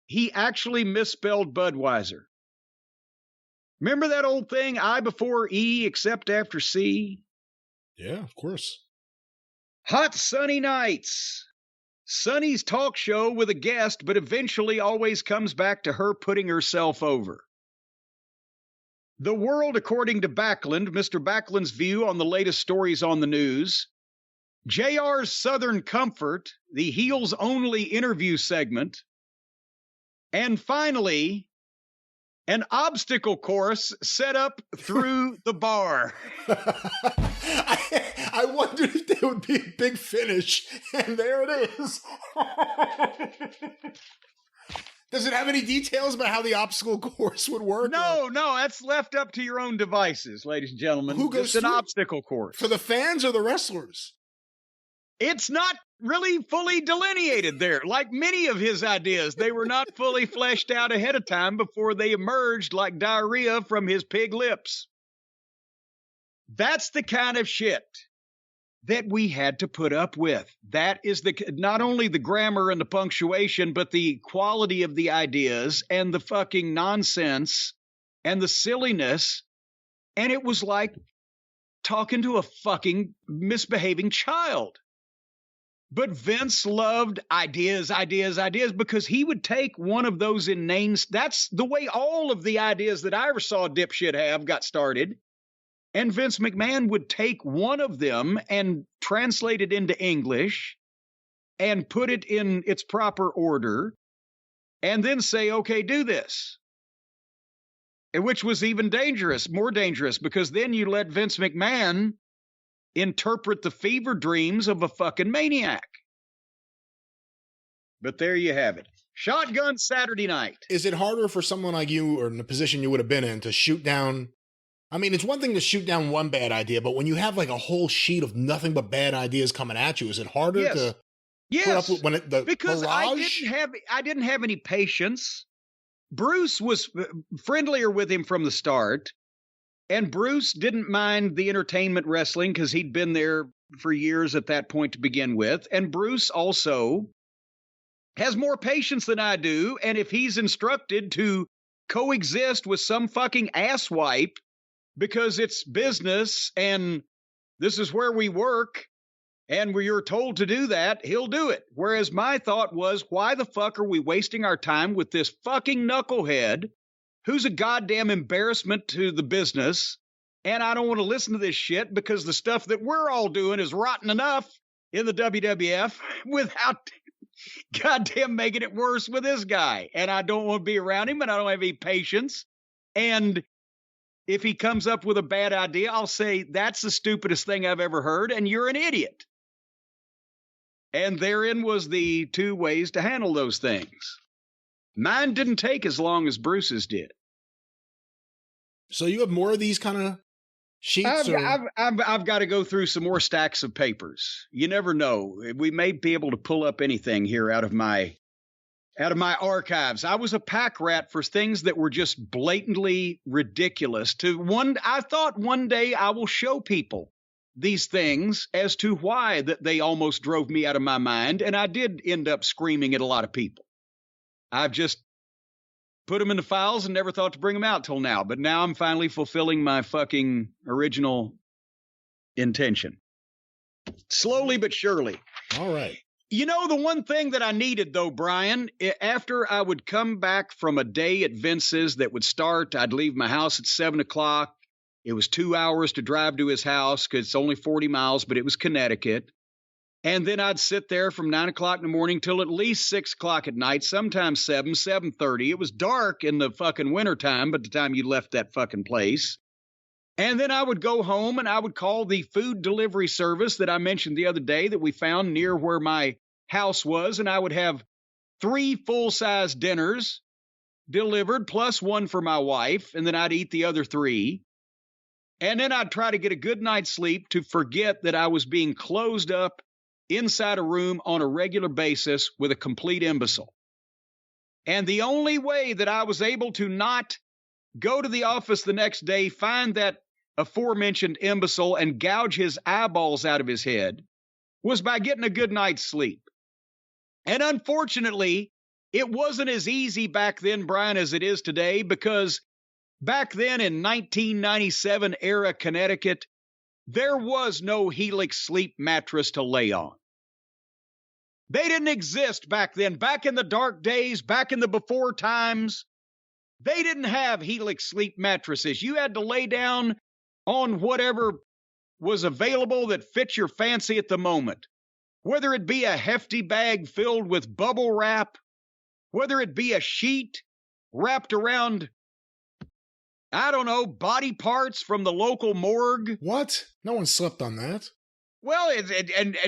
He actually misspelled Budweiser. Remember that old thing, I before E except after C? Yeah, of course. Hot sunny nights. Sunny's talk show with a guest, but eventually always comes back to her putting herself over. The World According to Backlund, Mr. Backlund's view on the latest stories on the news. JR's Southern Comfort, the Heels Only interview segment. And finally, an obstacle course set up through the bar. I wondered if there would be a big finish, and there it is. Does it have any details about how the obstacle course would work? No, that's left up to your own devices, ladies and gentlemen. Who goes It's an obstacle course. For the fans or the wrestlers? It's not really fully delineated there. Like many of his ideas, they were not fully fleshed out ahead of time before they emerged like diarrhea from his pig lips. That's the kind of shit that we had to put up with. That is not only the grammar and the punctuation, but the quality of the ideas and the fucking nonsense and the silliness. And it was like talking to a fucking misbehaving child. But Vince loved ideas because he would take one of those inane. That's the way all of the ideas that I ever saw dipshit have got started. And Vince McMahon would take one of them and translate it into English and put it in its proper order and then say, okay, do this. Which was even more dangerous, because then you let Vince McMahon interpret the fever dreams of a fucking maniac. But there you have it. Shotgun Saturday night. Is it harder for someone like you, or in the position you would have been in, to shoot down? I mean, it's one thing to shoot down one bad idea, but when you have like a whole sheet of nothing but bad ideas coming at you, is it harder to put up with because barrage? I didn't have any patience. Bruce was friendlier with him from the start. And Bruce didn't mind the entertainment wrestling because he'd been there for years at that point to begin with. And Bruce also has more patience than I do. And if he's instructed to coexist with some fucking asswipe because it's business and this is where we work and you're told to do that, he'll do it. Whereas my thought was, why the fuck are we wasting our time with this fucking knucklehead who's a goddamn embarrassment to the business, and I don't want to listen to this shit because the stuff that we're all doing is rotten enough in the WWF without goddamn making it worse with this guy. And I don't want to be around him, and I don't have any patience. And if he comes up with a bad idea, I'll say, that's the stupidest thing I've ever heard, and you're an idiot. And therein was the two ways to handle those things. Mine didn't take as long as Bruce's did. So you have more of these kind of sheets? I've got to go through some more stacks of papers. You never know. We may be able to pull up anything here out of my archives. I was a pack rat for things that were just blatantly ridiculous. I thought one day I will show people these things as to why that they almost drove me out of my mind, and I did end up screaming at a lot of people. I've just put them in the files and never thought to bring them out till now. But now I'm finally fulfilling my fucking original intention. Slowly but surely. All right. You know, the one thing that I needed, though, Brian, after I would come back from a day at Vince's that would start, I'd leave my house at 7 o'clock. It was 2 hours to drive to his house because it's only 40 miles, but it was Connecticut. And then I'd sit there from 9 o'clock in the morning till at least 6 o'clock at night, sometimes 7:30. It was dark in the fucking wintertime by the time you left that fucking place. And then I would go home and I would call the food delivery service that I mentioned the other day that we found near where my house was. And I would have 3 full-size dinners delivered plus one for my wife. And then I'd eat the other 3. And then I'd try to get a good night's sleep to forget that I was being closed up inside a room on a regular basis with a complete imbecile. And the only way that I was able to not go to the office the next day, find that aforementioned imbecile, and gouge his eyeballs out of his head was by getting a good night's sleep. And unfortunately, it wasn't as easy back then, Brian, as it is today, because back then in 1997 era Connecticut, there was no Helix Sleep mattress to lay on. They didn't exist back then. Back in the dark days, back in the before times, they didn't have Helix Sleep mattresses. You had to lay down on whatever was available that fit your fancy at the moment. Whether it be a hefty bag filled with bubble wrap, whether it be a sheet wrapped around, I don't know, body parts from the local morgue. What? No one slept on that. Well,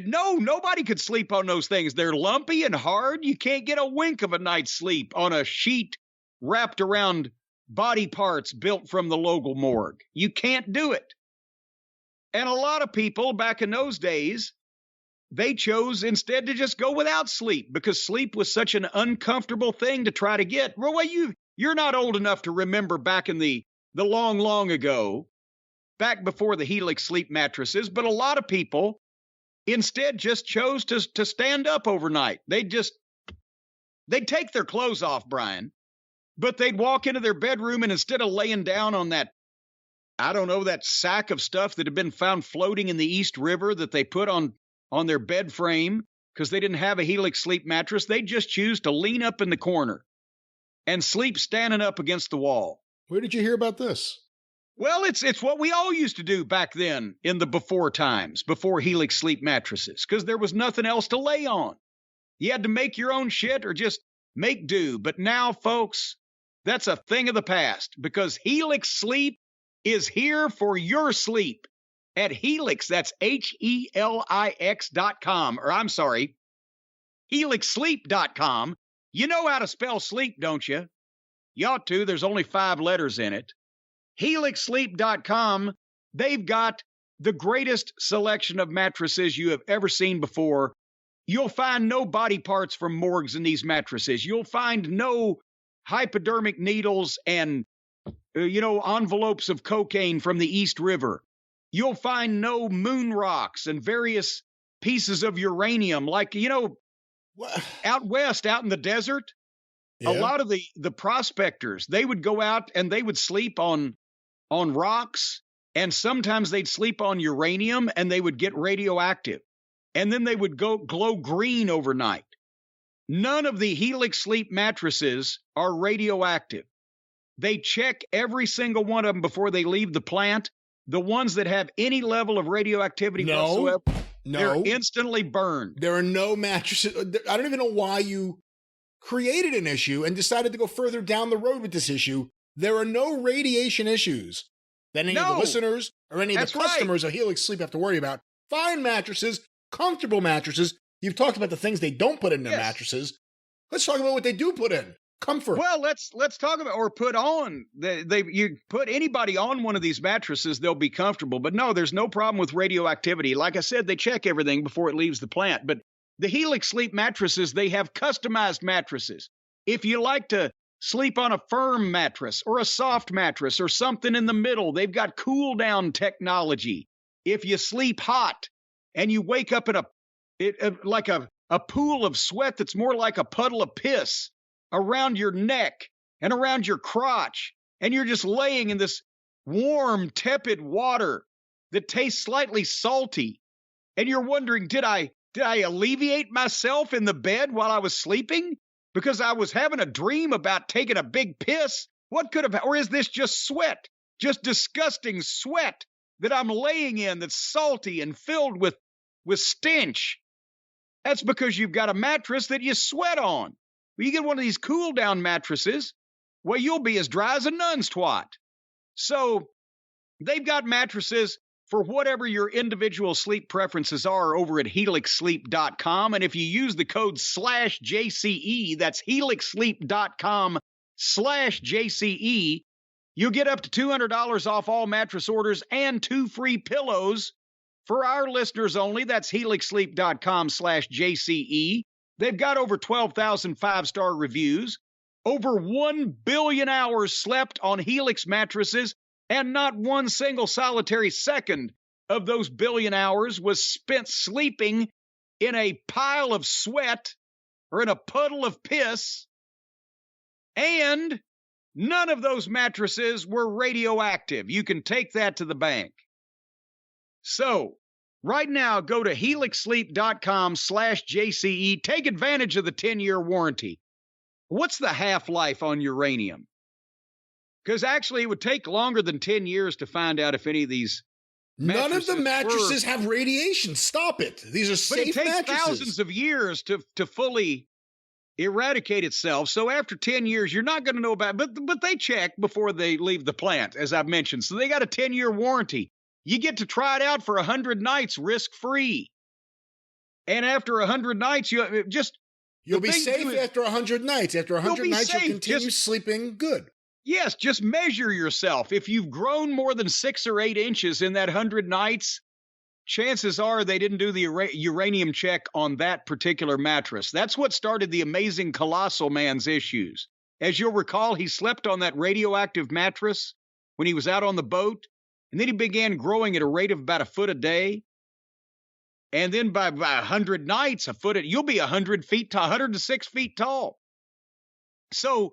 no, nobody could sleep on those things. They're lumpy and hard. You can't get a wink of a night's sleep on a sheet wrapped around body parts built from the local morgue. You can't do it. And a lot of people back in those days, they chose instead to just go without sleep because sleep was such an uncomfortable thing to try to get. Well, you're not old enough to remember back in the long ago, back before the Helix Sleep mattresses, but a lot of people instead just chose to stand up overnight. They'd take their clothes off, Brian, but they'd walk into their bedroom and instead of laying down on that, I don't know, that sack of stuff that had been found floating in the East River that they put on their bed frame because they didn't have a Helix Sleep mattress, they'd just choose to lean up in the corner and sleep standing up against the wall. Where did you hear about this? Well, it's what we all used to do back then in the before times, before Helix Sleep mattresses, because there was nothing else to lay on. You had to make your own shit or just make do. But now, folks, that's a thing of the past because Helix Sleep is here for your sleep at Helix. That's HELIX.com, or I'm sorry, HelixSleep.com. You know how to spell sleep, don't you? You ought to. There's only 5 letters in it. HelixSleep.com, they've got the greatest selection of mattresses you have ever seen before. You'll find no body parts from morgues in these mattresses. You'll find no hypodermic needles and, envelopes of cocaine from the East River. You'll find no moon rocks and various pieces of uranium like, out west, out in the desert. Yeah. A lot of the prospectors, they would go out and they would sleep on rocks, and sometimes they'd sleep on uranium and they would get radioactive. And then they would glow green overnight. None of the Helix Sleep mattresses are radioactive. They check every single one of them before they leave the plant. The ones that have any level of radioactivity whatsoever, they're instantly burned. There are no mattresses. I don't even know why you created an issue and decided to go further down the road with this issue. There are no radiation issues that any of the listeners or any of the customers of Helix Sleep have to worry about. Fine mattresses, comfortable mattresses. You've talked about the things they don't put in their mattresses. Let's talk about what they do put in. Comfort. Well, let's talk about or put on. You put anybody on one of these mattresses, they'll be comfortable. But no, there's no problem with radioactivity. Like I said, they check everything before it leaves the plant. But the Helix Sleep mattresses, they have customized mattresses. If you like to sleep on a firm mattress or a soft mattress or something in the middle, they've got cool down technology. If you sleep hot and you wake up in like a pool of sweat that's more like a puddle of piss around your neck and around your crotch, and you're just laying in this warm, tepid water that tastes slightly salty, and you're wondering, did I alleviate myself in the bed while I was sleeping because I was having a dream about taking a big piss? What could have, or is this just sweat, just disgusting sweat that I'm laying in that's salty and filled with stench? That's because you've got a mattress that you sweat on. When you get one of these cool down mattresses, well, you'll be as dry as a nun's twat. So they've got mattresses for whatever your individual sleep preferences are over at HelixSleep.com. And if you use the code /JCE, that's HelixSleep.com/JCE, you'll get up to $200 off all mattress orders and 2 free pillows. For our listeners only, that's HelixSleep.com/JCE. They've got over 12,000 5-star reviews. Over 1 billion hours slept on Helix mattresses, and not one single solitary second of those billion hours was spent sleeping in a pile of sweat or in a puddle of piss. And none of those mattresses were radioactive. You can take that to the bank. So, right now, go to helixsleep.com/JCE. Take advantage of the 10-year warranty. What's the half-life on uranium? Because actually, it would take longer than 10 years to find out if any of these None of the mattresses have radiation. Stop it. These are safe mattresses. But it takes thousands of years to fully eradicate itself. So after 10 years, you're not going to know about it. But they check before they leave the plant, as I've mentioned. So they got a 10-year warranty. You get to try it out for 100 nights risk-free. And after 100 nights, you'll be safe after 100 nights. After 100 nights, you'll continue sleeping good. Yes, just measure yourself. If you've grown more than 6 or 8 inches in that 100 nights, chances are they didn't do the uranium check on that particular mattress. That's what started the amazing Colossal Man's issues. As you'll recall, he slept on that radioactive mattress when he was out on the boat, and then he began growing at a rate of about a foot a day. And then by 100 nights, you'll be 100 feet to 106 feet tall. So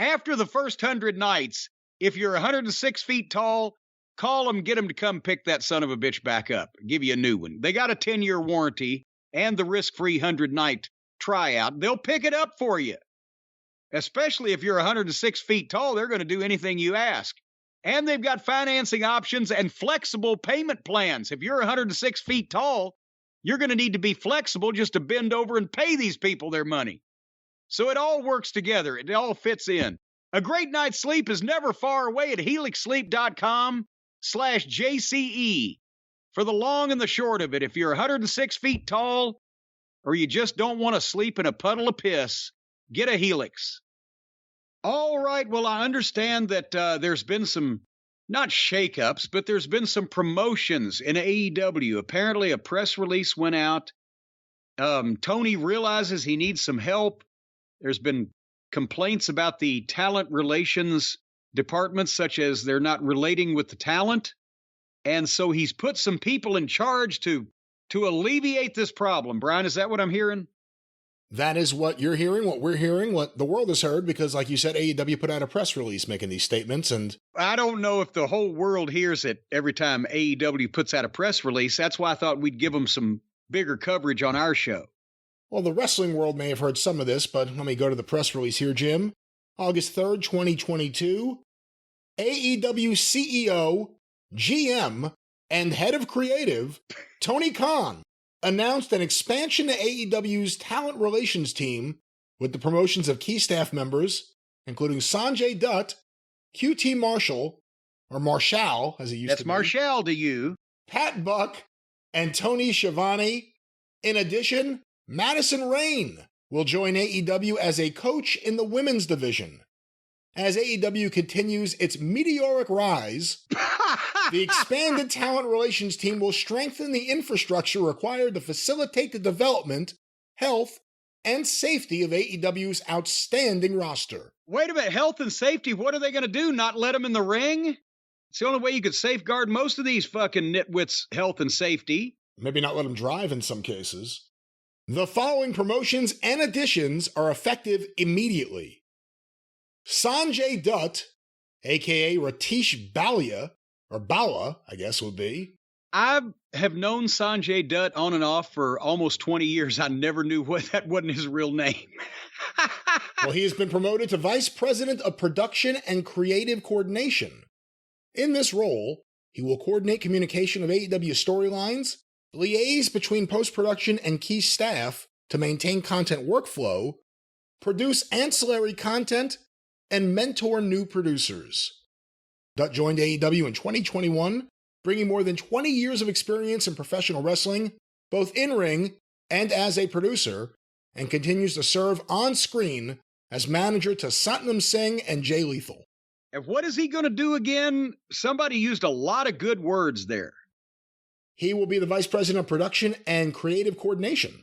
after the first 100 nights, if you're 106 feet tall, call them, get them to come pick that son of a bitch back up, give you a new one. They got a 10-year warranty and the risk-free 100-night tryout. They'll pick it up for you. Especially if you're 106 feet tall, they're going to do anything you ask. And they've got financing options and flexible payment plans. If you're 106 feet tall, you're going to need to be flexible just to bend over and pay these people their money. So it all works together. It all fits in. A great night's sleep is never far away at helixsleep.com/JCE. For the long and the short of it, if you're 106 feet tall or you just don't want to sleep in a puddle of piss, get a Helix. All right, well, I understand that there's been some, not shakeups, but there's been some promotions in AEW. Apparently, a press release went out. Tony realizes he needs some help. There's been complaints about the talent relations department, such as they're not relating with the talent. And so he's put some people in charge to alleviate this problem. Brian, is that what I'm hearing? That is what you're hearing, what we're hearing, what the world has heard, because like you said, AEW put out a press release making these statements. And I don't know if the whole world hears it every time AEW puts out a press release. That's why I thought we'd give them some bigger coverage on our show. Well, the wrestling world may have heard some of this, but let me go to the press release here, Jim. August 3rd, 2022, AEW CEO, GM, and head of creative, Tony Khan, announced an expansion to AEW's talent relations team with the promotions of key staff members, including Sanjay Dutt, QT Marshall, or Marshall, as he used to be. That's Marshall to you. Pat Buck, and Tony Schiavone. In addition, Madison Rayne will join AEW as a coach in the women's division. As AEW continues its meteoric rise, the expanded talent relations team will strengthen the infrastructure required to facilitate the development, health, and safety of AEW's outstanding roster. Wait a minute, health and safety, what are they going to do? Not let them in the ring? It's the only way you could safeguard most of these fucking nitwits' health and safety. Maybe not let them drive in some cases. The following promotions and additions are effective immediately. Sanjay Dutt, a.k.a. Ratish Balia, or Bala, I guess would be. I have known Sanjay Dutt on and off for almost 20 years. I never knew that wasn't his real name. Well, he has been promoted to Vice President of Production and Creative Coordination. In this role, he will coordinate communication of AEW storylines, liaise between post-production and key staff to maintain content workflow, produce ancillary content, and mentor new producers. Dutt joined AEW in 2021, bringing more than 20 years of experience in professional wrestling, both in-ring and as a producer, and continues to serve on-screen as manager to Satnam Singh and Jay Lethal. And what is he going to do again? Somebody used a lot of good words there. He will be the Vice President of Production and Creative Coordination.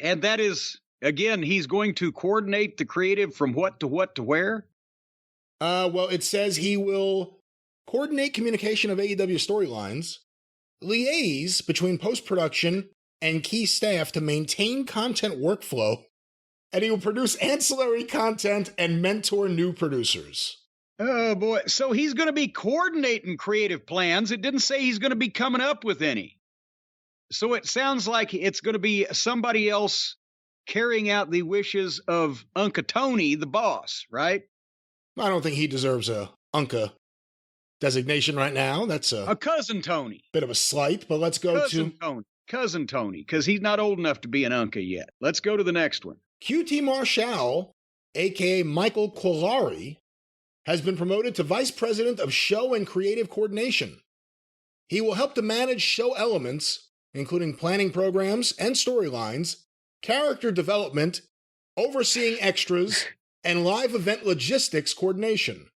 And that is Again, he's going to coordinate the creative from what to where? Well, it says he will coordinate communication of AEW storylines, liaise between post-production and key staff to maintain content workflow, and he will produce ancillary content and mentor new producers. Oh, boy. So he's going to be coordinating creative plans. It didn't say he's going to be coming up with any. So it sounds like it's going to be somebody else carrying out the wishes of Uncle Tony, the boss, right? I don't think he deserves a Unca designation right now. That's a Cousin Tony. Bit of a slight, but let's go Cousin Tony, because he's not old enough to be an Unca yet. Let's go to the next one. QT Marshall, a.k.a. Michael Quillari, has been promoted to Vice President of Show and Creative Coordination. He will help to manage show elements, including planning programs and storylines, character development, overseeing extras, and live event logistics coordination.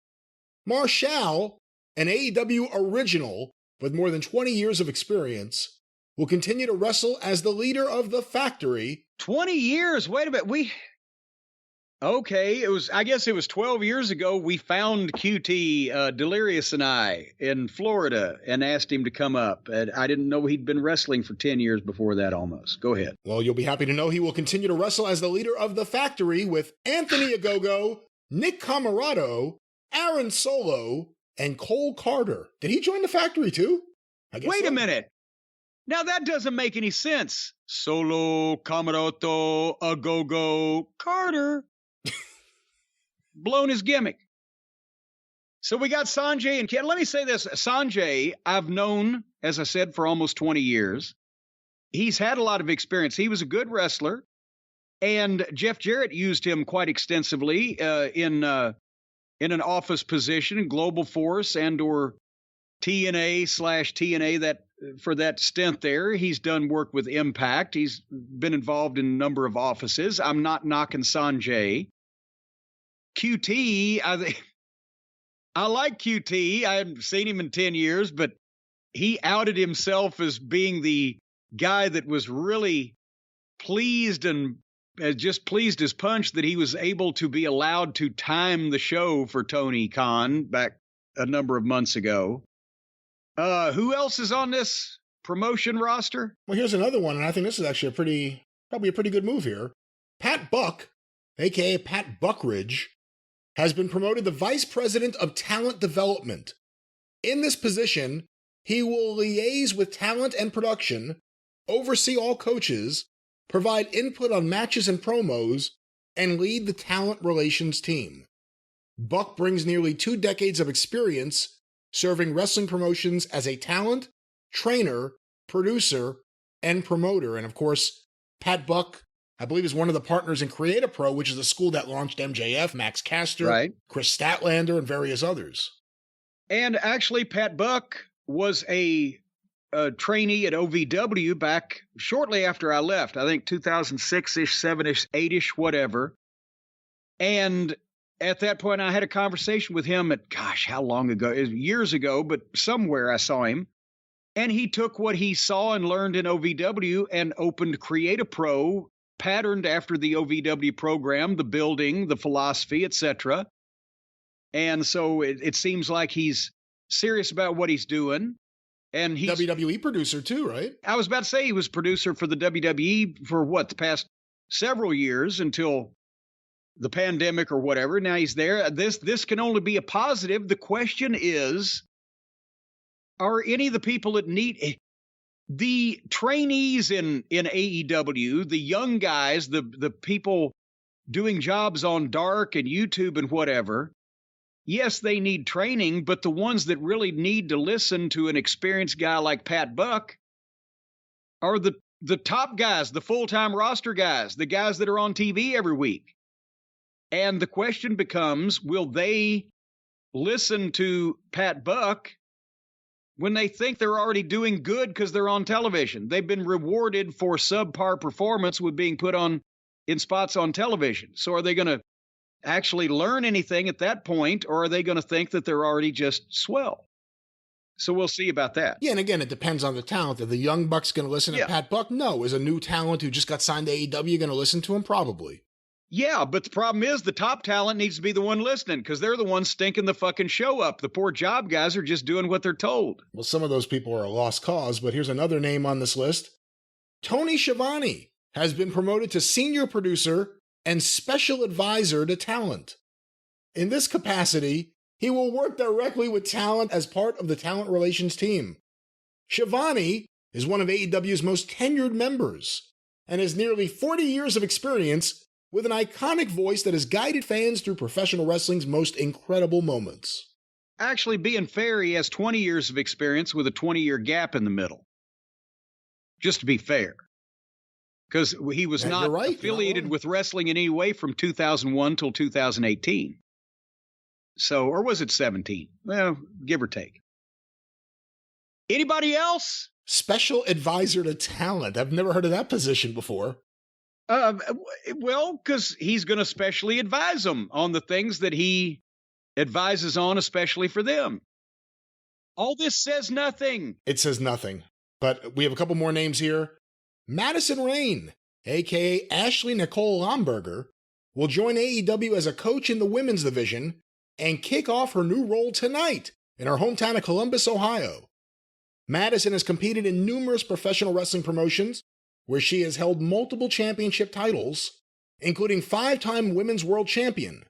Marshall, an AEW original with more than 20 years of experience, will continue to wrestle as the leader of The Factory. 20 years? Wait a minute. Okay, I guess it was 12 years ago we found QT, Delirious and I, in Florida and asked him to come up. And I didn't know he'd been wrestling for 10 years before that almost. Go ahead. Well, you'll be happy to know he will continue to wrestle as the leader of The Factory with Anthony Ogogo, Nick Camarado, Aaron Solo, and Cole Carter. Did he join The Factory too? Wait a minute. Now that doesn't make any sense. Solo, Camarado, Ogogo, Carter. Blown his gimmick. So we got Sanjay and Ken. Let me say this. Sanjay, I've known, as I said, for almost 20 years. He's had a lot of experience. He was a good wrestler, and Jeff Jarrett used him quite extensively in an office position in Global Force and or TNA/TNA that for that stint there. He's done work with Impact. He's been involved in a number of offices. I'm not knocking Sanjay. QT, I like QT. I haven't seen him in 10 years, but he outed himself as being the guy that was really pleased and just pleased as punch that he was able to be allowed to time the show for Tony Khan back a number of months ago. Who else is on this promotion roster? Well, here's another one, and I think this is actually probably a pretty good move here. Pat Buck, a.k.a. Pat Buckridge, has been promoted to Vice President of Talent Development. In this position, he will liaise with talent and production, oversee all coaches, provide input on matches and promos, and lead the talent relations team. Buck brings nearly 2 decades of experience serving wrestling promotions as a talent, trainer, producer, and promoter. And of course, Pat Buck, I believe, is one of the partners in Creative Pro, which is a school that launched MJF, Max Caster, right, Chris Statlander, and various others. And actually, Pat Buck was a trainee at OVW back shortly after I left. I think 2006-ish, 7-ish, 8-ish, whatever. And at that point, I had a conversation with him at, how long ago? It was years ago, but somewhere I saw him. And he took what he saw and learned in OVW and opened Creative Pro, patterned after the OVW program, the building, the philosophy, etc. And so it seems like he's serious about what he's doing. And he's WWE producer too, right? I was about to say he was producer for the WWE for the past several years until the pandemic or whatever. Now he's there. This can only be a positive. The question is, are any of the people that need the trainees in AEW, the young guys, the people doing jobs on Dark and YouTube and whatever, yes, they need training, but the ones that really need to listen to an experienced guy like Pat Buck are the top guys, the full-time roster guys, the guys that are on TV every week. And the question becomes, will they listen to Pat Buck when they think they're already doing good because they're on television? They've been rewarded for subpar performance with being put on in spots on television. So are they going to actually learn anything at that point, or are they going to think that they're already just swell? So we'll see about that. Yeah, and again, it depends on the talent. Are the Young Bucks going to listen to Pat Buck? No. Is a new talent who just got signed to AEW going to listen to him? Probably. Yeah, but the problem is the top talent needs to be the one listening because they're the ones stinking the fucking show up. The poor job guys are just doing what they're told. Well, some of those people are a lost cause, but here's another name on this list. Tony Schiavone has been promoted to senior producer and special advisor to talent. In this capacity, he will work directly with talent as part of the talent relations team. Schiavone is one of AEW's most tenured members and has nearly 40 years of experience with an iconic voice that has guided fans through professional wrestling's most incredible moments. Actually, being fair, he has 20 years of experience with a 20-year gap in the middle. Just to be fair. Because he was not affiliated with wrestling in any way from 2001 till 2018. So, or was it 17? Well, give or take. Anybody else? Special advisor to talent. I've never heard of that position before. Well, because he's going to specially advise them on the things that he advises on, especially for them. All this says nothing. It says nothing. But we have a couple more names here. Madison Rayne, a.k.a. Ashley Nicole Lomberger, will join AEW as a coach in the women's division and kick off her new role tonight in her hometown of Columbus, Ohio. Madison has competed in numerous professional wrestling promotions where she has held multiple championship titles, including 5-time women's world champion.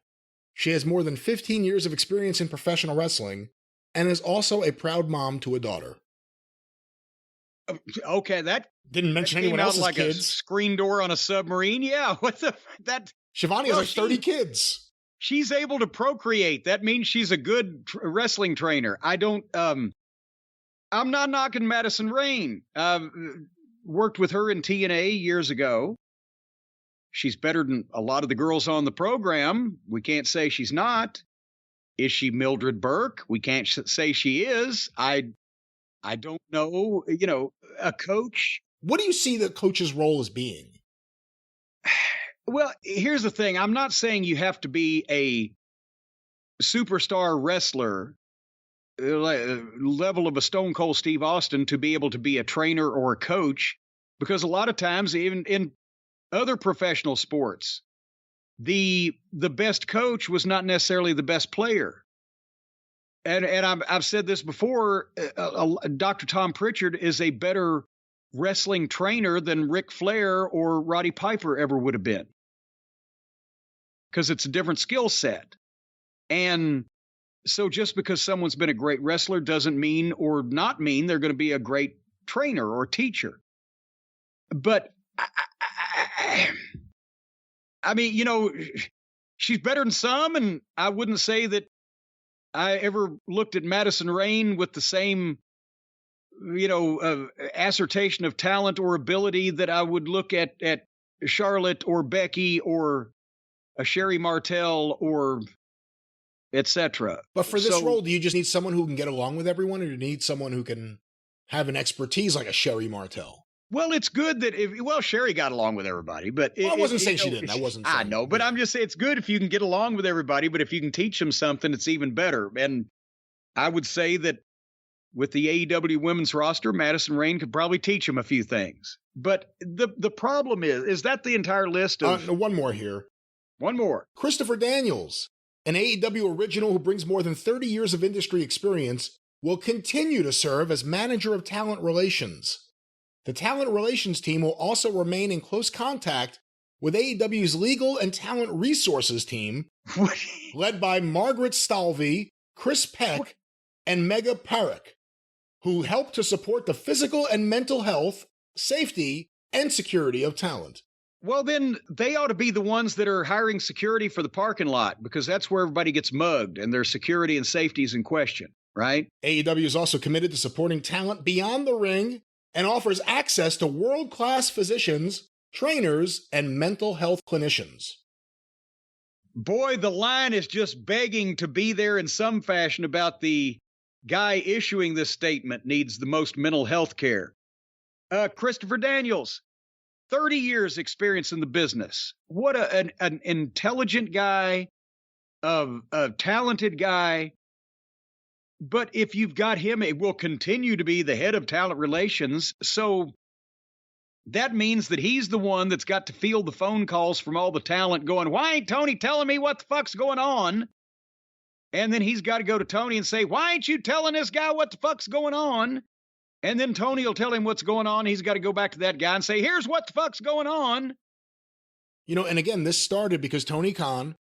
She has more than 15 years of experience in professional wrestling and is also a proud mom to a daughter. Okay, that didn't mention anyone else's like kids. A screen door on a submarine. Yeah, what the that? Schiavone has like 30 kids. She's able to procreate. That means she's a good wrestling trainer. I'm not knocking Madison Rayne. Worked with her in TNA years ago. She's better than a lot of the girls on the program. We can't say she's not. Is she Mildred Burke? We can't say she is. I don't know. You know, a coach. What do you see the coach's role as being? Well, here's the thing. I'm not saying you have to be a superstar wrestler level of a Stone Cold Steve Austin to be able to be a trainer or a coach, because a lot of times, even in other professional sports, the best coach was not necessarily the best player. And I've said this before, Dr. Tom Pritchard is a better wrestling trainer than Ric Flair or Roddy Piper ever would have been, because it's a different skill set. And so just because someone's been a great wrestler doesn't mean or not mean they're going to be a great trainer or teacher. But I mean, you know, she's better than some, and I wouldn't say that I ever looked at Madison Rayne with the same, you know, assertion of talent or ability that I would look at Charlotte or Becky or a Sherry Martel or etc. But for this role, do you just need someone who can get along with everyone, or do you need someone who can have an expertise like a Sherry Martel? Well, it's good that Sherry got along with everybody, but I wasn't saying she didn't. I know, but I'm just saying it's good if you can get along with everybody, but if you can teach them something, it's even better. And I would say that with the AEW women's roster, Madison Rayne could probably teach them a few things. But the problem is that the entire list of... one more here. One more. Christopher Daniels, an AEW original who brings more than 30 years of industry experience, will continue to serve as manager of talent relations. The talent relations team will also remain in close contact with AEW's legal and talent resources team, led by Margaret Stalvey, Chris Peck, and Mega Parekh, who help to support the physical and mental health, safety, and security of talent. Well, then they ought to be the ones that are hiring security for the parking lot, because that's where everybody gets mugged and their security and safety is in question, right? AEW is also committed to supporting talent beyond the ring and offers access to world-class physicians, trainers, and mental health clinicians. Boy, the line is just begging to be there in some fashion about the guy issuing this statement needs the most mental health care. Christopher Daniels, 30 years experience in the business. What an intelligent guy, a talented guy. But if you've got him, it will continue to be the head of talent relations. So that means that he's the one that's got to field the phone calls from all the talent going, why ain't Tony telling me what the fuck's going on? And then he's got to go to Tony and say, why ain't you telling this guy what the fuck's going on? And then Tony will tell him what's going on. He's got to go back to that guy and say, here's what the fuck's going on. You know, and again, this started because Tony Khan,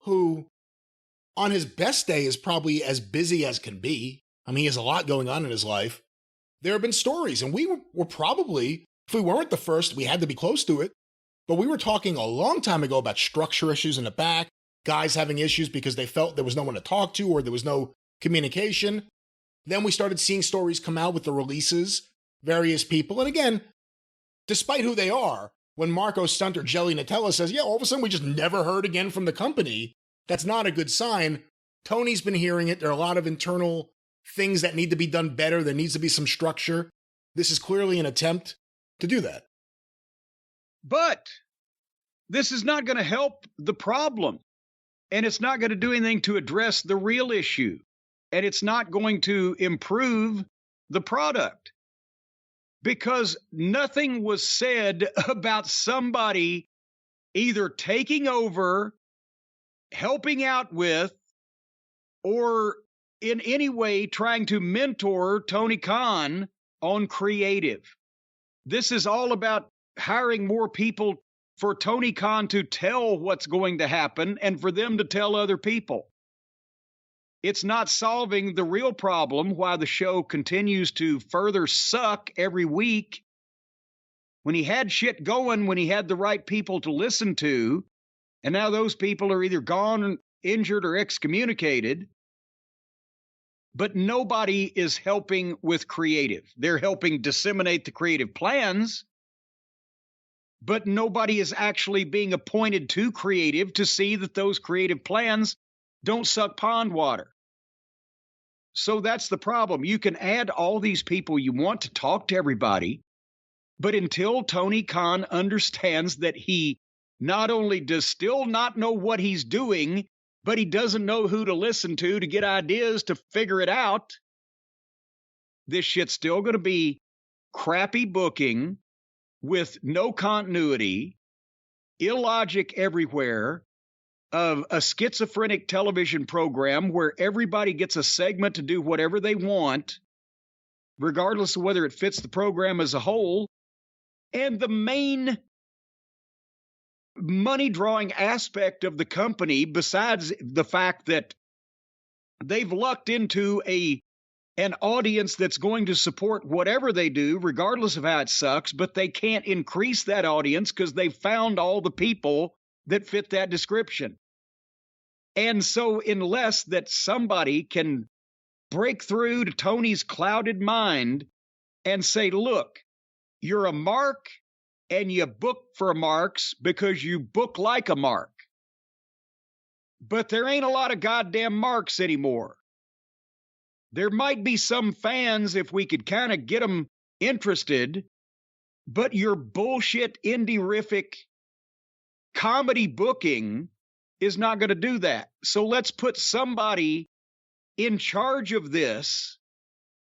who on his best day is probably as busy as can be. I mean, he has a lot going on in his life. There have been stories, and we were probably, if we weren't the first, we had to be close to it. But we were talking a long time ago about structure issues in the back, guys having issues because they felt there was no one to talk to or there was no communication. Then we started seeing stories come out with the releases, various people. And again, despite who they are, when Marco Stunt or Jelly Nutella says, yeah, all of a sudden we just never heard again from the company, that's not a good sign. Tony's been hearing it. There are a lot of internal things that need to be done better. There needs to be some structure. This is clearly an attempt to do that. But this is not going to help the problem. And it's not going to do anything to address the real issue. And it's not going to improve the product. Because nothing was said about somebody either taking over, helping out with, or in any way trying to mentor Tony Khan on creative. This is all about hiring more people for Tony Khan to tell what's going to happen and for them to tell other people. It's not solving the real problem why the show continues to further suck every week. When he had shit going, when he had the right people to listen to, and now those people are either gone, injured, or excommunicated. But nobody is helping with creative. They're helping disseminate the creative plans, but nobody is actually being appointed to creative to see that those creative plans don't suck pond water. So that's the problem. You can add all these people you want to talk to everybody, but until Tony Khan understands that he not only does still not know what he's doing, but he doesn't know who to listen to get ideas to figure it out, this shit's still going to be crappy booking with no continuity, illogic everywhere, of a schizophrenic television program where everybody gets a segment to do whatever they want, regardless of whether it fits the program as a whole. And the main money-drawing aspect of the company, besides the fact that they've lucked into an audience that's going to support whatever they do, regardless of how it sucks, but they can't increase that audience because they've found all the people that fit that description. And so unless that somebody can break through to Tony's clouded mind and say, look, you're a mark and you book for marks because you book like a mark. But there ain't a lot of goddamn marks anymore. There might be some fans if we could kind of get them interested, but your bullshit indie-rific comedy booking is not going to do that. So let's put somebody in charge of this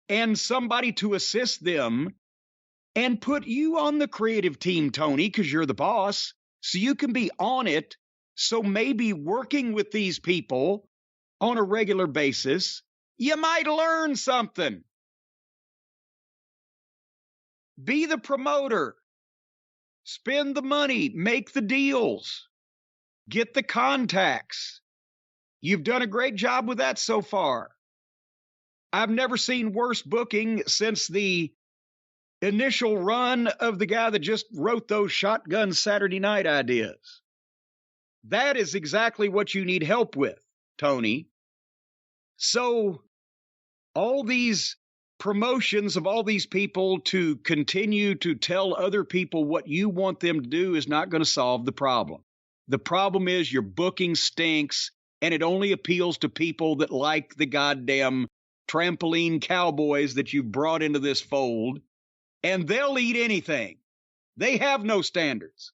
and somebody to assist them and put you on the creative team, Tony, because you're the boss, so you can be on it. So maybe working with these people on a regular basis, you might learn something. Be the promoter. Spend the money. Make the deals. Get the contacts. You've done a great job with that so far. I've never seen worse booking since the initial run of the guy that just wrote those Shotgun Saturday Night ideas. That is exactly what you need help with, Tony. So all these promotions of all these people to continue to tell other people what you want them to do is not going to solve the problem. The problem is your booking stinks, and it only appeals to people that like the goddamn trampoline cowboys that you've brought into this fold, and they'll eat anything. They have no standards.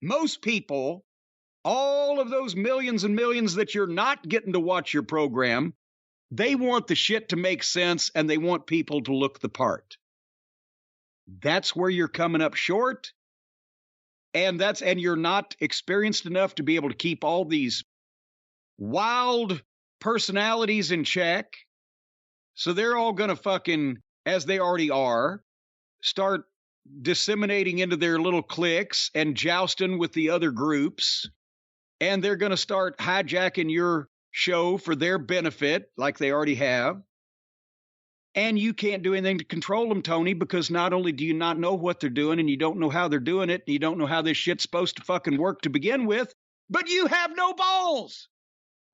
Most people, all of those millions and millions that you're not getting to watch your program, They want the shit to make sense, and they want people to look the part. That's where you're coming up short. And you're not experienced enough to be able to keep all these wild personalities in check. So they're all going to fucking, as they already are, start disseminating into their little cliques and jousting with the other groups. And they're going to start hijacking your show for their benefit, like they already have. And you can't do anything to control them, Tony, because not only do you not know what they're doing, and you don't know how they're doing it, and you don't know how this shit's supposed to fucking work to begin with, but you have no balls.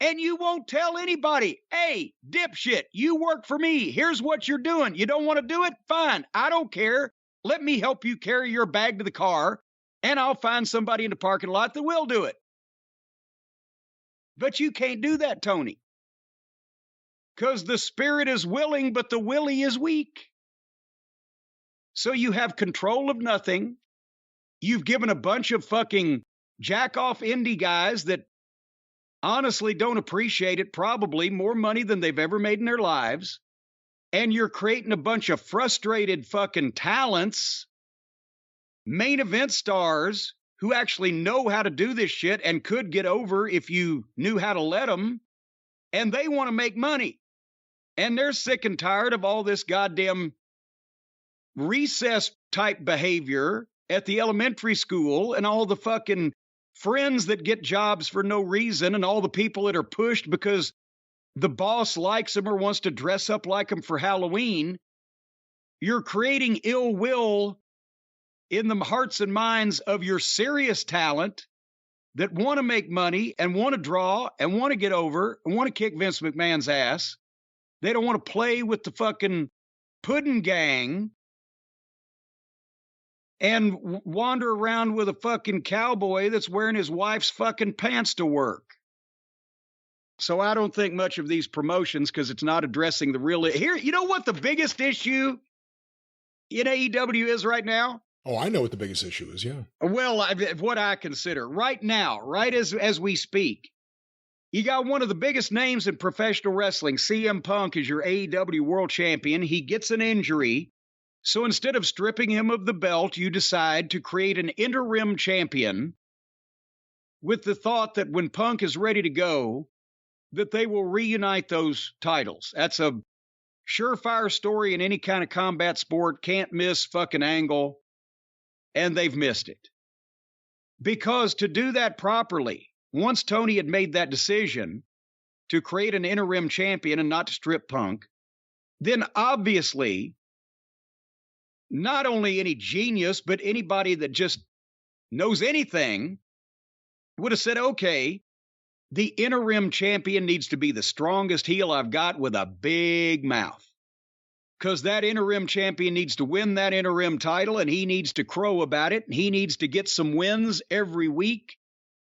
And you won't tell anybody, hey, dipshit, you work for me. Here's what you're doing. You don't want to do it? Fine. I don't care. Let me help you carry your bag to the car, and I'll find somebody in the parking lot that will do it. But you can't do that, Tony. Because the spirit is willing, but the willy is weak. So you have control of nothing. You've given a bunch of fucking jack-off indie guys that honestly don't appreciate it probably more money than they've ever made in their lives. And you're creating a bunch of frustrated fucking talents, main event stars who actually know how to do this shit and could get over if you knew how to let them. And they want to make money. And they're sick and tired of all this goddamn recess type behavior at the elementary school and all the fucking friends that get jobs for no reason and all the people that are pushed because the boss likes them or wants to dress up like them for Halloween. You're creating ill will in the hearts and minds of your serious talent that want to make money and want to draw and want to get over and want to kick Vince McMahon's ass. They don't want to play with the fucking pudding gang and wander around with a fucking cowboy that's wearing his wife's fucking pants to work. So I don't think much of these promotions because it's not addressing the real... Here, you know what the biggest issue in AEW is right now? Oh, I know what the biggest issue is, yeah. Well, what I consider right now, right as we speak, you got one of the biggest names in professional wrestling. CM Punk is your AEW world champion. He gets an injury. So instead of stripping him of the belt, you decide to create an interim champion with the thought that when Punk is ready to go, that they will reunite those titles. That's a surefire story in any kind of combat sport. Can't miss fucking angle. And they've missed it. Because to do that properly, once Tony had made that decision to create an interim champion and not to strip Punk, then obviously not only any genius, but anybody that just knows anything would have said, okay, the interim champion needs to be the strongest heel I've got with a big mouth. Because that interim champion needs to win that interim title and he needs to crow about it. And he needs to get some wins every week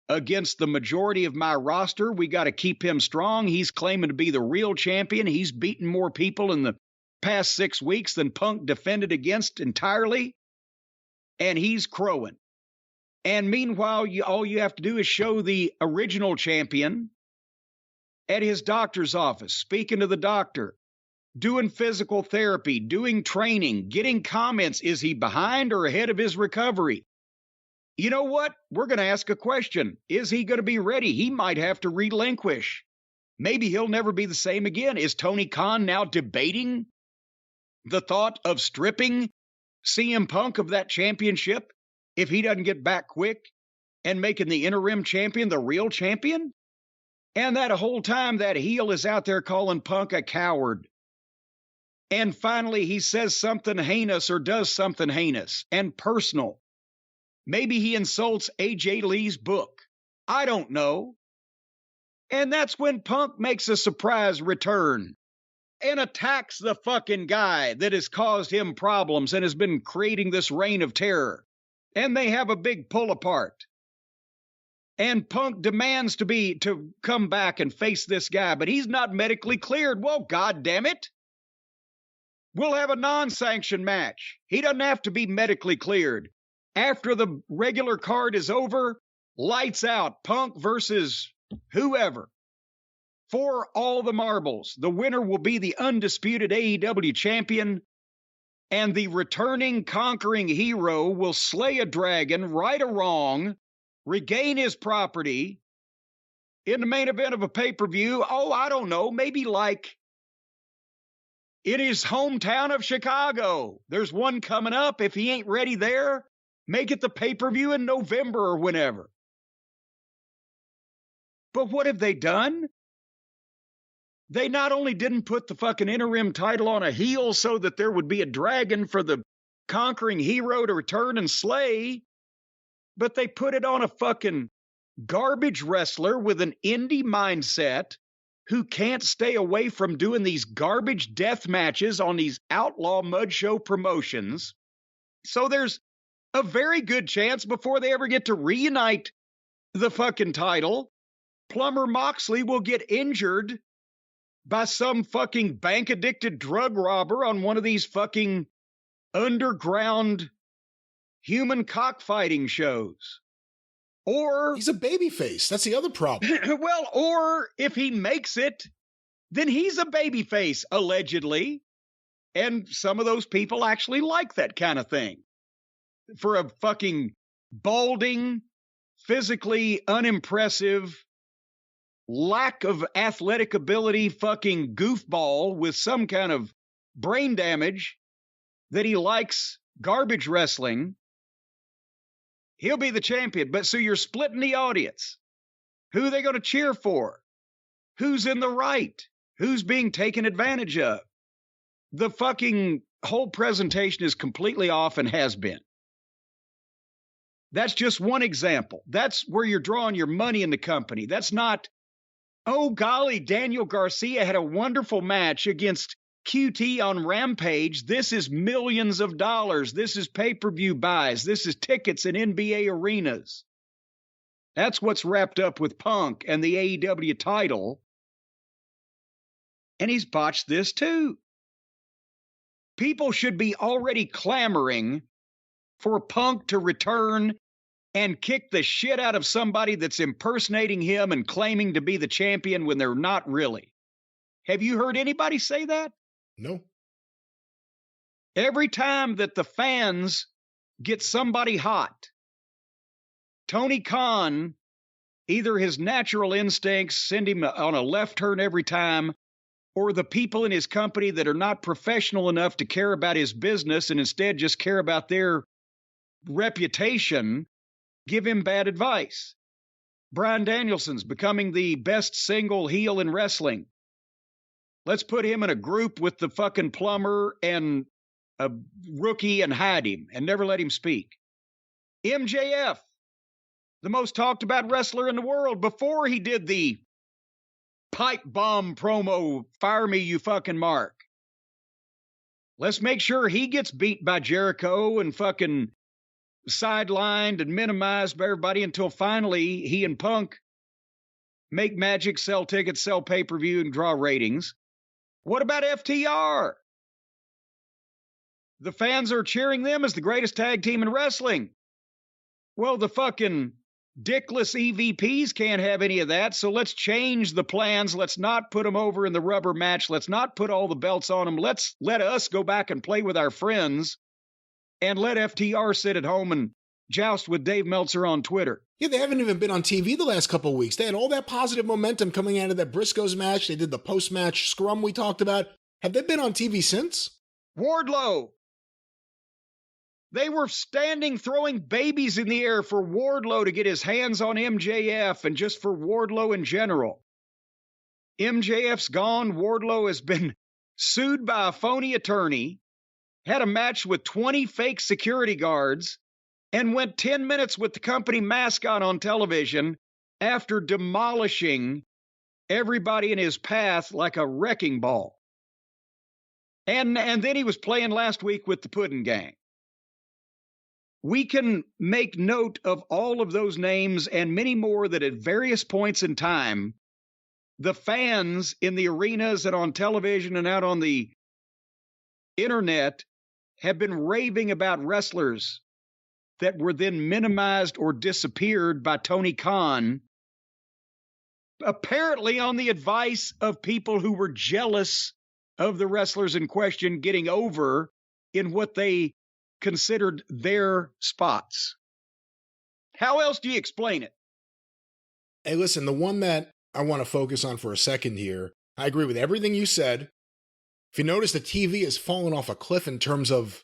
against the majority of my roster. We got to keep him strong. He's claiming to be the real champion. He's beaten more people in the past 6 weeks than Punk defended against entirely. And he's crowing. And meanwhile, all you have to do is show the original champion at his doctor's office, speaking to the doctor, doing physical therapy, doing training, getting comments. Is he behind or ahead of his recovery? You know what? We're going to ask a question. Is he going to be ready? He might have to relinquish. Maybe he'll never be the same again. Is Tony Khan now debating the thought of stripping CM Punk of that championship if he doesn't get back quick and making the interim champion the real champion? And that whole time that heel is out there calling Punk a coward. And finally he says something heinous or does something heinous and personal. Maybe he insults AJ Lee's book. I don't know. And that's when Punk makes a surprise return and attacks the fucking guy that has caused him problems and has been creating this reign of terror. And they have a big pull apart. And Punk demands to come back and face this guy, but he's not medically cleared. Well, God damn it. We'll have a non-sanctioned match. He doesn't have to be medically cleared. After the regular card is over, lights out, Punk versus whoever. for all the marbles. The winner will be the undisputed AEW champion, and the returning conquering hero will slay a dragon, right a wrong, regain his property in the main event of a pay-per-view. Oh, I don't know, maybe like in his hometown of Chicago. There's one coming up. If he ain't ready there, make it the pay-per-view in November or whenever. But what have they done? They not only didn't put the fucking interim title on a heel so that there would be a dragon for the conquering hero to return and slay, but they put it on a fucking garbage wrestler with an indie mindset who can't stay away from doing these garbage death matches on these outlaw mud show promotions. So there's a very good chance before they ever get to reunite the fucking title, Plumber Moxley will get injured by some fucking bank-addicted drug robber on one of these fucking underground human cockfighting shows. Or he's a babyface. That's the other problem. Well, or if he makes it, then he's a babyface, allegedly. And some of those people actually like that kind of thing. For a fucking balding, physically unimpressive, lack of athletic ability fucking goofball with some kind of brain damage that he likes garbage wrestling, he'll be the champion. But so you're splitting the audience. Who are they going to cheer for? Who's in the right? Who's being taken advantage of? The fucking whole presentation is completely off and has been. That's just one example. That's where you're drawing your money in the company. That's not, oh golly, Daniel Garcia had a wonderful match against QT on Rampage. This is millions of dollars. This is pay-per-view buys. This is tickets in NBA arenas. That's what's wrapped up with Punk and the AEW title. And he's botched this too. People should be already clamoring for Punk to return and kick the shit out of somebody that's impersonating him and claiming to be the champion when they're not really. Have you heard anybody say that? No. Every time that the fans get somebody hot, Tony Khan, either his natural instincts send him on a left turn every time, or the people in his company that are not professional enough to care about his business and instead just care about their reputation, give him bad advice. Bryan Danielson's becoming the best single heel in wrestling. Let's put him in a group with the fucking plumber and a rookie and hide him and never let him speak. MJF, the most talked about wrestler in the world before he did the pipe bomb promo, fire me you fucking Mark. Let's make sure he gets beat by Jericho and fucking sidelined and minimized by everybody until finally he and Punk make magic, sell tickets, sell pay-per-view, and draw ratings. What about FTR? The fans are cheering them as the greatest tag team in wrestling. Well, the fucking dickless EVPs can't have any of that, so let's change the plans. Let's not put them over in the rubber match. Let's not put all the belts on them. Let's let us go back and play with our friends and let FTR sit at home and joust with Dave Meltzer on Twitter. Yeah, they haven't even been on TV the last couple of weeks. They had all that positive momentum coming out of that Briscoes match. They did the post-match scrum we talked about. Have they been on TV since? Wardlow. They were standing throwing babies in the air for Wardlow to get his hands on MJF and just for Wardlow in general. MJF's gone. Wardlow has been sued by a phony attorney, had a match with 20 fake security guards, and went 10 minutes with the company mascot on television after demolishing everybody in his path like a wrecking ball. And then he was playing last week with the Puddin' Gang. We can make note of all of those names and many more that at various points in time, the fans in the arenas and on television and out on the internet have been raving about wrestlers that were then minimized or disappeared by Tony Khan apparently on the advice of people who were jealous of the wrestlers in question getting over in what they considered their spots. How else do you explain it? Hey, listen, the one that I want to focus on for a second here, I agree with everything you said. If you notice, the TV has fallen off a cliff in terms of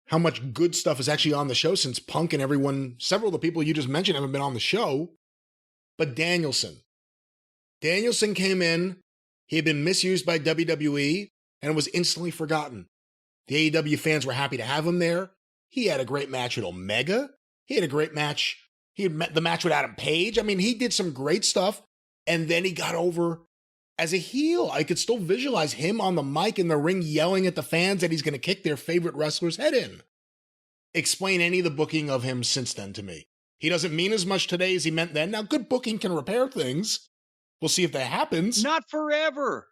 how much good stuff is actually on the show since Punk and everyone, several of the people you just mentioned haven't been on the show. But Danielson came in, he had been misused by WWE, and was instantly forgotten. The AEW fans were happy to have him there. He had a great match with Omega. He had a great match. He had met the match with Adam Page. I mean, he did some great stuff, and then he got over as a heel. I could still visualize him on the mic in the ring yelling at the fans that he's going to kick their favorite wrestler's head in. Explain any of the booking of him since then to me. He doesn't mean as much today as he meant then. Now, good booking can repair things. We'll see if that happens. Not forever.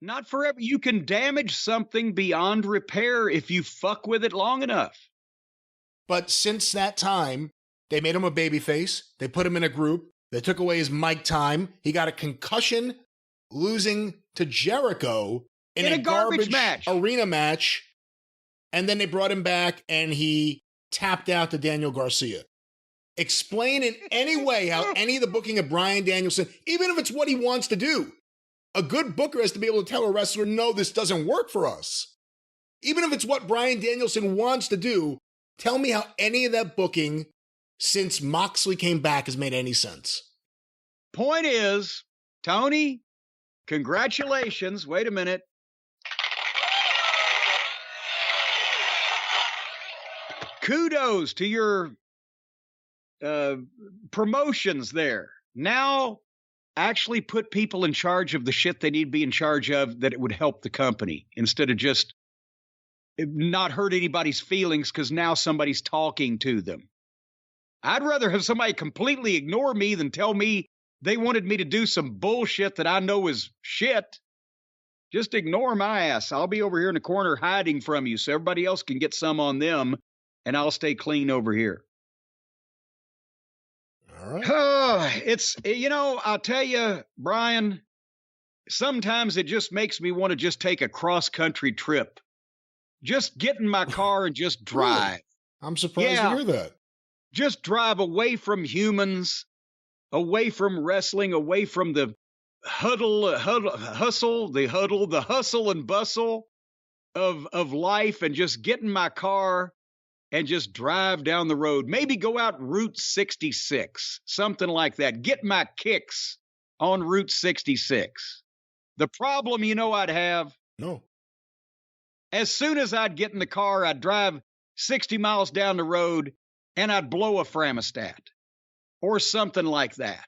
Not forever. You can damage something beyond repair if you fuck with it long enough. But since that time, they made him a babyface. They put him in a group. They took away his mic time. He got a concussion, losing to Jericho in a garbage match, arena match. And then they brought him back and he tapped out to Daniel Garcia. Explain in any way how any of the booking of Bryan Danielson, even if it's what he wants to do, a good booker has to be able to tell a wrestler, no, this doesn't work for us. Even if it's what Bryan Danielson wants to do, tell me how any of that booking since Moxley came back has made any sense. Point is, Tony, congratulations. Wait a minute. Kudos to your promotions there. Now actually put people in charge of the shit they need to be in charge of, that it would help the company instead of just not hurt anybody's feelings because now somebody's talking to them. I'd rather have somebody completely ignore me than tell me they wanted me to do some bullshit that I know is shit. Just ignore my ass. I'll be over here in the corner hiding from you so everybody else can get some on them, and I'll stay clean over here. All right. It's, I'll tell you, Brian, sometimes it just makes me want to just take a cross-country trip. Just get in my car and just drive. Really? I'm surprised to hear that. Just drive away from humans, away from wrestling, away from the hustle and bustle of life, and just get in my car and just drive down the road. Maybe go out Route 66, something like that. Get my kicks on Route 66. The problem I'd have? No. As soon as I'd get in the car, I'd drive 60 miles down the road and I'd blow a thermostat or something like that.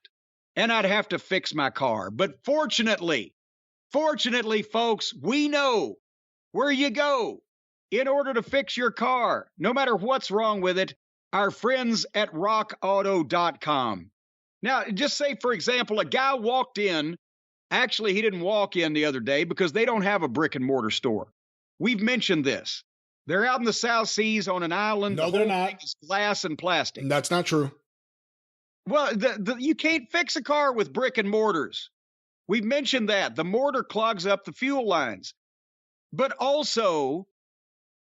And I'd have to fix my car. But fortunately, folks, we know where you go in order to fix your car, no matter what's wrong with it, our friends at RockAuto.com. Now, just say, for example, a guy walked in. Actually, he didn't walk in the other day because they don't have a brick and mortar store. We've mentioned this. They're out in the South Seas on an island. No, they're not. It's glass and plastic. That's not true. Well, you can't fix a car with brick and mortars. We've mentioned that. The mortar clogs up the fuel lines. But also,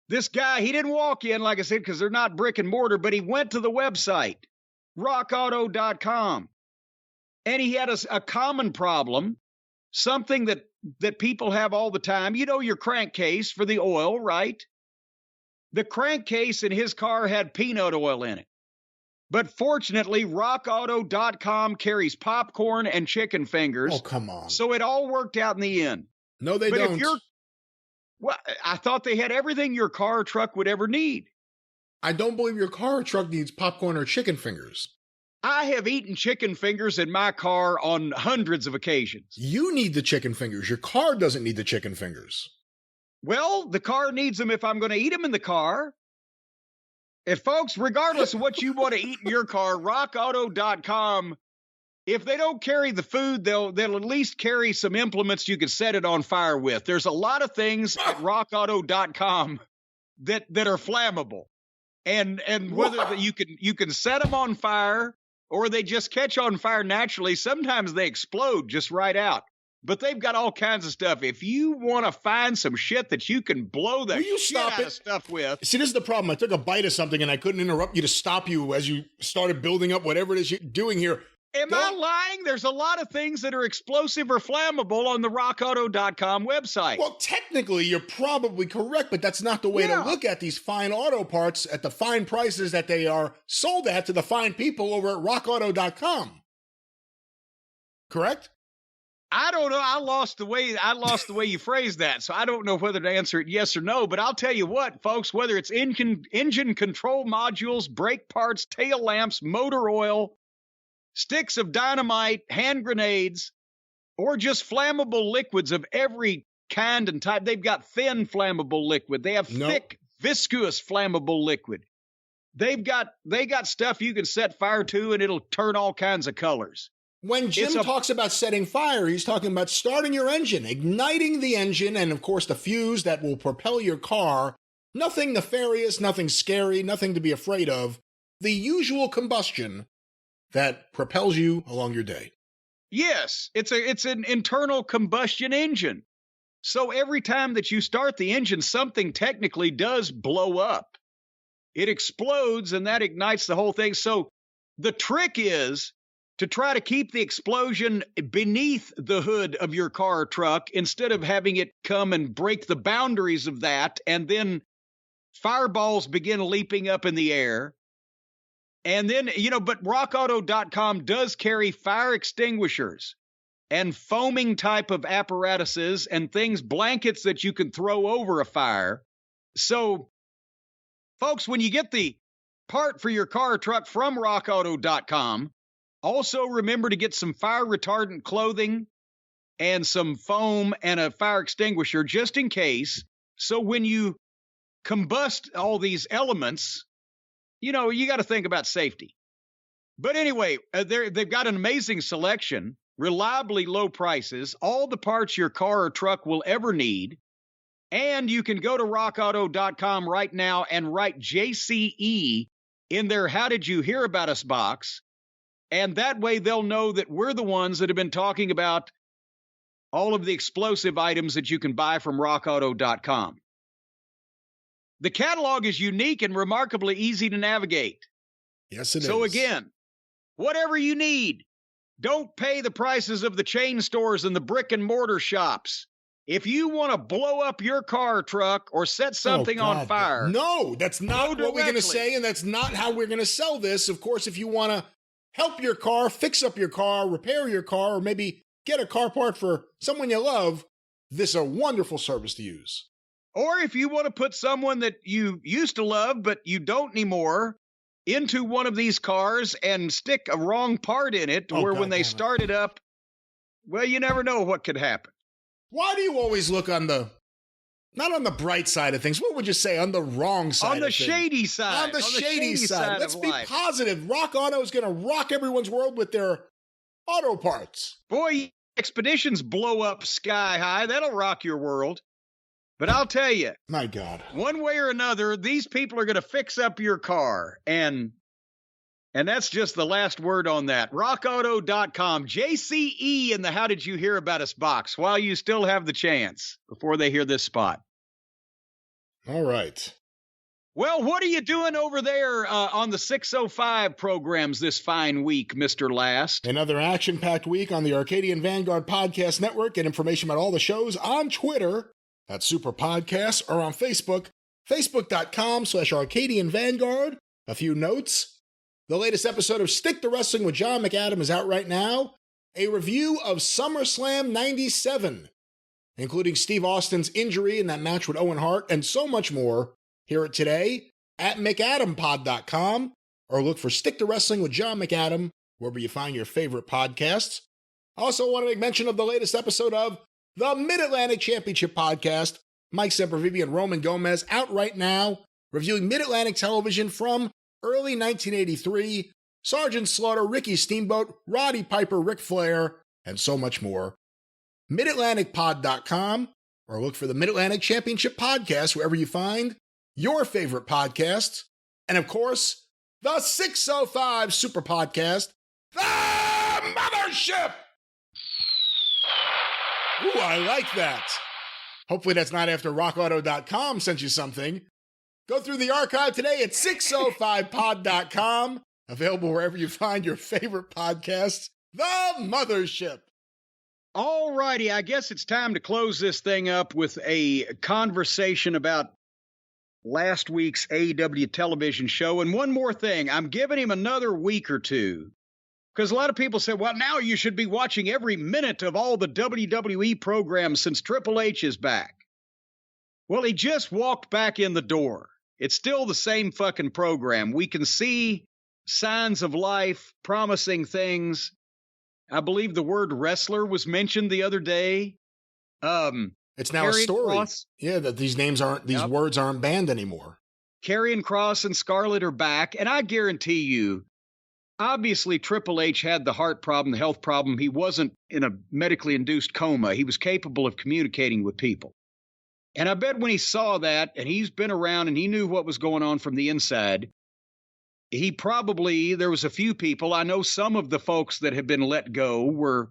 this guy, he didn't walk in, like I said, because they're not brick and mortar, but he went to the website, rockauto.com. And he had a common problem, something that people have all the time. You know your crankcase for the oil, right? The crankcase in his car had peanut oil in it. But fortunately, rockauto.com carries popcorn and chicken fingers. Oh, come on. So it all worked out in the end. No, they don't. Well, I thought they had everything your car or truck would ever need. I don't believe your car or truck needs popcorn or chicken fingers. I have eaten chicken fingers in my car on hundreds of occasions. You need the chicken fingers. Your car doesn't need the chicken fingers. Well, the car needs them if I'm going to eat them in the car. If folks, regardless of what you want to eat in your car, rockauto.com, if they don't carry the food, they'll at least carry some implements you can set it on fire with. There's a lot of things at rockauto.com that are flammable. And whether you can set them on fire or they just catch on fire naturally. Sometimes they explode just right out. But they've got all kinds of stuff. If you want to find some shit that you can blow the shit out of stuff with. See, this is the problem. I took a bite of something and I couldn't interrupt you to stop you as you started building up whatever it is you're doing here. Am I lying? There's a lot of things that are explosive or flammable on the RockAuto.com website. Well, technically, you're probably correct, but that's not the way to look at these fine auto parts at the fine prices that they are sold at to the fine people over at RockAuto.com. Correct? I don't know. I lost the way you phrased that, so I don't know whether to answer it yes or no. But I'll tell you what, folks. Whether it's engine control modules, brake parts, tail lamps, motor oil, sticks of dynamite, hand grenades, or just flammable liquids of every kind and type. They've got thin flammable liquid. They have thick, viscous flammable liquid. They got stuff you can set fire to, and it'll turn all kinds of colors. When Jim talks about setting fire, he's talking about starting your engine, igniting the engine, and of course the fuse that will propel your car. Nothing nefarious, nothing scary, nothing to be afraid of. The usual combustion that propels you along your day. Yes, it's an internal combustion engine. So every time that you start the engine, something technically does blow up. It explodes, and that ignites the whole thing. So the trick is to try to keep the explosion beneath the hood of your car or truck instead of having it come and break the boundaries of that, and then fireballs begin leaping up in the air. And then, but RockAuto.com does carry fire extinguishers and foaming type of apparatuses and things, blankets that you can throw over a fire. So, folks, when you get the part for your car or truck from RockAuto.com, also remember to get some fire retardant clothing and some foam and a fire extinguisher just in case. So when you combust all these elements, you got to think about safety. But anyway, they've got an amazing selection, reliably low prices, all the parts your car or truck will ever need. And you can go to rockauto.com right now and write JCE in their How Did You Hear About Us box. And that way they'll know that we're the ones that have been talking about all of the explosive items that you can buy from rockauto.com. The catalog is unique and remarkably easy to navigate. Yes, it is. So again, whatever you need, don't pay the prices of the chain stores and the brick and mortar shops. If you want to blow up your car or truck or set something on fire. No, that's not what we're going to say, and that's not how we're going to sell this. Of course, if you want to help your car, fix up your car, repair your car, or maybe get a car part for someone you love, this is a wonderful service to use. Or if you want to put someone that you used to love but you don't anymore into one of these cars and stick a wrong part in it where when they start it up, well, you never know what could happen. Why do you always look not on the bright side of things, what would you say, on the wrong side of things? shady side. On the shady side. Let's be positive. Rock Auto is going to rock everyone's world with their auto parts. Boy, expeditions blow up sky high. That'll rock your world. But I'll tell you. My God. One way or another, these people are going to fix up your car. And that's just the last word on that. RockAuto.com. JCE in the How Did You Hear About Us box while you still have the chance before they hear this spot. All right. Well, what are you doing over there on the 605 programs this fine week, Mr. Last? Another action-packed week on the Arcadian Vanguard Podcast Network. Get information about all the shows on Twitter at Superpodcast or on Facebook, facebook.com/Arcadian Vanguard. A few notes. The latest episode of Stick to Wrestling with John McAdam is out right now. A review of SummerSlam 97, including Steve Austin's injury in that match with Owen Hart, and so much more. Hear it today at McAdamPod.com, or look for Stick to Wrestling with John McAdam wherever you find your favorite podcasts. I also want to make mention of the latest episode of the Mid-Atlantic Championship Podcast. Mike Sempervive and Roman Gomez out right now, reviewing Mid-Atlantic television from early 1983, Sergeant Slaughter, Ricky Steamboat, Roddy Piper, Ric Flair, and so much more. MidAtlanticPod.com, or look for the Mid-Atlantic Championship Podcast wherever you find your favorite podcasts. And of course, the 605 Super Podcast, The Mothership! Ooh, I like that. Hopefully that's not after RockAuto.com sent you something. Go through the archive today at 605pod.com. Available wherever you find your favorite podcasts. The Mothership. All righty, I guess it's time to close this thing up with a conversation about last week's AEW television show. And one more thing, I'm giving him another week or two. Because a lot of people said, well, now you should be watching every minute of all the WWE programs since Triple H is back. Well, he just walked back in the door. It's still the same fucking program. We can see signs of life, promising things. I believe the word wrestler was mentioned the other day. It's now a story. Cross. Yeah, that these words aren't banned anymore. Karrion Kross and Scarlett are back, and I guarantee you, obviously Triple H had the heart problem, the health problem. He wasn't in a medically induced coma. He was capable of communicating with people. And I bet when he saw that, and he's been around and he knew what was going on from the inside, there was a few people, I know some of the folks that have been let go were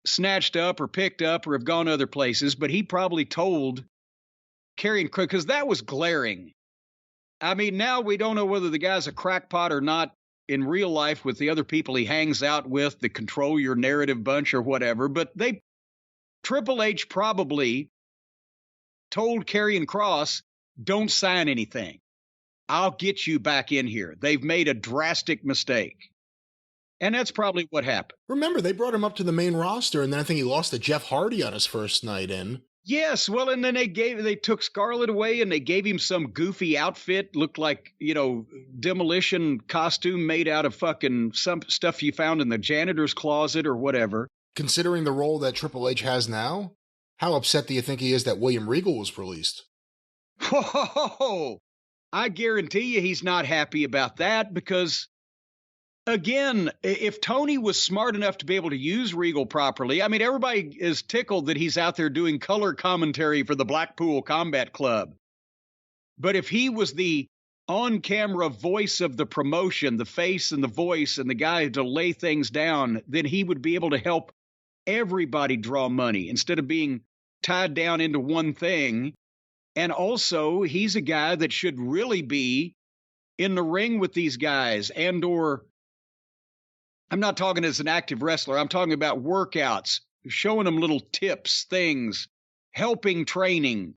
snatched up or picked up or have gone other places, but he probably told Karrion Kross, because that was glaring. I mean, now we don't know whether the guy's a crackpot or not in real life with the other people he hangs out with, the control your narrative bunch or whatever, but Triple H probably told Karrion Kross, don't sign anything. I'll get you back in here. They've made a drastic mistake. And that's probably what happened. Remember, they brought him up to the main roster, and then I think he lost to Jeff Hardy on his first night in. Yes, well, and then they took Scarlett away, and they gave him some goofy outfit, looked like, demolition costume made out of fucking some stuff you found in the janitor's closet or whatever. Considering the role that Triple H has now, how upset do you think he is that William Regal was released? Whoa! I guarantee you he's not happy about that because, again, if Tony was smart enough to be able to use Regal properly, I mean, everybody is tickled that he's out there doing color commentary for the Blackpool Combat Club. But if he was the on-camera voice of the promotion, the face and the voice and the guy to lay things down, then he would be able to help everybody draw money instead of being tied down into one thing. And also, he's a guy that should really be in the ring with these guys or I'm not talking as an active wrestler. I'm talking about workouts, showing them little tips, things, helping training,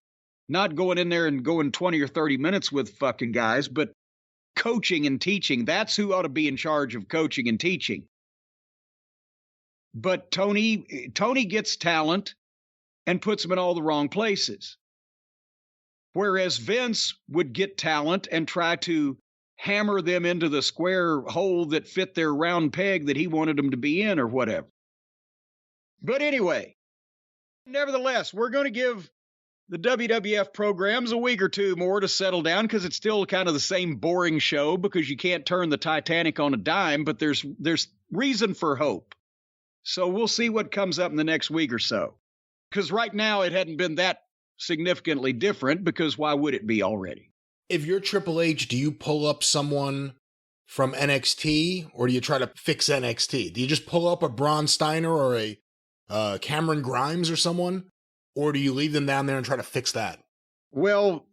not going in there and going 20 or 30 minutes with fucking guys, but coaching and teaching. That's who ought to be in charge of coaching and teaching. But Tony gets talent and puts them in all the wrong places. Whereas Vince would get talent and try to hammer them into the square hole that fit their round peg that he wanted them to be in or whatever. But anyway, nevertheless, we're going to give the WWF programs a week or two more to settle down because it's still kind of the same boring show because you can't turn the Titanic on a dime, but there's reason for hope. So we'll see what comes up in the next week or so. Because right now it hadn't been that significantly different because why would it be already? If you're Triple H, do you pull up someone from NXT or do you try to fix NXT? Do you just pull up a Braun Steiner or a Cameron Grimes or someone? Or do you leave them down there and try to fix that? Well,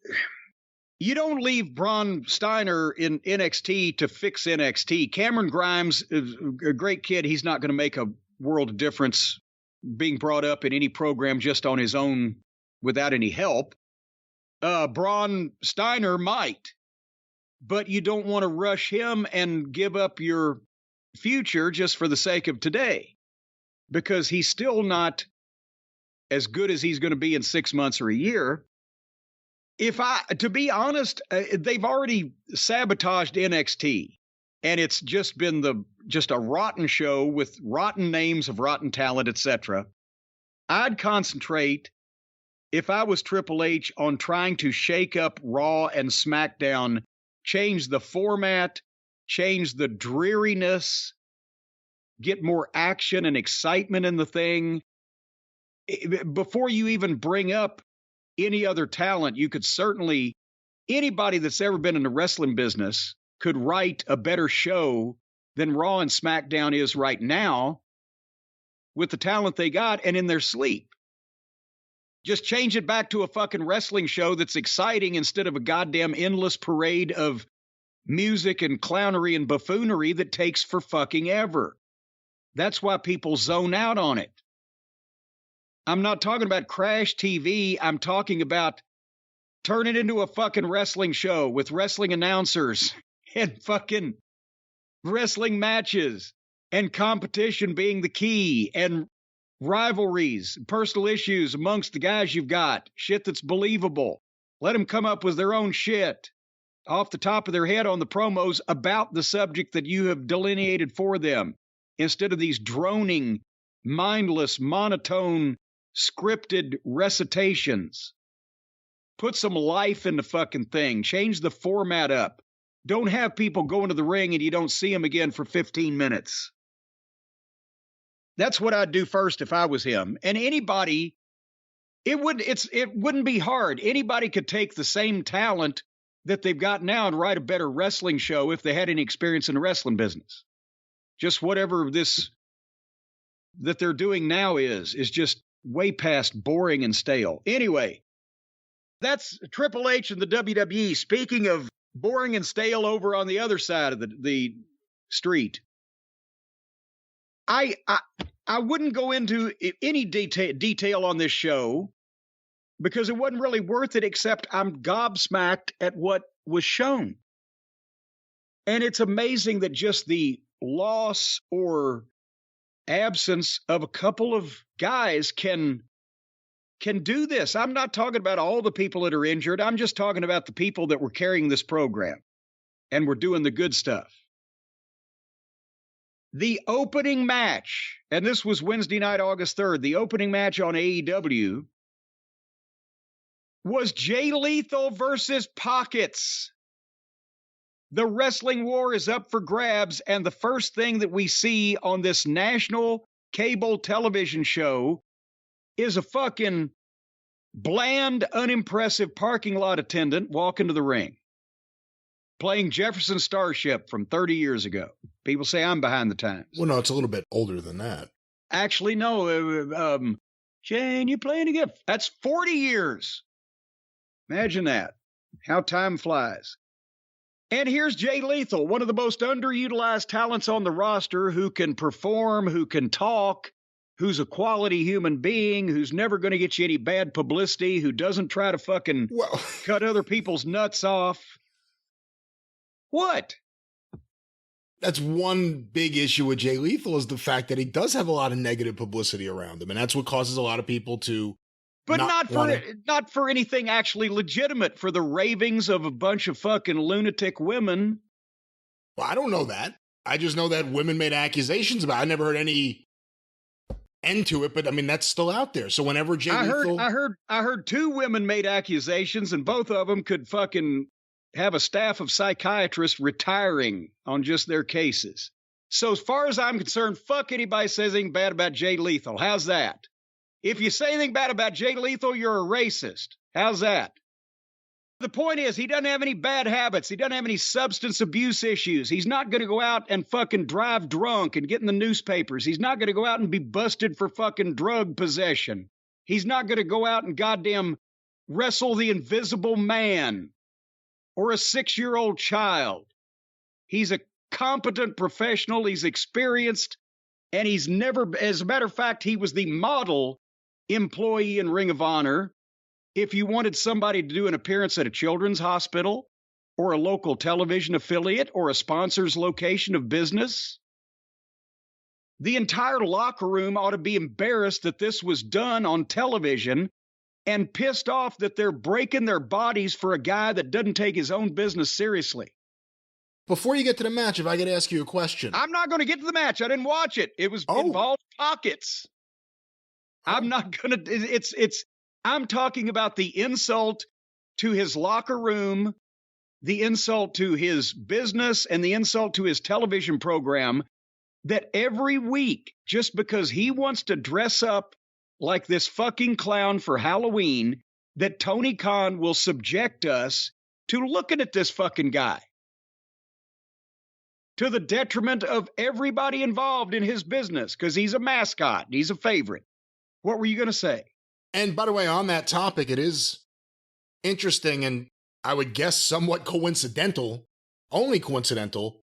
you don't leave Braun Steiner in NXT to fix NXT. Cameron Grimes is a great kid. He's not going to make a world of difference being brought up in any program just on his own without any help. Braun Steiner might, but you don't want to rush him and give up your future just for the sake of today, because he's still not as good as he's going to be in 6 months or a year. To be honest, they've already sabotaged NXT, and it's just been just a rotten show with rotten names of rotten talent, etc. I'd concentrate, if I was Triple H, on trying to shake up Raw and SmackDown, change the format, change the dreariness, get more action and excitement in the thing. Before you even bring up any other talent, you could certainly, anybody that's ever been in the wrestling business could write a better show than Raw and SmackDown is right now with the talent they got and in their sleep. Just change it back to a fucking wrestling show that's exciting instead of a goddamn endless parade of music and clownery and buffoonery that takes for fucking ever. That's why people zone out on it. I'm not talking about Crash TV. I'm talking about turn it into a fucking wrestling show with wrestling announcers and fucking wrestling matches and competition being the key and rivalries, personal issues amongst the guys you've got, shit that's believable. Let them come up with their own shit off the top of their head on the promos about the subject that you have delineated for them, instead of these droning, mindless, monotone, scripted recitations. Put some life in the fucking thing. Change the format up. Don't have people go into the ring and you don't see them again for 15 minutes. That's what I'd do first if I was him. And anybody, it wouldn't be hard. Anybody could take the same talent that they've got now and write a better wrestling show if they had any experience in the wrestling business. Just whatever this that they're doing now is just way past boring and stale. Anyway, that's Triple H and the WWE. Speaking of boring and stale over on the other side of the street, I wouldn't go into any detail on this show because it wasn't really worth it, except I'm gobsmacked at what was shown. And it's amazing that just the loss or absence of a couple of guys can do this. I'm not talking about all the people that are injured. I'm just talking about the people that were carrying this program and were doing the good stuff. The opening match, and this was Wednesday night, August 3rd, the opening match on AEW was Jay Lethal versus Pockets. The wrestling war is up for grabs, and the first thing that we see on this national cable television show is a fucking bland, unimpressive parking lot attendant walk into the ring, playing Jefferson Starship from 30 years ago. People say I'm behind the times. Well, no, it's a little bit older than that. Actually, no. Jane, you playing again? That's 40 years. Imagine that. How time flies. And here's Jay Lethal, one of the most underutilized talents on the roster, who can perform, who can talk, who's a quality human being, who's never going to get you any bad publicity, who doesn't try to fucking cut other people's nuts off. What? That's one big issue with Jay Lethal, is the fact that he does have a lot of negative publicity around him. And that's what causes a lot of people to... But not for anything actually legitimate, for the ravings of a bunch of fucking lunatic women. Well, I don't know that. I just know that women made accusations about it. I never heard any end to it, but I mean, that's still out there. So whenever Jay Lethal... I heard two women made accusations, and both of them could fucking have a staff of psychiatrists retiring on just their cases. So as far as I'm concerned, fuck anybody says anything bad about Jay Lethal. How's that? If you say anything bad about Jay Lethal, you're a racist. How's that? The point is, he doesn't have any bad habits. He doesn't have any substance abuse issues. He's not going to go out and fucking drive drunk and get in the newspapers. He's not going to go out and be busted for fucking drug possession. He's not going to go out and goddamn wrestle the Invisible Man or a 6-year-old child. He's a competent professional. He's experienced. And he's never, as a matter of fact, he was the model employee in Ring of Honor. If you wanted somebody to do an appearance at a children's hospital or a local television affiliate or a sponsor's location of business, the entire locker room ought to be embarrassed that this was done on television and pissed off that they're breaking their bodies for a guy that doesn't take his own business seriously. Before you get to the match, if I could ask you a question. I'm not going to get to the match. I didn't watch it. It was involved Pockets. I'm not going to, I'm talking about the insult to his locker room, the insult to his business, and the insult to his television program, that every week, just because he wants to dress up like this fucking clown for Halloween, that Tony Khan will subject us to looking at this fucking guy. to the detriment of everybody involved in his business because he's a mascot. He's a favorite. What were you going to say? And by the way, on that topic, it is interesting and I would guess somewhat coincidental, only coincidental,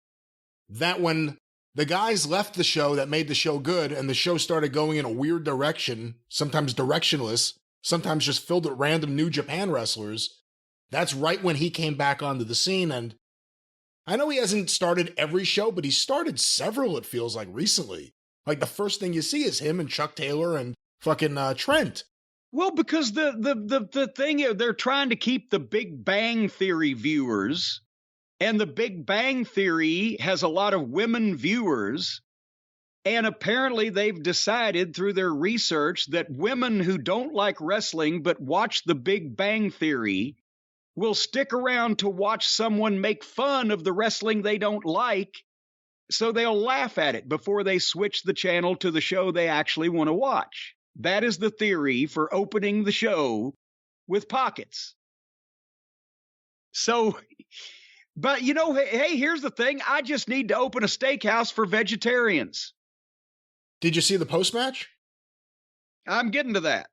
that when the guys left the show that made the show good and the show started going in a weird direction, sometimes directionless, sometimes just filled with random New Japan wrestlers, that's right when he came back onto the scene. And I know he hasn't started every show, but he started several, it feels like, recently. Like, the first thing you see is him and Chuck Taylor and fucking Trent. Well, because the thing, they're trying to keep the Big Bang Theory viewers, and the Big Bang Theory has a lot of women viewers, and apparently they've decided through their research that women who don't like wrestling but watch the Big Bang Theory will stick around to watch someone make fun of the wrestling they don't like, so they'll laugh at it before they switch the channel to the show they actually want to watch. That is the theory for opening the show with pockets. So, but you know, hey, here's the thing. I just need to open a steakhouse for vegetarians. Did you see the post-match? I'm getting to that.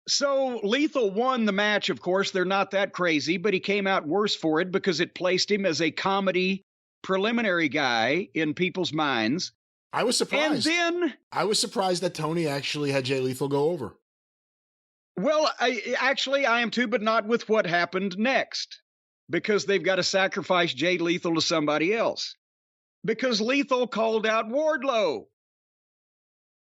So Lethal won the match, of course. They're not that crazy, but he came out worse for it because it placed him as a comedy preliminary guy in people's minds. I was surprised. And then I was surprised that Tony actually had Jay Lethal go over. Well, I am too, but not with what happened next, because they've got to sacrifice Jay Lethal to somebody else. Because Lethal called out Wardlow.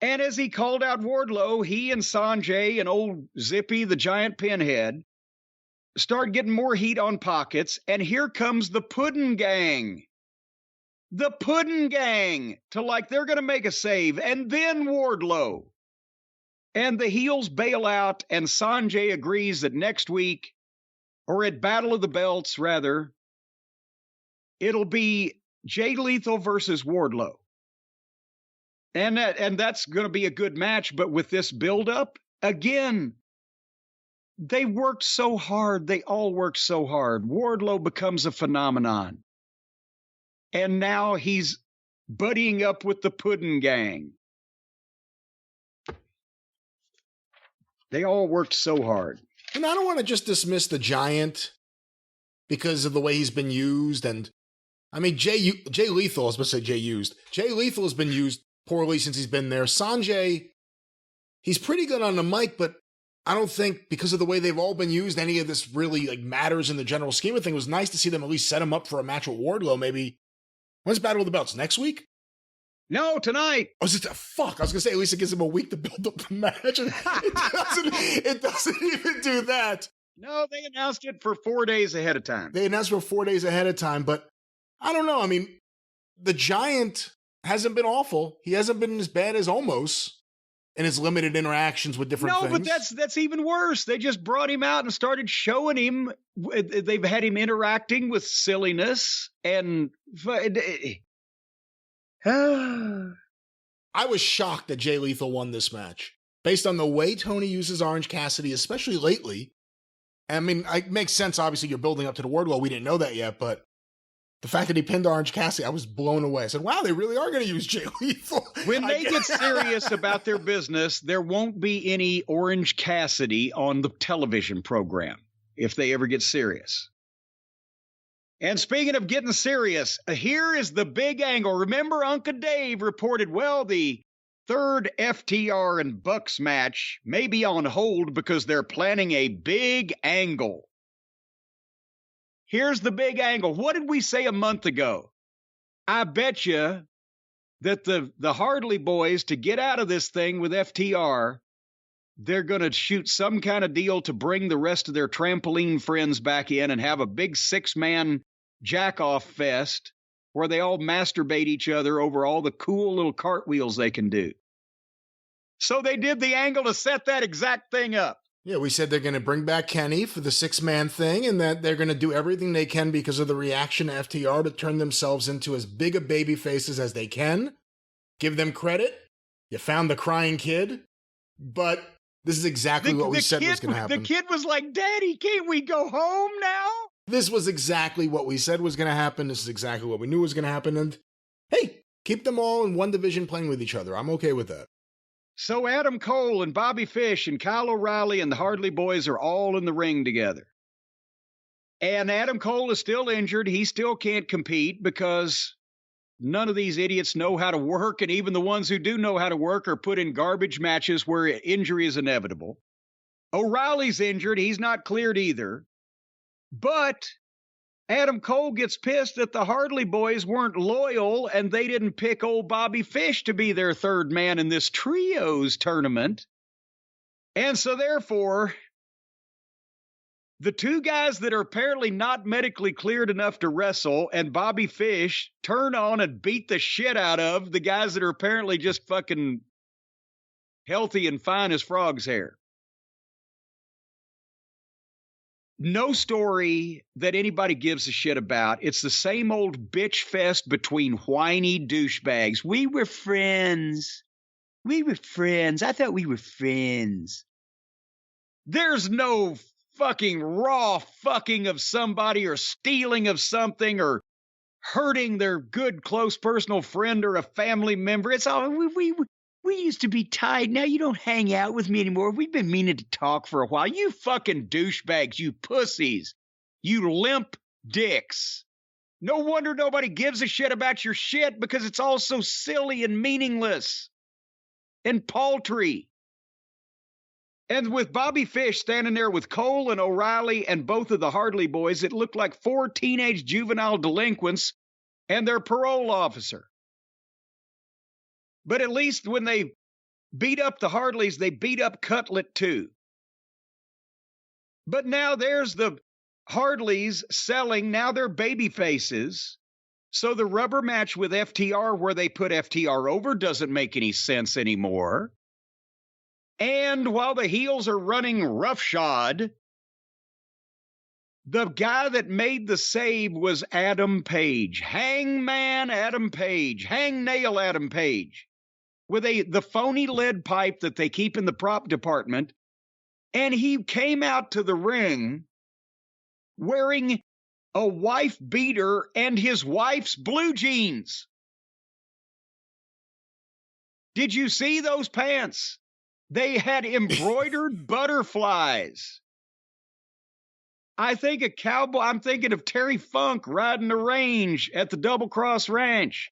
And as he called out Wardlow, he and Sanjay and old Zippy, the giant pinhead, start getting more heat on pockets. And here comes the Puddin' Gang. The Puddin' Gang to like they're going to make a save. And then Wardlow. And the heels bail out. And Sanjay agrees that next week, or at Battle of the Belts, rather, it'll be Jay Lethal versus Wardlow. And that's going to be a good match, but with this build-up, again, they worked so hard. They all worked so hard. Wardlow becomes a phenomenon. And now he's buddying up with the Puddin' Gang. They all worked so hard. And I don't want to just dismiss the Giant because of the way he's been used. And I mean, Jay Lethal, I was supposed to say Jay used. Jay Lethal has been used poorly since he's been there. Sanjay, he's pretty good on the mic, but I don't think because of the way they've all been used, any of this really like matters in the general scheme of things. It was nice to see them at least set him up for a match with Wardlow. Maybe when's Battle of the Belts? Next week? No, tonight. Oh, is it? Fuck! I was gonna say at least it gives him a week to build up the match. It doesn't even do that. No, they announced it for 4 days ahead of time. They announced for 4 days ahead of time, but I don't know. I mean, the Giant hasn't been awful. He hasn't been as bad as Omos in his limited interactions with different things. No, but that's even worse. They just brought him out and started showing him. They've had him interacting with silliness and. I was shocked that Jay Lethal won this match based on the way Tony uses Orange Cassidy, especially lately. I mean, it makes sense. Obviously, you're building up to the Wardlow. We didn't know that yet, but the fact that he pinned Orange Cassidy, I was blown away. I said, wow, they really are going to use Jay Lethal. When they get serious about their business, there won't be any Orange Cassidy on the television program if they ever get serious. And speaking of getting serious, here is the big angle. Remember, Uncle Dave reported, well, the third FTR and Bucks match may be on hold because they're planning a big angle. Here's the big angle. What did we say a month ago? I bet you that the Hardley boys, to get out of this thing with FTR, they're going to shoot some kind of deal to bring the rest of their trampoline friends back in and have a big 6-man jack-off fest where they all masturbate each other over all the cool little cartwheels they can do. So they did the angle to set that exact thing up. Yeah, we said they're going to bring back Kenny for the 6-man thing and that they're going to do everything they can because of the reaction to FTR to turn themselves into as big a baby faces as they can. Give them credit. You found the crying kid. But this is exactly what we said was going to happen. The kid was like, Daddy, can't we go home now? This was exactly what we said was going to happen. This is exactly what we knew was going to happen. And hey, keep them all in one division playing with each other. I'm okay with that. So Adam Cole and Bobby Fish and Kyle O'Reilly and the Hardy Boys are all in the ring together. And Adam Cole is still injured. He still can't compete because none of these idiots know how to work. And even the ones who do know how to work are put in garbage matches where injury is inevitable. O'Reilly's injured. He's not cleared either. But Adam Cole gets pissed that the Hardy Boys weren't loyal and they didn't pick old Bobby Fish to be their third man in this trios tournament. And so therefore, the two guys that are apparently not medically cleared enough to wrestle and Bobby Fish turn on and beat the shit out of the guys that are apparently just fucking healthy and fine as frog's hair. No story that anybody gives a shit about. It's the same old bitch fest between whiny douchebags. We were friends. We were friends. I thought we were friends. There's no fucking raw fucking of somebody or stealing of something or hurting their good, close personal friend or a family member. It's all, we used to be tied. Now you don't hang out with me anymore. We've been meaning to talk for a while. You fucking douchebags, you pussies, you limp dicks. No wonder nobody gives a shit about your shit because it's all so silly and meaningless and paltry. And with Bobby Fish standing there with Cole and O'Reilly and both of the Hardy Boys, it looked like 4 teenage juvenile delinquents and their parole officer. But at least when they beat up the Hardleys, they beat up Cutlet too. But now there's the Hardleys selling, now they're baby faces. So the rubber match with FTR where they put FTR over doesn't make any sense anymore. And while the heels are running roughshod, the guy that made the save was Adam Page. Hangman Adam Page. Hangnail Adam Page. With the phony lead pipe that they keep in the prop department. And he came out to the ring wearing a wife beater and his wife's blue jeans. Did you see those pants? They had embroidered butterflies. I think a cowboy, I'm thinking of Terry Funk riding the range at the Double Cross Ranch.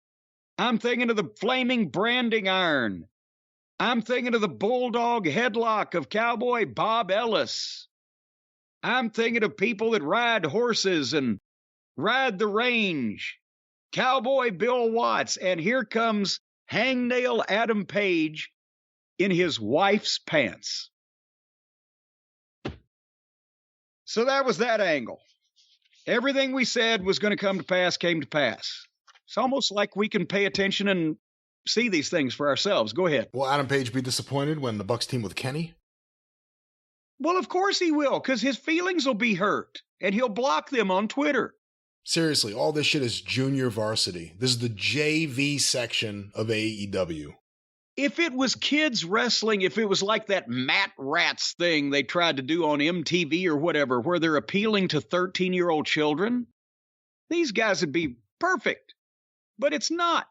I'm thinking of the flaming branding iron. I'm thinking of the bulldog headlock of Cowboy Bob Ellis. I'm thinking of people that ride horses and ride the range. Cowboy Bill Watts. And here comes Hangnail Adam Page in his wife's pants. So that was that angle. Everything we said was going to come to pass came to pass. It's almost like we can pay attention and see these things for ourselves. Go ahead. Will Adam Page be disappointed when the Bucks team with Kenny? Well, of course he will, because his feelings will be hurt, and he'll block them on Twitter. Seriously, all this shit is junior varsity. This is the JV section of AEW. If it was kids wrestling, if it was like that Matt Rats thing they tried to do on MTV or whatever, where they're appealing to 13-year-old children, these guys would be perfect. But it's not.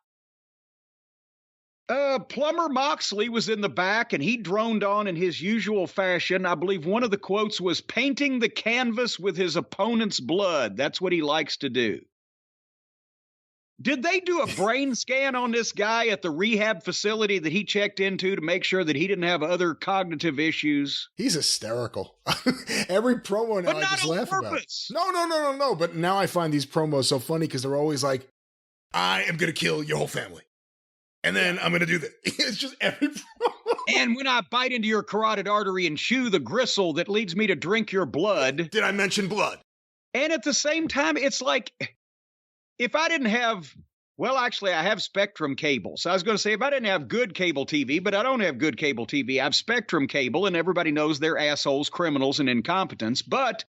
Plumber Moxley was in the back, and he droned on in his usual fashion. I believe one of the quotes was, painting the canvas with his opponent's blood. That's what he likes to do. Did they do a brain scan on this guy at the rehab facility that he checked into to make sure that he didn't have other cognitive issues? He's hysterical. Every promo now I just laugh about it. No. But now I find these promos so funny because they're always like, I am going to kill your whole family. And then I'm going to do that. It's just every promo. And when I bite into your carotid artery and chew the gristle that leads me to drink your blood. Did I mention blood? And at the same time, it's like, if I didn't have, well, actually, I have Spectrum cable. So I was going to say, if I didn't have good cable TV, but I don't have good cable TV, I have Spectrum cable, and everybody knows they're assholes, criminals, and incompetents. But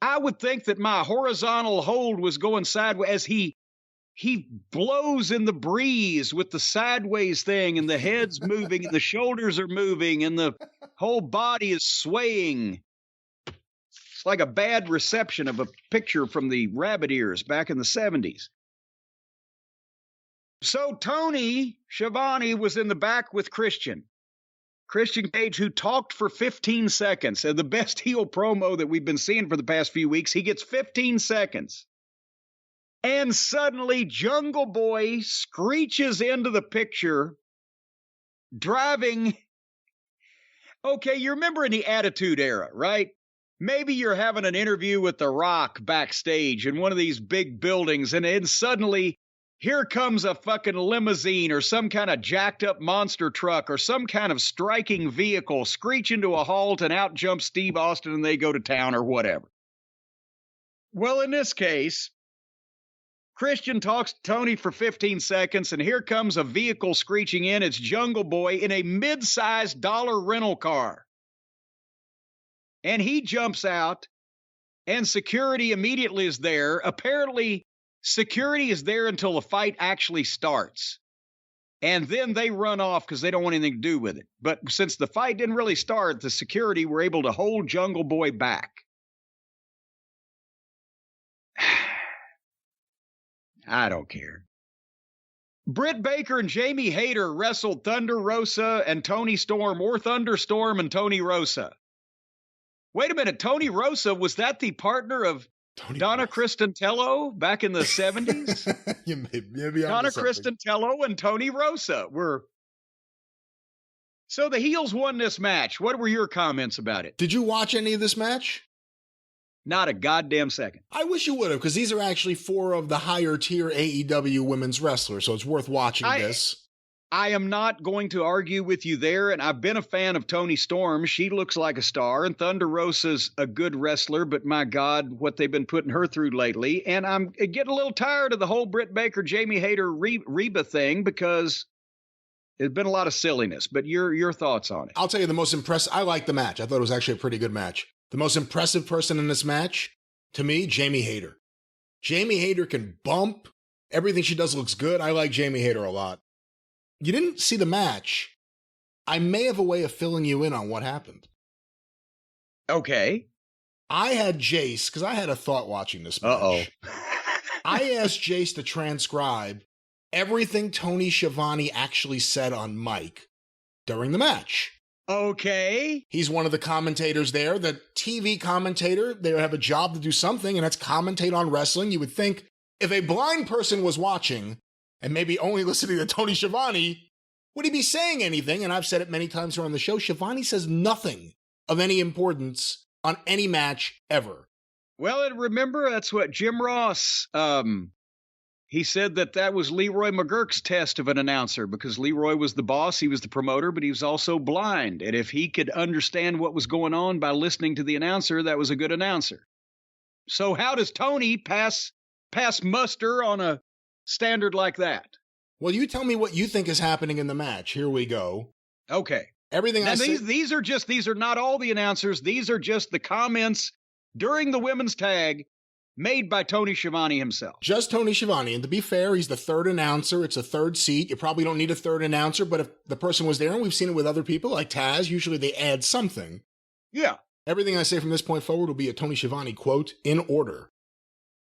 I would think that my horizontal hold was going sideways as he blows in the breeze with the sideways thing, and the head's moving, and the shoulders are moving, and the whole body is swaying. It's like a bad reception of a picture from the Rabbit Ears back in the 70s. So Tony Schiavone was in the back with Christian Cage, who talked for 15 seconds. And the best heel promo that we've been seeing for the past few weeks, he gets 15 seconds. And suddenly Jungle Boy screeches into the picture, driving. Okay, you remember in the Attitude Era, right? Maybe you're having an interview with The Rock backstage in one of these big buildings, and then suddenly here comes a fucking limousine or some kind of jacked up monster truck or some kind of striking vehicle, screeching to a halt, and out jumps Steve Austin and they go to town or whatever. Well, in this case, Christian talks to Tony for 15 seconds, and here comes a vehicle screeching in. It's Jungle Boy in a mid-sized dollar rental car. And he jumps out, and security immediately is there. Apparently, security is there until the fight actually starts. And then they run off because they don't want anything to do with it. But since the fight didn't really start, the security were able to hold Jungle Boy back. I don't care. Britt Baker and Jamie Hayter wrestled Thunder Rosa and Tony Storm, or Thunderstorm and Tony Rosa. Wait a minute, Tony Rosa, was that the partner of Donna Cristantello back in the 70s? Maybe Donna Cristantello and Tony Rosa were. So the heels won this match. What were your comments about it? Did you watch any of this match? Not a goddamn second. I wish you would have, because these are actually 4 of the higher tier AEW women's wrestlers, so it's worth watching this. I am not going to argue with you there, and I've been a fan of Tony Storm. She looks like a star, and Thunder Rosa's a good wrestler, but my God, what they've been putting her through lately. And I'm getting a little tired of the whole Britt Baker, Jamie Hayter, Reba thing, because there's been a lot of silliness. But your thoughts on it? I'll tell you the most impressive. I liked the match. I thought it was actually a pretty good match. The most impressive person in this match, to me, Jamie Hayter. Jamie Hayter can bump. Everything she does looks good. I like Jamie Hayter a lot. You didn't see the match. I may have a way of filling you in on what happened. Okay. I had Jace, because I had a thought watching this match. I asked Jace to transcribe everything Tony Schiavone actually said on mic during the match. Okay. He's one of the commentators there, the TV commentator. They have a job to do something, and that's commentate on wrestling. You would think if a blind person was watching and maybe only listening to Tony Schiavone, would he be saying anything? And I've said it many times here on the show, Schiavone says nothing of any importance on any match ever. Well, and remember, that's what Jim Ross, he said that was Leroy McGurk's test of an announcer, because Leroy was the boss, he was the promoter, but he was also blind. And if he could understand what was going on by listening to the announcer, that was a good announcer. So how does Tony pass muster on a standard like that? Well, you tell me what you think is happening in the match. Here we go. Okay. Everything now, I say. These are not all the announcers. These are just the comments during the women's tag made by Tony Schiavone himself. Just Tony Schiavone. And to be fair, he's the third announcer. It's a third seat. You probably don't need a third announcer, but if the person was there, and we've seen it with other people like Taz, usually they add something. Yeah. Everything I say from this point forward will be a Tony Schiavone quote in order.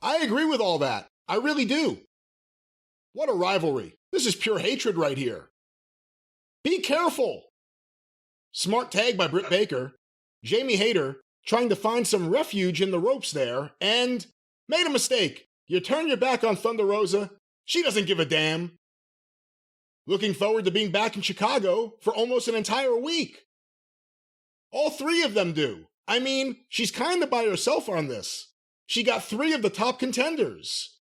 I agree with all that. I really do. What a rivalry. This is pure hatred right here. Be careful. Smart tag by Britt Baker. Jamie Hayter trying to find some refuge in the ropes there, and made a mistake. You turn your back on Thunder Rosa. She doesn't give a damn. Looking forward to being back in Chicago for almost an entire week. All 3 of them do. I mean, she's kind of by herself on this. She got 3 of the top contenders.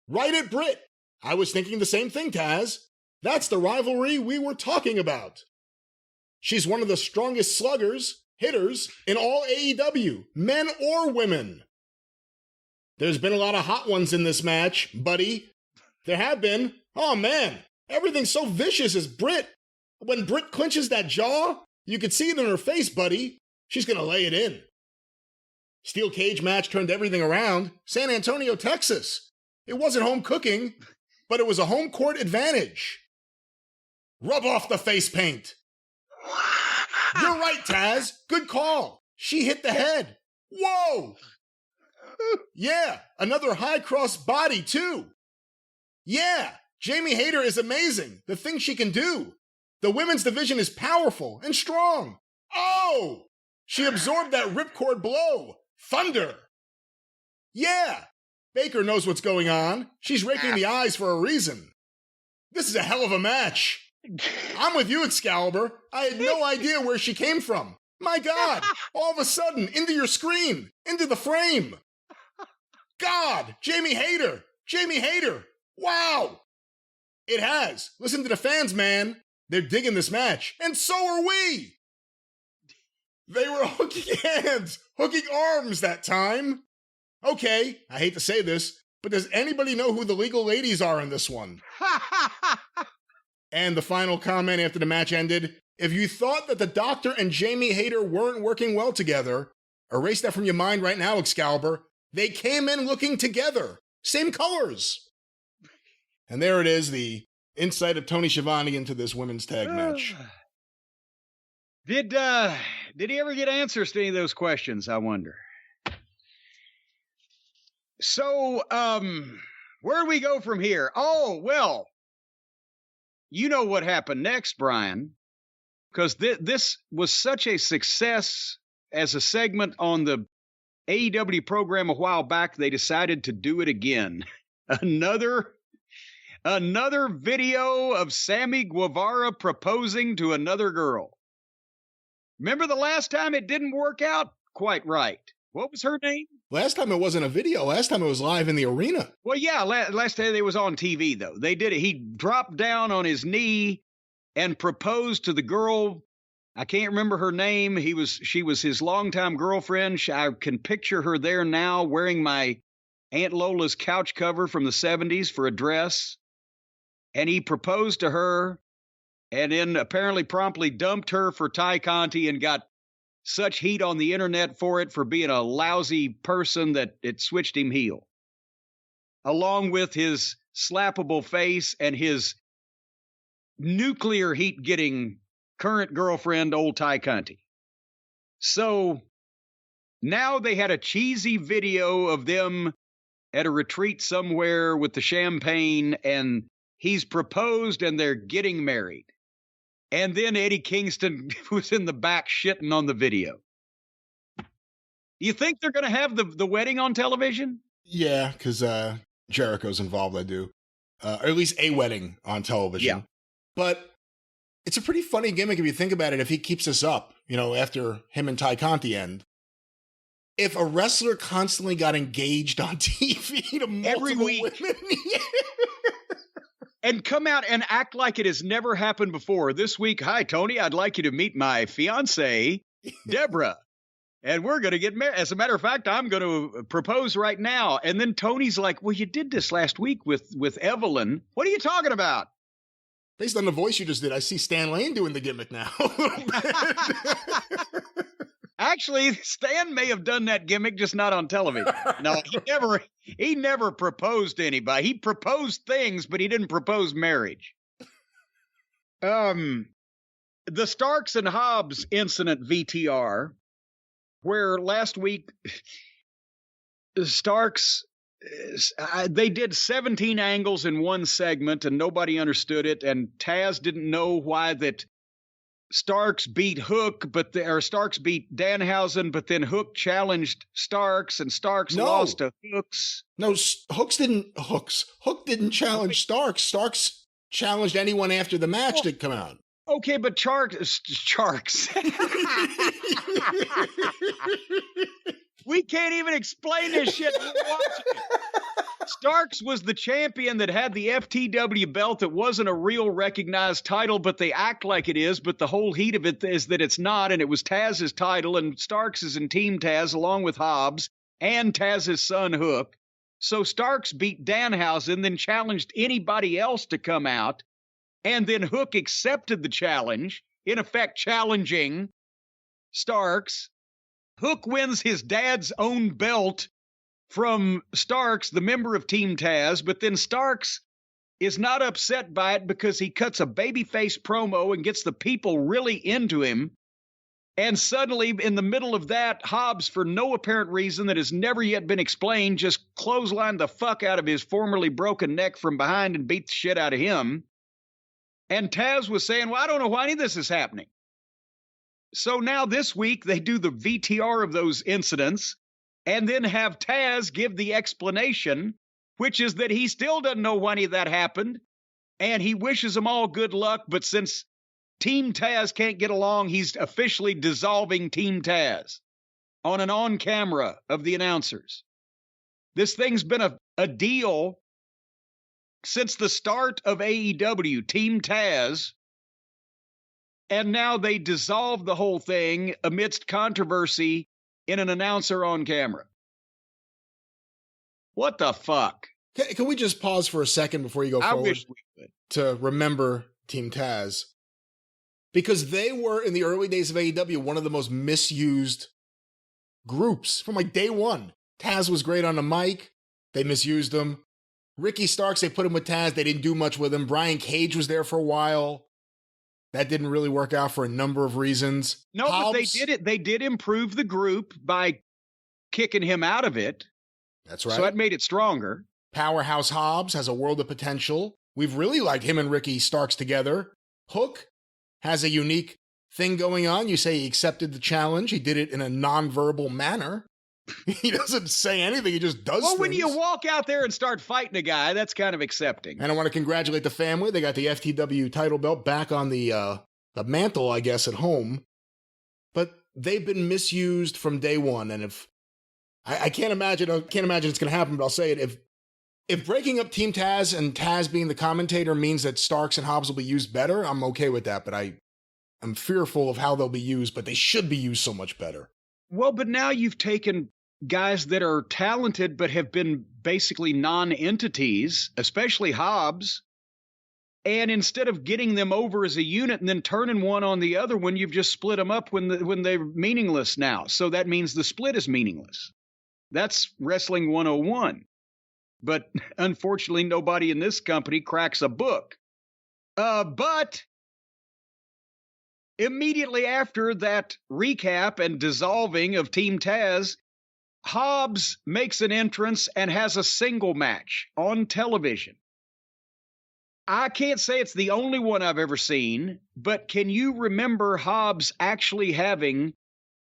Right at Britt. I was thinking the same thing, Taz. That's the rivalry we were talking about. She's one of the strongest sluggers, hitters, in all AEW, men or women. There's been a lot of hot ones in this match, buddy. There have been. Oh, man. Everything's so vicious as Britt. When Britt clinches that jaw, you could see it in her face, buddy. She's going to lay it in. Steel cage match turned everything around. San Antonio, Texas. It wasn't home cooking, but it was a home court advantage. Rub off the face paint. You're right, Taz. Good call. She hit the head. Whoa! Yeah, another high cross body, too. Yeah, Jamie Hayter is amazing. The things she can do. The women's division is powerful and strong. Oh! She absorbed that ripcord blow. Thunder. Yeah, Baker knows what's going on. She's raking the eyes for a reason. This is a hell of a match. I'm with you, Excalibur. I had no idea where she came from. My God, all of a sudden, into your screen, into the frame. God, Jamie Hayter. Jamie Hayter. Wow. It has. Listen to the fans, man. They're digging this match. And so are we. They were hooking hands, hooking arms that time. Okay, I hate to say this, but does anybody know who the legal ladies are in this one? And the final comment after the match ended, if you thought that the Doctor and Jamie Hayter weren't working well together, erase that from your mind right now, Excalibur. They came in looking together. Same colors. And there it is, the insight of Tony Schiavone into this women's tag match. Did he ever get answers to any of those questions, I wonder? So, where do we go from here? Oh, well, you know what happened next, Brian, because this was such a success as a segment on the AEW program a while back, they decided to do it again. Another video of Sammy Guevara proposing to another girl. Remember the last time it didn't work out quite right? What was her name? Last time it wasn't a video. Last time it was live in the arena. Well, yeah, last time it was on TV, though. They did it. He dropped down on his knee and proposed to the girl. I can't remember her name. She was his longtime girlfriend. I can picture her there now wearing my Aunt Lola's couch cover from the 70s for a dress. And he proposed to her and then apparently promptly dumped her for Ty Conti and got such heat on the internet for it, for being a lousy person, that it switched him heel. Along with his slappable face and his nuclear heat getting current girlfriend, old Ty Conti. So now they had a cheesy video of them at a retreat somewhere with the champagne, and he's proposed and they're getting married. And then Eddie Kingston was in the back shitting on the video. You think they're going to have the wedding on television? Yeah, because Jericho's involved, I do. Or at least a wedding on television. Yeah. But it's a pretty funny gimmick if you think about it, if he keeps this up, after him and Ty Conti end. If a wrestler constantly got engaged on TV to multiple every week. Women, and come out and act like it has never happened before. This week, hi, Tony, I'd like you to meet my fiance, Deborah. And we're going to get married. As a matter of fact, I'm going to propose right now. And then Tony's like, well, you did this last week with Evelyn. What are you talking about? Based on the voice you just did, I see Stan Lane doing the gimmick now. Actually, Stan may have done that gimmick, just not on television. No, he never proposed to anybody. He proposed things, but he didn't propose marriage. The Starks and Hobbs incident VTR, where last week Starks, they did 17 angles in one segment and nobody understood it, and Taz didn't know why that Starks beat Hook, or Starks beat Danhausen, but then Hook challenged Starks, and Starks lost to Hooks. No, Hook didn't challenge Starks. Starks challenged anyone after the match to come out. Okay, but Sharks. We can't even explain this shit. Starks was the champion that had the FTW belt that wasn't a real recognized title, but they act like it is. But the whole heat of it is that it's not, and it was Taz's title, and Starks is in Team Taz along with Hobbs and Taz's son Hook. So Starks beat Danhausen, then challenged anybody else to come out, and then Hook accepted the challenge, in effect challenging Starks. Hook wins his dad's own belt from Starks, the member of Team Taz, but then Starks is not upset by it because he cuts a babyface promo and gets the people really into him. And suddenly, in the middle of that, Hobbs, for no apparent reason that has never yet been explained, just clotheslined the fuck out of his formerly broken neck from behind and beat the shit out of him. And Taz was saying, well, I don't know why any of this is happening. So now this week, they do the VTR of those incidents and then have Taz give the explanation, which is that he still doesn't know why any of that happened. And he wishes them all good luck, but since Team Taz can't get along, he's officially dissolving Team Taz on an on-camera of the announcers. This thing's been a deal since the start of AEW, Team Taz, and now they dissolve the whole thing amidst controversy in an announcer on camera. What the fuck? Can we just pause for a second before you go forward? I wish we could. To remember Team Taz. Because they were, in the early days of AEW, one of the most misused groups from like day one. Taz was great on the mic. They misused him. Ricky Starks, they put him with Taz. They didn't do much with him. Brian Cage was there for a while. That didn't really work out for a number of reasons. No, but they did it. They did improve the group by kicking him out of it. That's right. So that made it stronger. Powerhouse Hobbs has a world of potential. We've really liked him and Ricky Starks together. Hook has a unique thing going on. You say he accepted the challenge. He did it in a nonverbal manner. He doesn't say anything. He just does things. When you walk out there and start fighting a guy, that's kind of accepting. And I want to congratulate the family. They got the FTW title belt back on the mantle, I guess, at home. But they've been misused from day one. And if I can't imagine it's going to happen, but I'll say it. If breaking up Team Taz and Taz being the commentator means that Starks and Hobbs will be used better, I'm okay with that. But I'm fearful of how they'll be used, but they should be used so much better. Well, but now you've taken guys that are talented but have been basically non-entities, especially Hobbs, and instead of getting them over as a unit and then turning one on the other one, you've just split them up when they're meaningless now. So that means the split is meaningless. That's Wrestling 101. But unfortunately, nobody in this company cracks a book. But immediately after that recap and dissolving of Team Taz, Hobbs makes an entrance and has a single match on television. I can't say it's the only one I've ever seen, but can you remember Hobbs actually having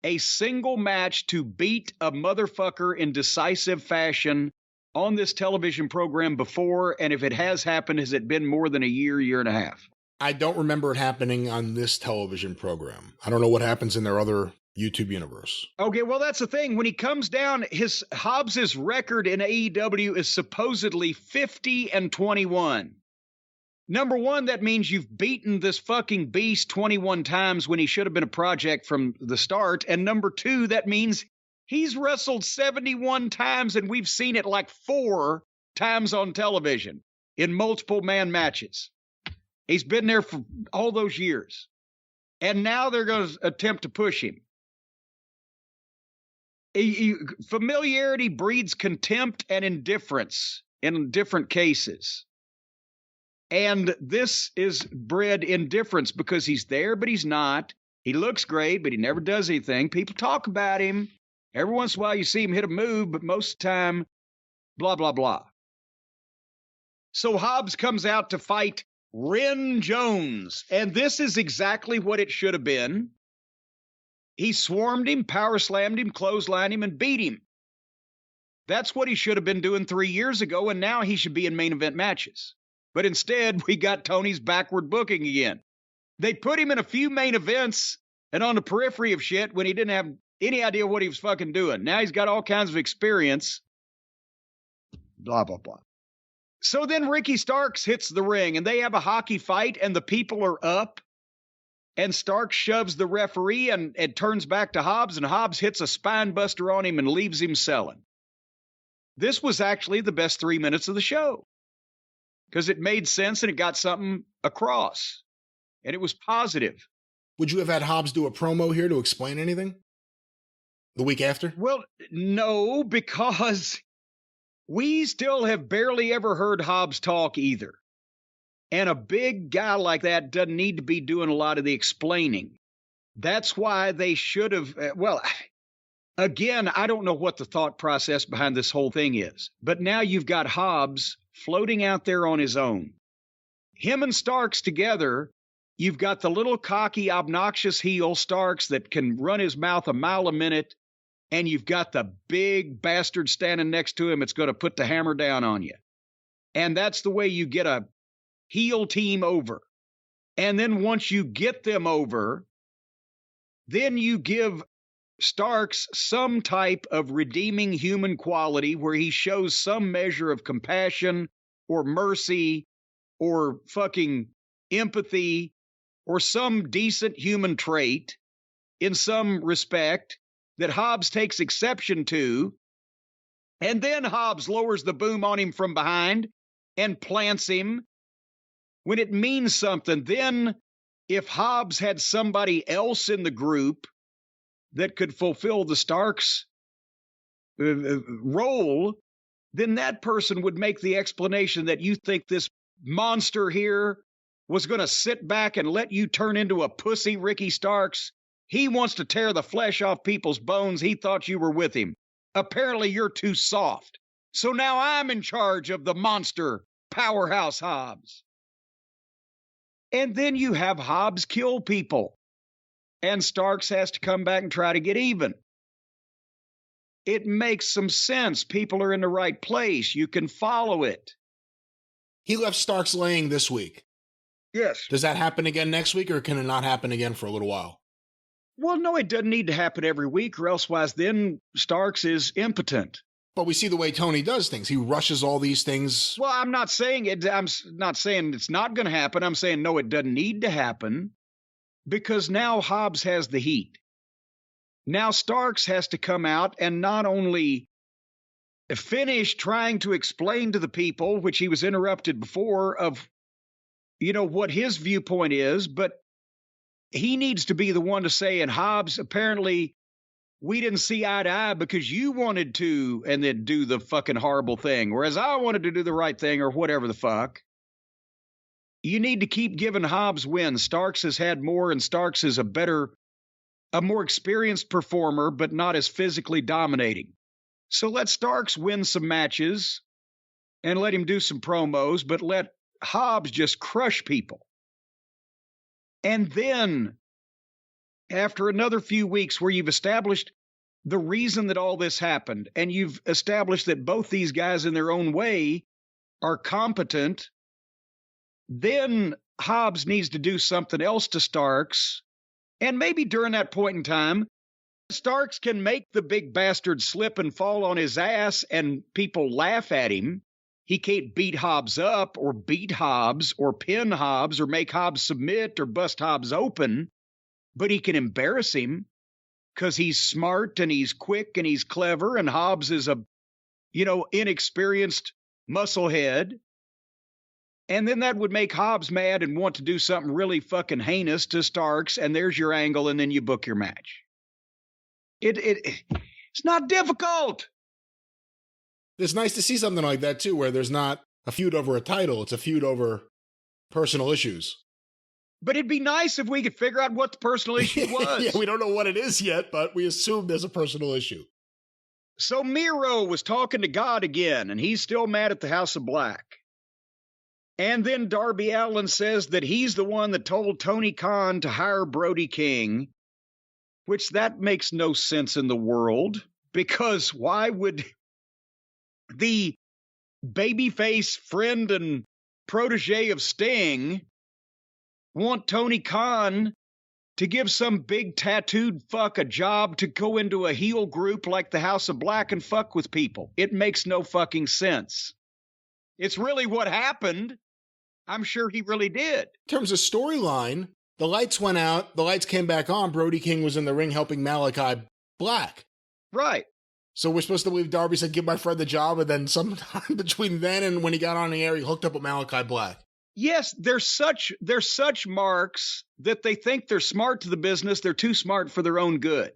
a single match to beat a motherfucker in decisive fashion on this television program before? And if it has happened, has it been more than a year and a half? I don't remember it happening on this television program. I don't know what happens in their other YouTube universe. Okay, well, that's the thing. When he comes down, Hobbs's record in AEW is supposedly 50-21. Number one, that means you've beaten this fucking beast 21 times when he should have been a project from the start. And number two, that means he's wrestled 71 times, and we've seen it like 4 times on television in multiple man matches. He's been there for all those years. And now they're going to attempt to push him. Familiarity breeds contempt and indifference in different cases. And this is bred indifference because he's there, but he's not. He looks great, but he never does anything. People talk about him. Every once in a while you see him hit a move, but most of the time, blah, blah, blah. So Hobbs comes out to fight Ren Jones, and this is exactly what it should have been. He swarmed him, power slammed him, clotheslined him, and beat him. That's what he should have been doing 3 years ago, and now he should be in main event matches. But instead, we got Tony's backward booking again. They put him in a few main events and on the periphery of shit when he didn't have any idea what he was fucking doing. Now he's got all kinds of experience. Blah, blah, blah. So then Ricky Starks hits the ring, and they have a hockey fight, and the people are up. And Starks shoves the referee and turns back to Hobbs, and Hobbs hits a spine buster on him and leaves him selling. This was actually the best 3 minutes of the show because it made sense and it got something across, and it was positive. Would you have had Hobbs do a promo here to explain anything the week after? Well, no, because we still have barely ever heard Hobbs talk either. And a big guy like that doesn't need to be doing a lot of the explaining. That's why they should have, well, again, I don't know what the thought process behind this whole thing is, but now you've got Hobbs floating out there on his own. Him and Starks together, you've got the little cocky, obnoxious heel Starks that can run his mouth a mile a minute, and you've got the big bastard standing next to him that's going to put the hammer down on you. And that's the way you get a heel team over. And then once you get them over, then you give Starks some type of redeeming human quality where he shows some measure of compassion or mercy or fucking empathy or some decent human trait in some respect that Hobbs takes exception to. And then Hobbs lowers the boom on him from behind and plants him when it means something. Then if Hobbs had somebody else in the group that could fulfill the Starks role, then that person would make the explanation that you think this monster here was going to sit back and let you turn into a pussy, Ricky Starks. He wants to tear the flesh off people's bones. He thought you were with him. Apparently you're too soft. So now I'm in charge of the monster powerhouse Hobbs. And then you have Hobbs kill people. And Starks has to come back and try to get even. It makes some sense. People are in the right place. You can follow it. He left Starks laying this week. Yes. Does that happen again next week, or can it not happen again for a little while? Well, no, it doesn't need to happen every week, or elsewise then Starks is impotent. But we see the way Tony does things. He rushes all these things. Well, I'm not saying it's not going to happen. I'm saying, no, it doesn't need to happen because now Hobbs has the heat. Now Starks has to come out and not only finish trying to explain to the people, which he was interrupted before, of, what his viewpoint is, but he needs to be the one to say, and Hobbs, apparently we didn't see eye to eye because you wanted to and then do the fucking horrible thing, whereas I wanted to do the right thing or whatever the fuck. You need to keep giving Hobbs wins. Starks has had more, and Starks is a more experienced performer, but not as physically dominating. So let Starks win some matches and let him do some promos, but let Hobbs just crush people. And then, after another few weeks where you've established the reason that all this happened, and you've established that both these guys in their own way are competent, then Hobbs needs to do something else to Starks. And maybe during that point in time, Starks can make the big bastard slip and fall on his ass and people laugh at him. He can't beat Hobbs up or beat Hobbs or pin Hobbs or make Hobbs submit or bust Hobbs open, but he can embarrass him because he's smart and he's quick and he's clever, and Hobbs is a, inexperienced musclehead. And then that would make Hobbs mad and want to do something really fucking heinous to Starks, and there's your angle, and then you book your match. It's not difficult. It's nice to see something like that, too, where there's not a feud over a title. It's a feud over personal issues. But it'd be nice if we could figure out what the personal issue was. Yeah, we don't know what it is yet, but we assume there's a personal issue. So Miro was talking to God again, and he's still mad at the House of Black. And then Darby Allin says that he's the one that told Tony Khan to hire Brody King, which that makes no sense in the world, because why would the babyface friend and protege of Sting want Tony Khan to give some big tattooed fuck a job to go into a heel group like the House of Black and fuck with people? It makes no fucking sense. It's really what happened. I'm sure he really did. In terms of storyline, the lights went out, the lights came back on, Brody King was in the ring helping Malachi Black. Right. So we're supposed to believe Darby said, give my friend the job, and then sometime between then and when he got on the air, he hooked up with Malachi Black. Yes, they're such marks that they think they're smart to the business. They're too smart for their own good.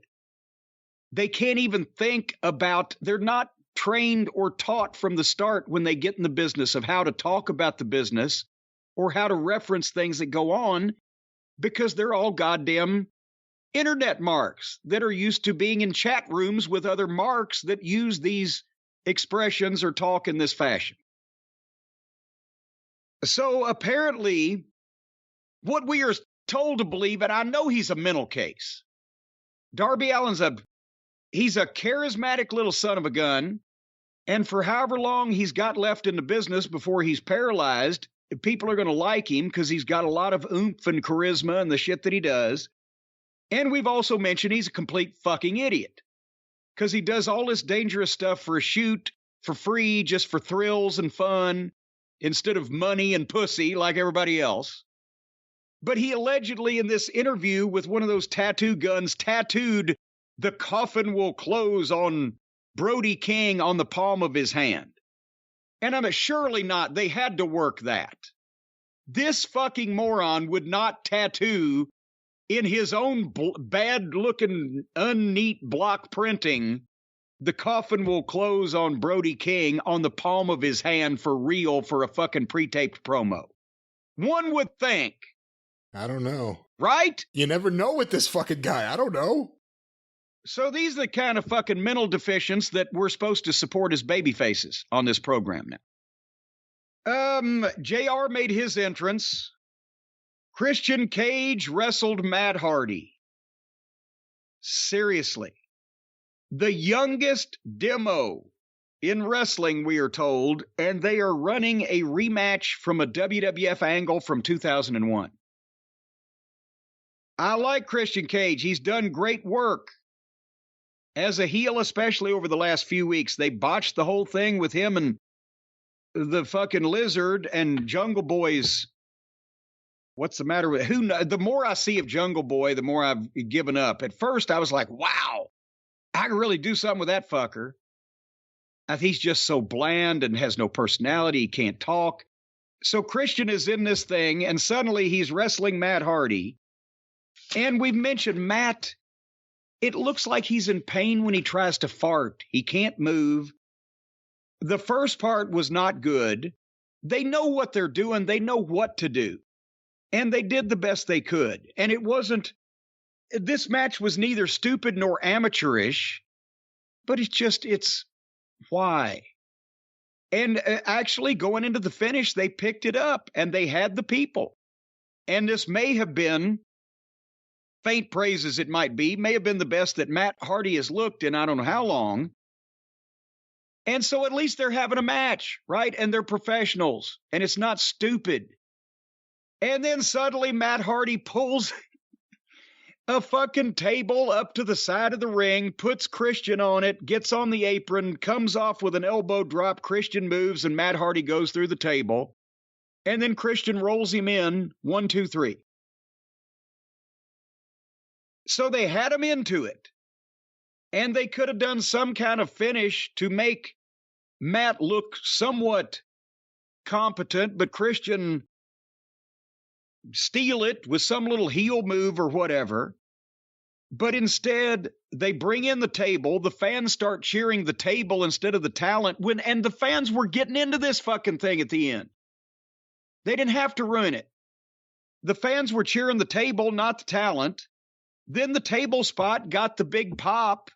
They can't even think about, they're not trained or taught from the start when they get in the business of how to talk about the business or how to reference things that go on, because they're all goddamn internet marks that are used to being in chat rooms with other marks that use these expressions or talk in this fashion. So apparently, what we are told to believe, and I know he's a mental case. Darby Allin's he's a charismatic little son of a gun, and for however long he's got left in the business before he's paralyzed, people are going to like him because he's got a lot of oomph and charisma and the shit that he does. And we've also mentioned he's a complete fucking idiot because he does all this dangerous stuff for a shoot, for free, just for thrills and fun, instead of money and pussy like everybody else. But he allegedly, in this interview with one of those tattoo guns, tattooed "The coffin will close" on Brody King on the palm of his hand. And I'm surely not. They had to work that. This fucking moron would not tattoo in his own bad-looking, unneat block printing, "The coffin will close on Brody King" on the palm of his hand for real for a fucking pre-taped promo. One would think. I don't know. Right? You never know with this fucking guy. I don't know. So these are the kind of fucking mental deficients that we're supposed to support as baby faces on this program now. JR made his entrance. Christian Cage wrestled Matt Hardy. Seriously. The youngest demo in wrestling, we are told, and they are running a rematch from a WWF angle from 2001. I like Christian Cage. He's done great work. As a heel, especially over the last few weeks, they botched the whole thing with him and the fucking Lizard and Jungle Boy's. What's the matter with the more I see of Jungle Boy, the more I've given up. At first, I was like, wow, I can really do something with that fucker. He's just so bland and has no personality. He can't talk. So Christian is in this thing, and suddenly he's wrestling Matt Hardy. And we've mentioned Matt. It looks like he's in pain when he tries to fart. He can't move. The first part was not good. They know what they're doing. They know what to do. And they did the best they could. And it wasn't, this match was neither stupid nor amateurish, but it's why? And actually going into the finish, they picked it up and they had the people. And this may have been, faint praise as it might be, may have been the best that Matt Hardy has looked in I don't know how long. And so at least they're having a match, right? And they're professionals, and it's not stupid. And then suddenly Matt Hardy pulls a fucking table up to the side of the ring, puts Christian on it, gets on the apron, comes off with an elbow drop. Christian moves, and Matt Hardy goes through the table. And then Christian rolls him in, 1, 2, 3. So they had him into it. And they could have done some kind of finish to make Matt look somewhat competent, but Christian steal it with some little heel move or whatever. But instead, they bring in the table. The fans start cheering the table instead of the talent. And the fans were getting into this fucking thing at the end. They didn't have to ruin it. The fans were cheering the table, not the talent. Then the table spot got the big pop.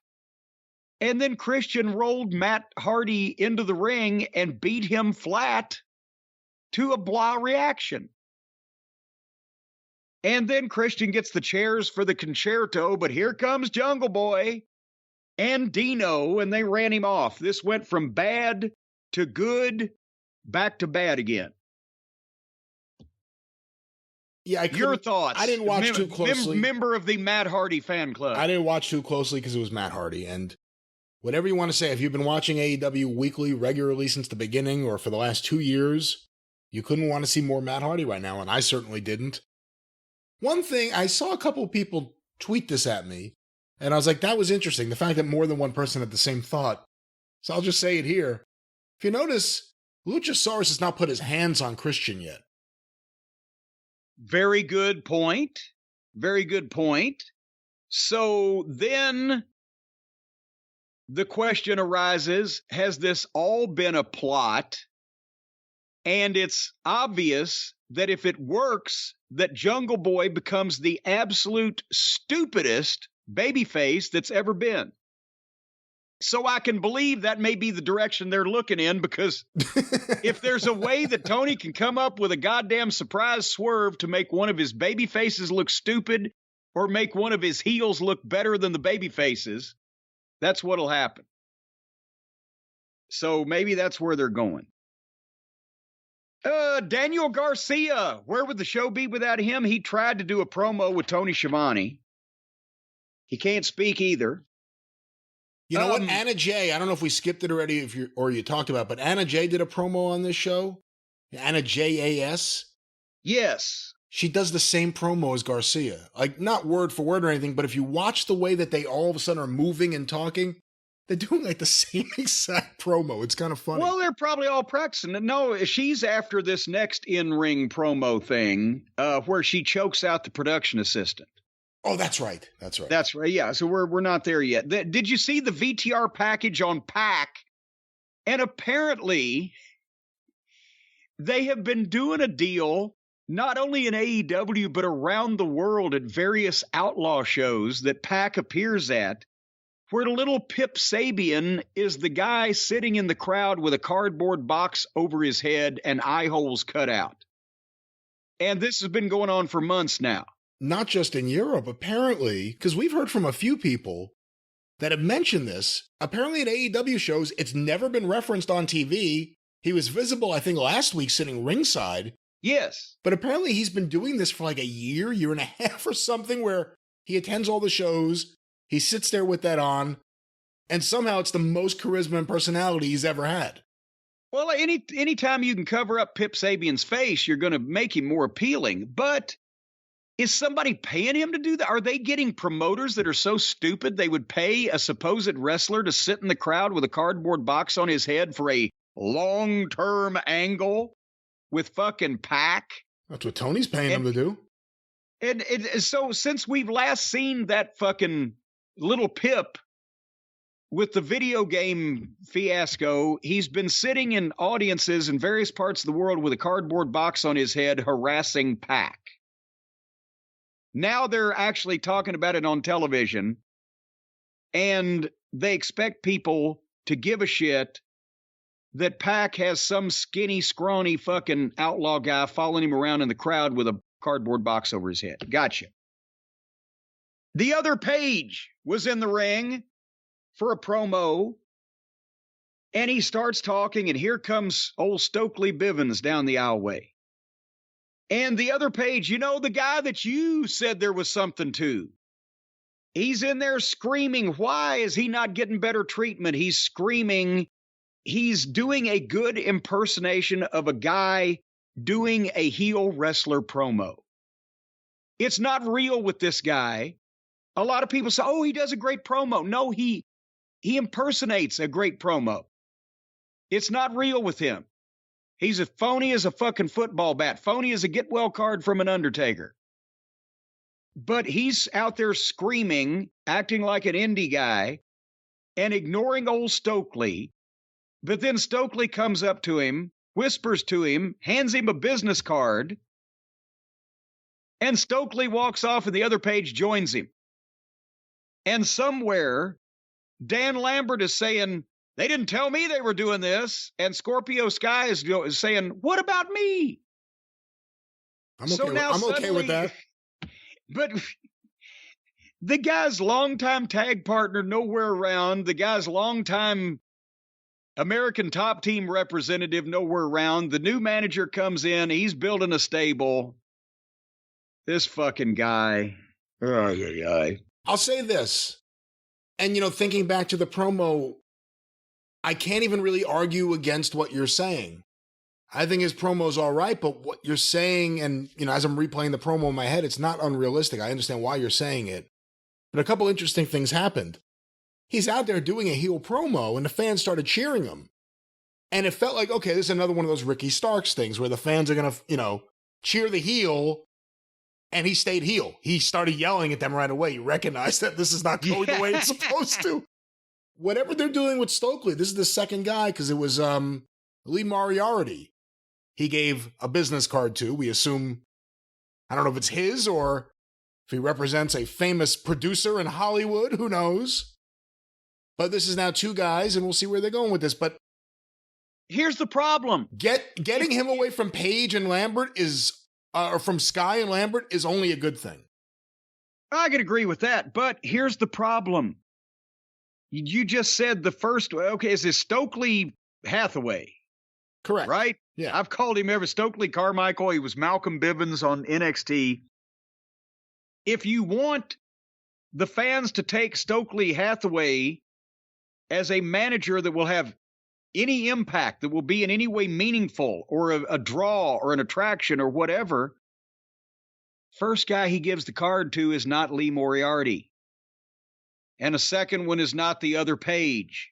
And then Christian rolled Matt Hardy into the ring and beat him flat to a blah reaction. And then Christian gets the chairs for the concerto, but here comes Jungle Boy and Dino, and they ran him off. This went from bad to good, back to bad again. Yeah, your thoughts? I didn't watch too closely. Member of the Matt Hardy fan club. I didn't watch too closely because it was Matt Hardy. And whatever you want to say, if you've been watching AEW weekly, regularly since the beginning or for the last 2 years, you couldn't want to see more Matt Hardy right now, and I certainly didn't. One thing, I saw a couple of people tweet this at me, and I was like, that was interesting, the fact that more than one person had the same thought. So I'll just say it here. If you notice, Luchasaurus has not put his hands on Christian yet. Very good point. Very good point. So then the question arises, has this all been a plot? And it's obvious that if it works, that Jungle Boy becomes the absolute stupidest babyface that's ever been. So I can believe that may be the direction they're looking in, because if there's a way that Tony can come up with a goddamn surprise swerve to make one of his baby faces look stupid or make one of his heels look better than the baby faces, that's what'll happen. So maybe that's where they're going. Daniel Garcia, where would the show be without him? He tried to do a promo with Tony Schiavone. He can't speak either. You know what? Anna Jay, I don't know if we skipped it already or you talked about it, but Anna Jay did a promo on this show. Anna J-A-S. Yes. She does the same promo as Garcia. Like, not word for word or anything, but if you watch the way that they all of a sudden are moving and talking, they're doing like the same exact promo. It's kind of funny. Well, they're probably all practicing. No, she's after this next in-ring promo thing where she chokes out the production assistant. Oh, that's right. That's right. That's right. Yeah. So we're not there yet. Did you see the VTR package on Pac? And apparently they have been doing a deal not only in AEW, but around the world at various outlaw shows that Pac appears at, where the little Pip Sabian is the guy sitting in the crowd with a cardboard box over his head and eye holes cut out. And this has been going on for months now. Not just in Europe, apparently, because we've heard from a few people that have mentioned this. Apparently at AEW shows, it's never been referenced on TV. He was visible, I think, last week sitting ringside. Yes. But apparently he's been doing this for like a year and a half or something, where he attends all the shows, he sits there with that on, and somehow it's the most charisma and personality he's ever had. Well, anytime you can cover up Pip Sabian's face, you're going to make him more appealing. But is somebody paying him to do that? Are they getting promoters that are so stupid they would pay a supposed wrestler to sit in the crowd with a cardboard box on his head for a long-term angle with fucking Pac? That's what Tony's paying him to do. And so since we've last seen that fucking little Pip with the video game fiasco, he's been sitting in audiences in various parts of the world with a cardboard box on his head harassing Pac. Now they're actually talking about it on television, and they expect people to give a shit that Pac has some skinny, scrawny fucking outlaw guy following him around in the crowd with a cardboard box over his head. Gotcha. The other Page was in the ring for a promo, and he starts talking, and here comes old Stokely Bivens down the aisleway. And the other Page, you know, the guy that you said there was something to, he's in there screaming, why is he not getting better treatment? He's screaming. He's doing a good impersonation of a guy doing a heel wrestler promo. It's not real with this guy. A lot of people say, oh, he does a great promo. No, he impersonates a great promo. It's not real with him. He's as phony as a fucking football bat. Phony as a get-well card from an Undertaker. But he's out there screaming, acting like an indie guy, and ignoring old Stokely. But then Stokely comes up to him, whispers to him, hands him a business card, and Stokely walks off and the other Page joins him. And somewhere, Dan Lambert is saying, they didn't tell me they were doing this. And Scorpio Sky is saying, what about me? I'm okay with that. But the guy's longtime tag partner, nowhere around. The guy's longtime American top team representative, nowhere around. The new manager comes in. He's building a stable. This fucking guy. I'll say this. And, thinking back to the promo, I can't even really argue against what you're saying. I think his promo's all right, but what you're saying, and, as I'm replaying the promo in my head, it's not unrealistic. I understand why you're saying it. But a couple interesting things happened. He's out there doing a heel promo, and the fans started cheering him. And it felt like, okay, this is another one of those Ricky Starks things where the fans are going to, cheer the heel, and he stayed heel. He started yelling at them right away. You recognize that this is not going the way it's supposed to. Whatever they're doing with Stokely, this is the second guy, because it was Lee Moriarty. he gave a business card to. We assume, I don't know if it's his or if he represents a famous producer in Hollywood, who knows? But this is now two guys, and we'll see where they're going with this. But here's the problem. Getting him away from Paige and Lambert is, or from Sky and Lambert, is only a good thing. I can agree with that, but here's the problem. You just said the first, okay, is this Stokely Hathaway? Correct. Right? Yeah. I've called him ever Stokely Carmichael. He was Malcolm Bivens on NXT. If you want the fans to take Stokely Hathaway as a manager that will have any impact, that will be in any way meaningful or a draw or an attraction or whatever, first guy he gives the card to is not Lee Moriarty. And a second one is not the other Page.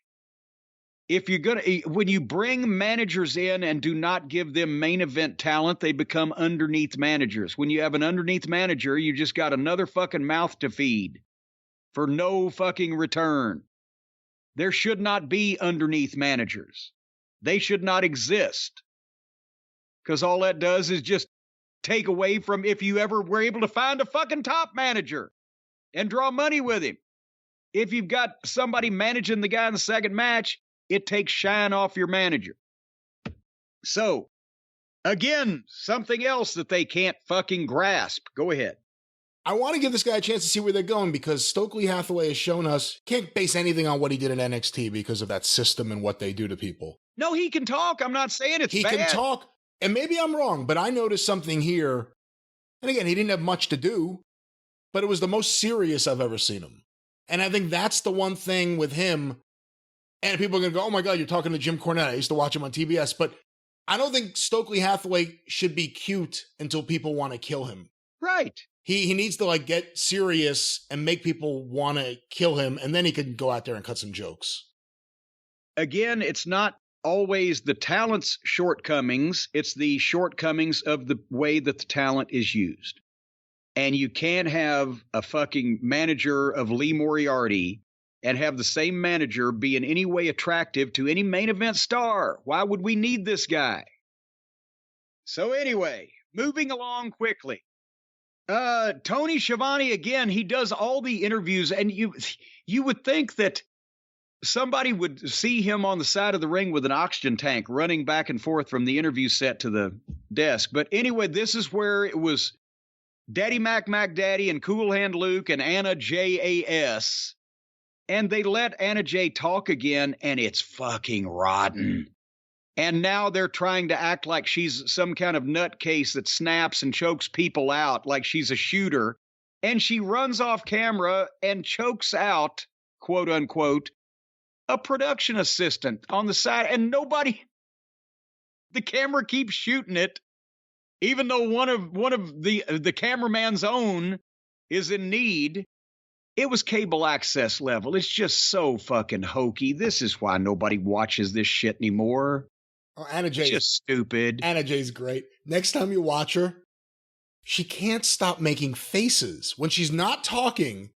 If you're going to, when you bring managers in and do not give them main event talent, they become underneath managers. When you have an underneath manager, you just got another fucking mouth to feed for no fucking return. There should not be underneath managers. They should not exist. Because all that does is just take away from if you ever were able to find a fucking top manager and draw money with him. If you've got somebody managing the guy in the second match, it takes shine off your manager. So, again, something else that they can't fucking grasp. Go ahead. I want to give this guy a chance to see where they're going because Stokely Hathaway has shown us can't base anything on what he did in NXT because of that system and what they do to people. No, he can talk. I'm not saying it's bad. He can talk, and maybe I'm wrong, but I noticed something here. And again, he didn't have much to do, but it was the most serious I've ever seen him. And I think that's the one thing with him. And people are going to go, oh my God, you're talking to Jim Cornette. I used to watch him on TBS. But I don't think Stokely Hathaway should be cute until people want to kill him. Right. He needs to like get serious and make people want to kill him. And then he can go out there and cut some jokes. Again, it's not always the talent's shortcomings. It's the shortcomings of the way that the talent is used. And you can't have a fucking manager of Lee Moriarty and have the same manager be in any way attractive to any main event star. Why would we need this guy? So anyway, moving along quickly. Tony Schiavone, again, he does all the interviews, and you would think that somebody would see him on the side of the ring with an oxygen tank running back and forth from the interview set to the desk. But anyway, this is where it was Daddy Mac Daddy and Cool Hand Luke and Anna J.A.S. And they let Anna J talk again, and it's fucking rotten. And now they're trying to act like she's some kind of nutcase that snaps and chokes people out like she's a shooter. And she runs off camera and chokes out, quote unquote, a production assistant on the side. And the camera keeps shooting it. Even though one of the cameraman's own is in need, it was cable access level. It's just so fucking hokey. This is why nobody watches this shit anymore. Oh, Anna Jay, it's just stupid. Anna Jay's great. Next time you watch her, she can't stop making faces. When she's not talking,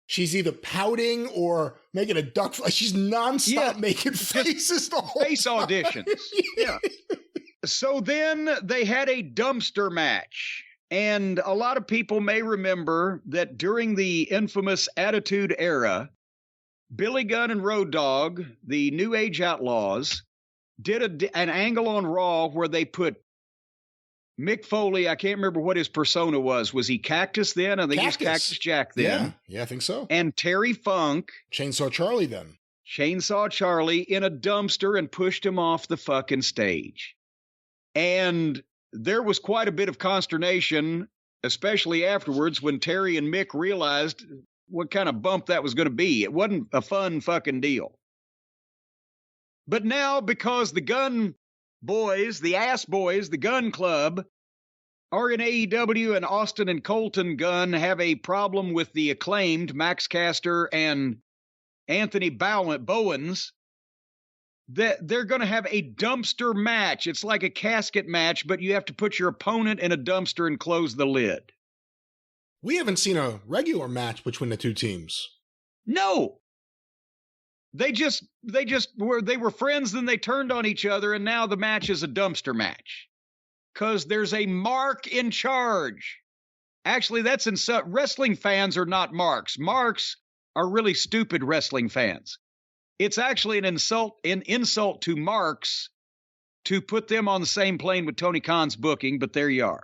she's either pouting or making a duck. She's nonstop making faces the whole face time. Auditions. Yeah. So then they had a dumpster match. And a lot of people may remember that during the infamous Attitude Era, Billy Gunn and Road Dogg, the New Age Outlaws, did an angle on Raw where they put Mick Foley, I can't remember what his persona was. Was he Cactus then? I think he was Cactus Jack then. Yeah, I think so. And Terry Funk. Chainsaw Charlie then. Chainsaw Charlie in a dumpster and pushed him off the fucking stage. And there was quite a bit of consternation, especially afterwards when Terry and Mick realized what kind of bump that was going to be. It wasn't a fun fucking deal. But now, because the Gun Boys, the Ass Boys, the Gun Club, are in AEW, and Austin and Colton Gunn have a problem with the Acclaimed Max Caster and Anthony Bowens, that they're going to have a dumpster match. It's like a casket match, but you have to put your opponent in a dumpster and close the lid. We haven't seen a regular match between the two teams. No. They were friends, then they turned on each other, and now the match is a dumpster match. because there's a mark in charge. Actually, that's insult. Wrestling fans are not marks. Marks are really stupid wrestling fans. It's actually an insult to marks to put them on the same plane with Tony Khan's booking, but there you are.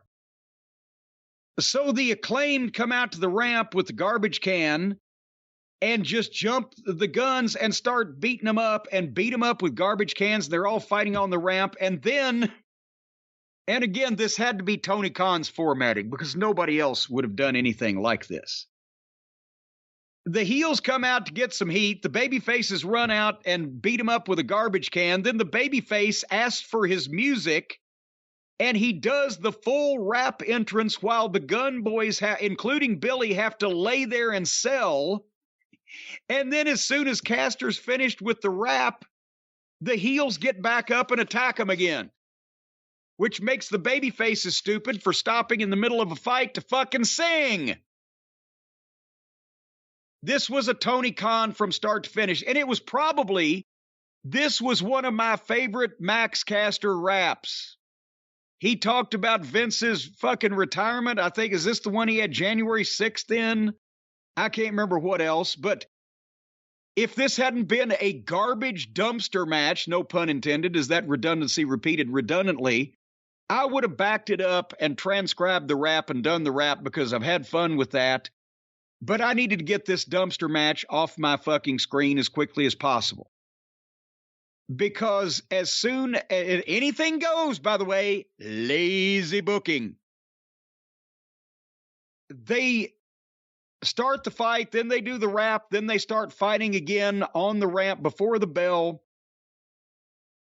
So the Acclaimed come out to the ramp with the garbage can and just jump the guns and start beating them up and beat them up with garbage cans. They're all fighting on the ramp. And again, this had to be Tony Khan's formatting because nobody else would have done anything like this. The heels come out to get some heat. The babyfaces run out and beat him up with a garbage can. Then the babyface asks for his music, and he does the full rap entrance while the gun boys, including Billy, have to lay there and sell. And then as soon as Caster's finished with the rap, the heels get back up and attack him again, which makes the babyfaces stupid for stopping in the middle of a fight to fucking sing. This was a Tony Khan from start to finish, and this was one of my favorite Max Caster raps. He talked about Vince's fucking retirement. I think, is this the one he had January 6th in? I can't remember what else, but if this hadn't been a garbage dumpster match, no pun intended, is that redundancy repeated redundantly, I would have backed it up and transcribed the rap and done the rap because I've had fun with that. But I needed to get this dumpster match off my fucking screen as quickly as possible. Because as soon as anything goes, by the way, lazy booking. They start the fight, then they do the rap, then they start fighting again on the ramp before the bell.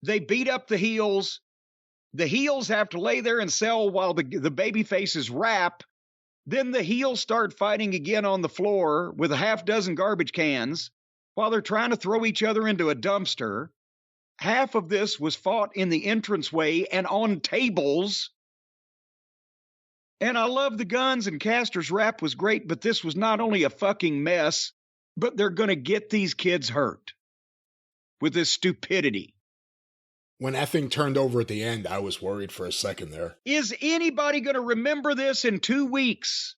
They beat up the heels. The heels have to lay there and sell while the baby faces rap. Then the heels start fighting again on the floor with a half dozen garbage cans while they're trying to throw each other into a dumpster. Half of this was fought in the entranceway and on tables. And I love the guns, and Caster's rap was great, but this was not only a fucking mess, but they're going to get these kids hurt with this stupidity. When effing turned over at the end, I was worried for a second there. Is anybody going to remember this in 2 weeks?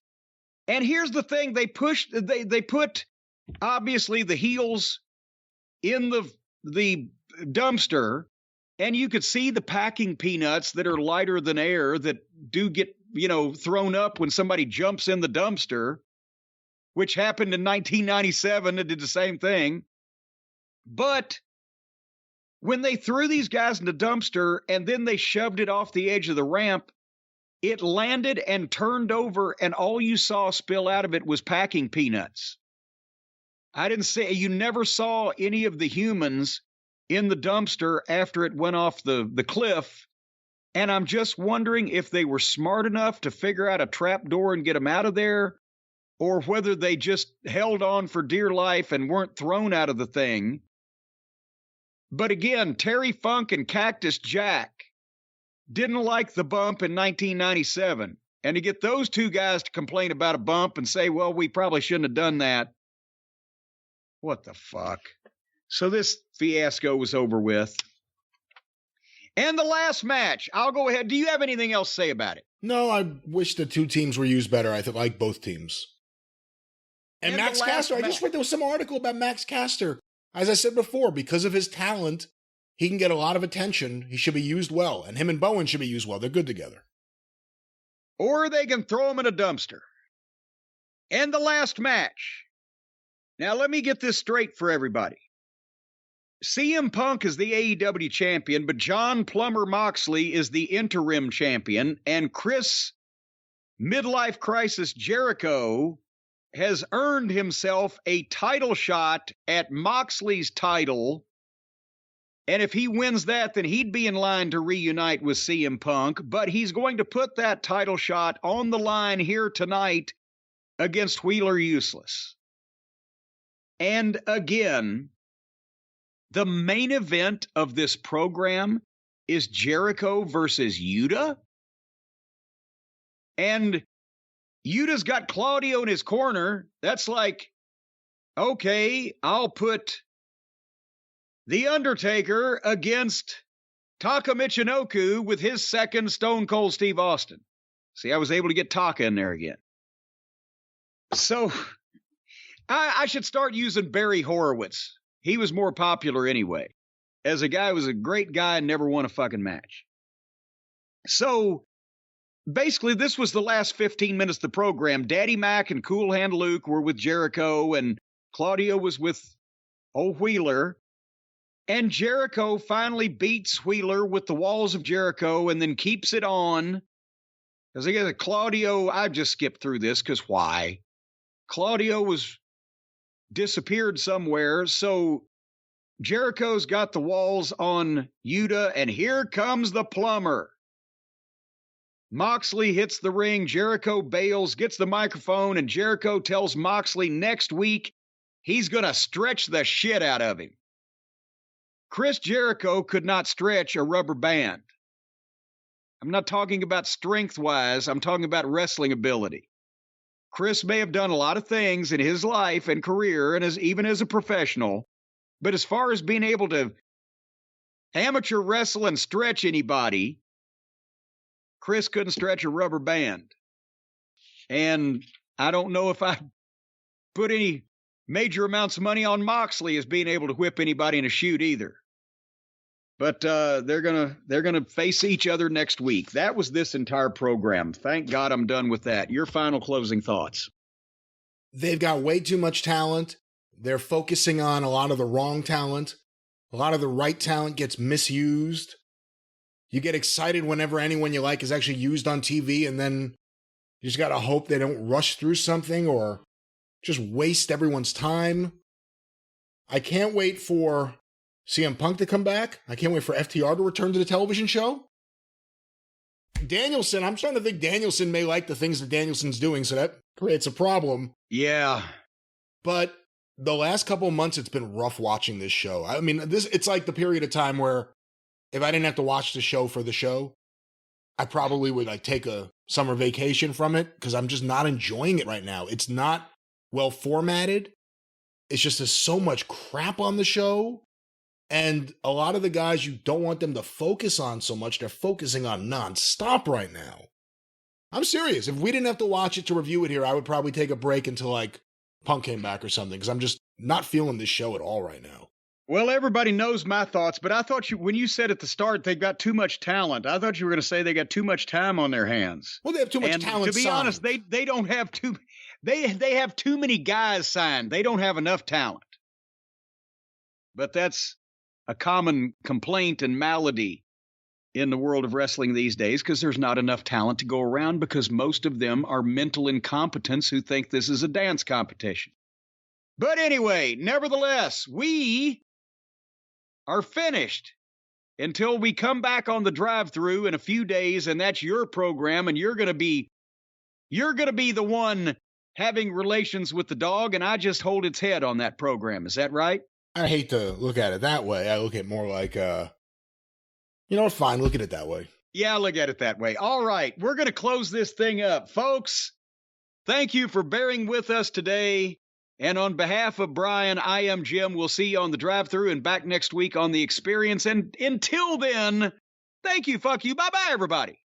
And here's the thing. They put, obviously, the heels in the dumpster, and you could see the packing peanuts that are lighter than air that do get, thrown up when somebody jumps in the dumpster, which happened in 1997. It did the same thing. But when they threw these guys in the dumpster and then they shoved it off the edge of the ramp, it landed and turned over, and all you saw spill out of it was packing peanuts. You never saw any of the humans in the dumpster after it went off the cliff. And I'm just wondering if they were smart enough to figure out a trap door and get them out of there, or whether they just held on for dear life and weren't thrown out of the thing. But again, Terry Funk and Cactus Jack didn't like the bump in 1997. And to get those two guys to complain about a bump and say, well, we probably shouldn't have done that. What the fuck? So this fiasco was over with. And the last match, I'll go ahead. Do you have anything else to say about it? No, I wish the two teams were used better. I like both teams. And Max Caster, I just read there was some article about Max Caster. As I said before, because of his talent, he can get a lot of attention. He should be used well. And him and Bowen should be used well. They're good together. Or they can throw him in a dumpster. And the last match. Now, let me get this straight for everybody. CM Punk is the AEW champion, but John Plumber Moxley is the interim champion. And Chris Midlife Crisis Jericho has earned himself a title shot at Moxley's title. And if he wins that, then he'd be in line to reunite with CM Punk. But he's going to put that title shot on the line here tonight against Wheeler Useless. And again, the main event of this program is Jericho versus Yuta. And Yuta's got Claudio in his corner. That's like, okay, I'll put The Undertaker against Taka Michinoku with his second Stone Cold Steve Austin. See, I was able to get Taka in there again. So I should start using Barry Horowitz. He was more popular anyway. As a guy who was a great guy and never won a fucking match. So basically, this was the last 15 minutes of the program. Daddy Mac and Cool Hand Luke were with Jericho, and Claudio was with old Wheeler. And Jericho finally beats Wheeler with the walls of Jericho and then keeps it on. Because I guess Claudio, I just skipped through this because why? Claudio was disappeared somewhere, so Jericho's got the walls on Yuta, and here comes the plumber. Moxley hits the ring, Jericho bails, gets the microphone, and Jericho tells Moxley next week he's going to stretch the shit out of him. Chris Jericho could not stretch a rubber band. I'm not talking about strength-wise, I'm talking about wrestling ability. Chris may have done a lot of things in his life and career, and even as a professional, but as far as being able to amateur wrestle and stretch anybody, Chris couldn't stretch a rubber band. And I don't know if I put any major amounts of money on Moxley as being able to whip anybody in a shoot either. But they're gonna face each other next week. That was this entire program. Thank God I'm done with that. Your final closing thoughts. They've got way too much talent. They're focusing on a lot of the wrong talent. A lot of the right talent gets misused. You get excited whenever anyone you like is actually used on TV, and then you just gotta hope they don't rush through something or just waste everyone's time. I can't wait for CM Punk to come back. I can't wait for FTR to return to the television show. Danielson, I'm starting to think Danielson may like the things that Danielson's doing, so that creates a problem. Yeah. But the last couple of months, it's been rough watching this show. I mean, it's like the period of time where if I didn't have to watch the show for the show, I probably would like take a summer vacation from it because I'm just not enjoying it right now. It's not well formatted. It's just there's so much crap on the show. And a lot of the guys you don't want them to focus on so much, they're focusing on nonstop right now. I'm serious. If we didn't have to watch it to review it here, I would probably take a break until like Punk came back or something, because I'm just not feeling this show at all right now. Well, everybody knows my thoughts, but I thought when you said at the start they got too much talent, I thought you were going to say they got too much time on their hands. Well, they have too much talent. To be honest, they don't have they have too many guys signed. They don't have enough talent. But that's a common complaint and malady in the world of wrestling these days, because there's not enough talent to go around, because most of them are mental incompetents who think this is a dance competition. But anyway, nevertheless, we are finished until we come back on the drive-thru in a few days, and that's your program, and you're going to be the one having relations with the dog, and I just hold its head on that program. Is that right? I hate to look at it that way. I look at it more like, you know what, fine, look at it that way. Yeah, look at it that way. All right, we're going to close this thing up. Folks, thank you for bearing with us today. And on behalf of Brian, I am Jim. We'll see you on the drive-thru and back next week on The Experience. And until then, thank you, fuck you, bye-bye, everybody.